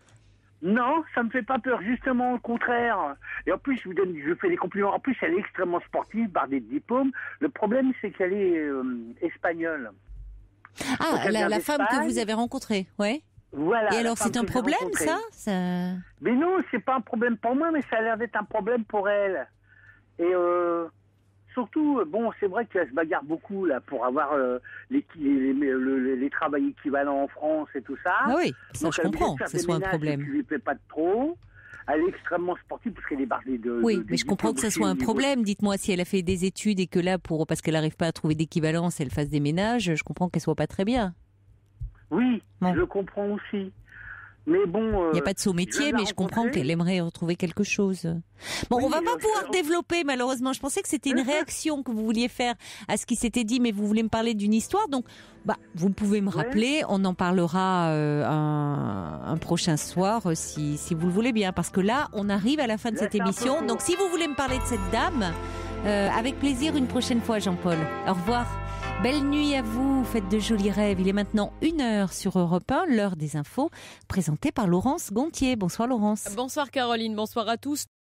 Speaker 11: Non, ça me fait pas peur, justement au contraire. Et en plus, je fais des compliments. En plus, elle est extrêmement sportive, par des diplômes. Le problème, c'est qu'elle est espagnole.
Speaker 2: Ah, la femme que vous avez rencontrée, ouais.
Speaker 11: Voilà.
Speaker 2: Et alors, c'est un problème, ça
Speaker 11: Mais non, c'est pas un problème pour moi, mais ça a l'air d'être un problème pour elle. Et Surtout, bon, c'est vrai qu'elle se bagarre beaucoup là pour avoir les travails équivalents en France et tout ça.
Speaker 2: Ah oui, ça
Speaker 11: donc,
Speaker 2: je comprends que ce soit un problème.
Speaker 11: Elle ne lui plaît pas de trop. Elle est extrêmement sportive parce qu'elle est bardée de...
Speaker 2: Oui, mais je comprends que ça soit un problème. Dites-moi, si elle a fait des études et que là, parce qu'elle n'arrive pas à trouver d'équivalence, elle fasse des ménages, je comprends qu'elle soit pas très bien.
Speaker 11: Oui, je comprends aussi. Mais bon...
Speaker 2: Il n'y a pas de saut métier, mais je comprends qu'elle aimerait retrouver quelque chose. Bon, oui, on va pas pouvoir développer, malheureusement. Je pensais que c'était une réaction que vous vouliez faire à ce qui s'était dit, mais vous voulez me parler d'une histoire. Donc, vous pouvez me rappeler. On en parlera un prochain soir, si vous le voulez bien. Parce que là, on arrive à la fin de cette émission. Donc, si vous voulez me parler de cette dame, avec plaisir une prochaine fois, Jean-Paul. Au revoir. Belle nuit à vous, faites de jolis rêves. Il est maintenant 1h sur Europe 1, l'heure des infos, présentée par Laurence Gontier. Bonsoir Laurence.
Speaker 12: Bonsoir Caroline, bonsoir à tous.